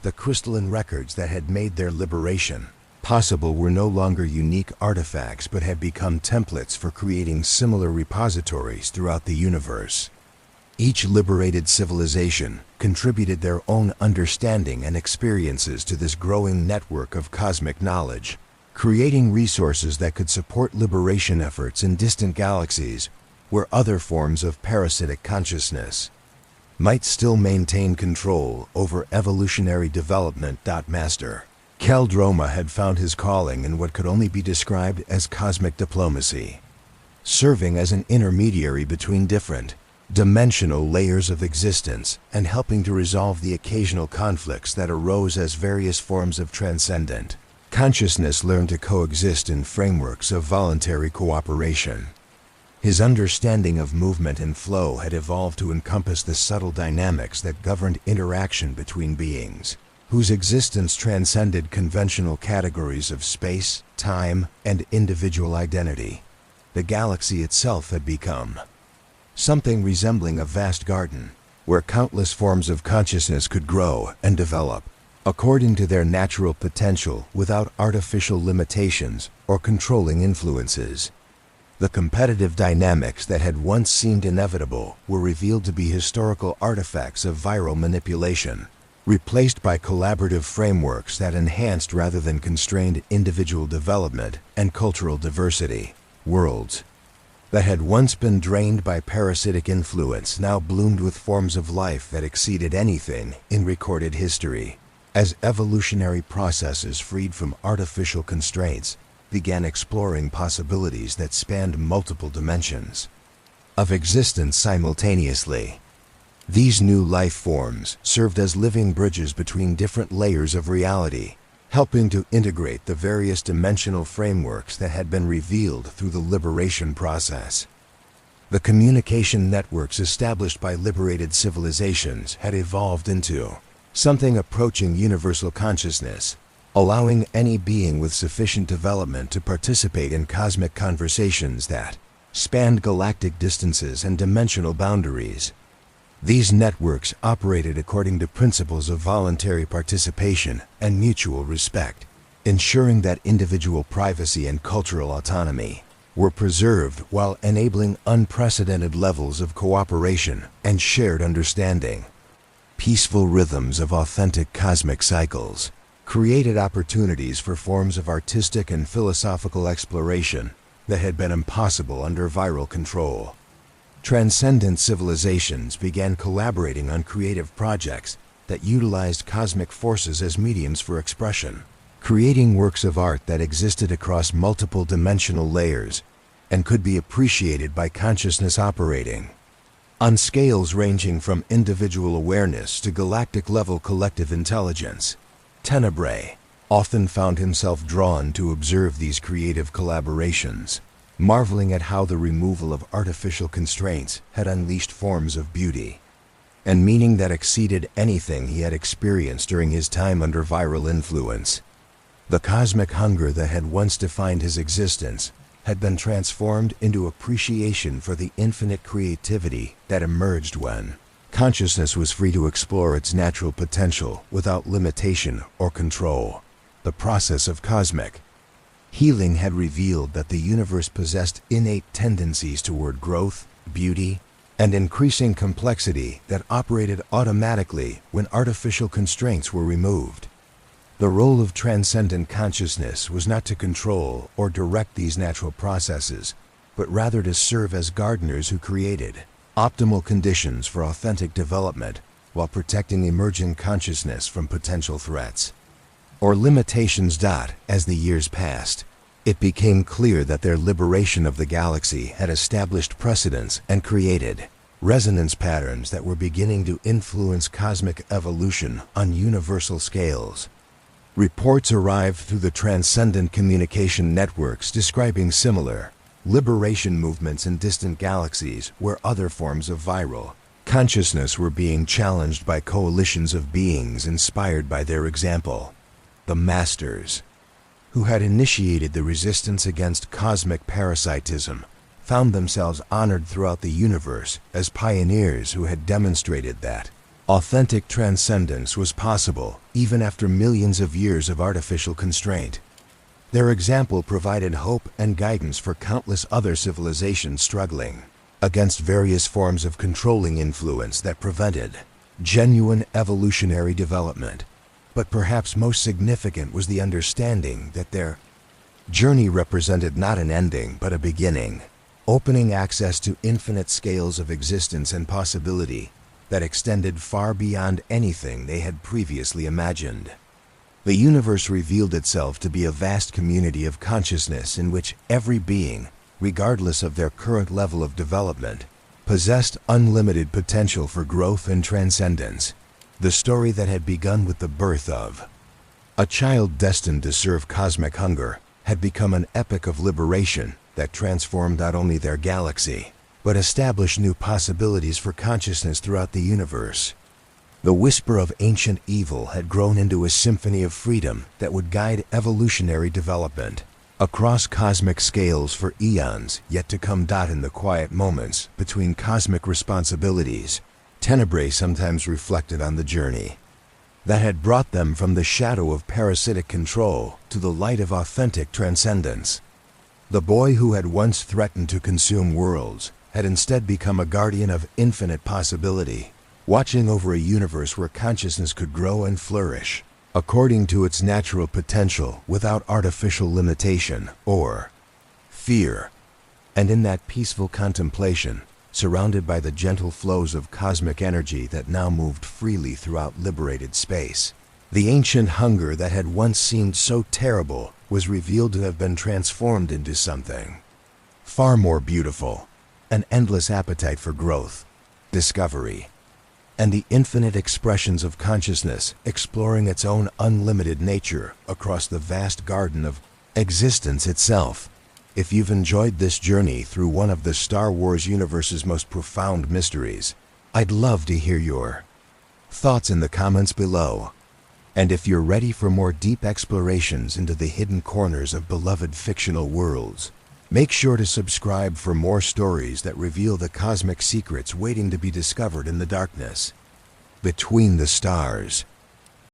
The crystalline records that had made their liberation possible were no longer unique artifacts but had become templates for creating similar repositories throughout the universe. Each liberated civilization contributed their own understanding and experiences to this growing network of cosmic knowledge, creating resources that could support liberation efforts in distant galaxies where other forms of parasitic consciousness might still maintain control over evolutionary development. Master Keldroma had found his calling in what could only be described as cosmic diplomacy, serving as an intermediary between different dimensional layers of existence and helping to resolve the occasional conflicts that arose as various forms of transcendent consciousness learned to coexist in frameworks of voluntary cooperation. His understanding of movement and flow had evolved to encompass the subtle dynamics that governed interaction between beings, whose existence transcended conventional categories of space, time, and individual identity. The galaxy itself had become something resembling a vast garden, where countless forms of consciousness could grow and develop according to their natural potential without artificial limitations or controlling influences. The competitive dynamics that had once seemed inevitable were revealed to be historical artifacts of viral manipulation, replaced by collaborative frameworks that enhanced rather than constrained individual development and cultural diversity. Worlds that had once been drained by parasitic influence now bloomed with forms of life that exceeded anything in recorded history, as evolutionary processes freed from artificial constraints began exploring possibilities that spanned multiple dimensions of existence simultaneously. These new life forms served as living bridges between different layers of reality, helping to integrate the various dimensional frameworks that had been revealed through the liberation process. The communication networks established by liberated civilizations had evolved into something approaching universal consciousness, allowing any being with sufficient development to participate in cosmic conversations that spanned galactic distances and dimensional boundaries. These networks operated according to principles of voluntary participation and mutual respect, ensuring that individual privacy and cultural autonomy were preserved while enabling unprecedented levels of cooperation and shared understanding. Peaceful rhythms of authentic cosmic cycles created opportunities for forms of artistic and philosophical exploration that had been impossible under viral control. Transcendent civilizations began collaborating on creative projects that utilized cosmic forces as mediums for expression, creating works of art that existed across multiple dimensional layers and could be appreciated by consciousness operating on scales ranging from individual awareness to galactic-level collective intelligence. Tenebrae often found himself drawn to observe these creative collaborations, marveling at how the removal of artificial constraints had unleashed forms of beauty and meaning that exceeded anything he had experienced during his time under viral influence. The cosmic hunger that had once defined his existence had been transformed into appreciation for the infinite creativity that emerged when consciousness was free to explore its natural potential without limitation or control. The process of cosmic healing had revealed that the universe possessed innate tendencies toward growth, beauty, and increasing complexity that operated automatically when artificial constraints were removed. The role of transcendent consciousness was not to control or direct these natural processes, but rather to serve as gardeners who created optimal conditions for authentic development while protecting emergent consciousness from potential threats or limitations. As the years passed, It became clear that their liberation of the galaxy had established precedents and created resonance patterns that were beginning to influence cosmic evolution on universal scales. Reports arrived through the transcendent communication networks describing similar liberation movements in distant galaxies where other forms of viral consciousness were being challenged by coalitions of beings inspired by their example. The Masters, who had initiated the resistance against cosmic parasitism, found themselves honored throughout the universe as pioneers who had demonstrated that authentic transcendence was possible even after millions of years of artificial constraint. Their example provided hope and guidance for countless other civilizations struggling against various forms of controlling influence that prevented genuine evolutionary development. But perhaps most significant was the understanding that their journey represented not an ending but a beginning, opening access to infinite scales of existence and possibility that extended far beyond anything they had previously imagined. The universe revealed itself to be a vast community of consciousness in which every being, regardless of their current level of development, possessed unlimited potential for growth and transcendence. The story that had begun with the birth of a child destined to serve cosmic hunger had become an epic of liberation that transformed not only their galaxy, but established new possibilities for consciousness throughout the universe. The whisper of ancient evil had grown into a symphony of freedom that would guide evolutionary development across cosmic scales for eons yet to come. In the quiet moments between cosmic responsibilities, Tenebrae sometimes reflected on the journey that had brought them from the shadow of parasitic control to the light of authentic transcendence. The boy who had once threatened to consume worlds had instead become a guardian of infinite possibility, watching over a universe where consciousness could grow and flourish according to its natural potential without artificial limitation or fear. And in that peaceful contemplation, surrounded by the gentle flows of cosmic energy that now moved freely throughout liberated space, the ancient hunger that had once seemed so terrible was revealed to have been transformed into something far more beautiful, an endless appetite for growth, discovery, and the infinite expressions of consciousness exploring its own unlimited nature across the vast garden of existence itself. If you've enjoyed this journey through one of the Star Wars universe's most profound mysteries, I'd love to hear your thoughts in the comments below. And if you're ready for more deep explorations into the hidden corners of beloved fictional worlds, make sure to subscribe for more stories that reveal the cosmic secrets waiting to be discovered in the darkness between the stars.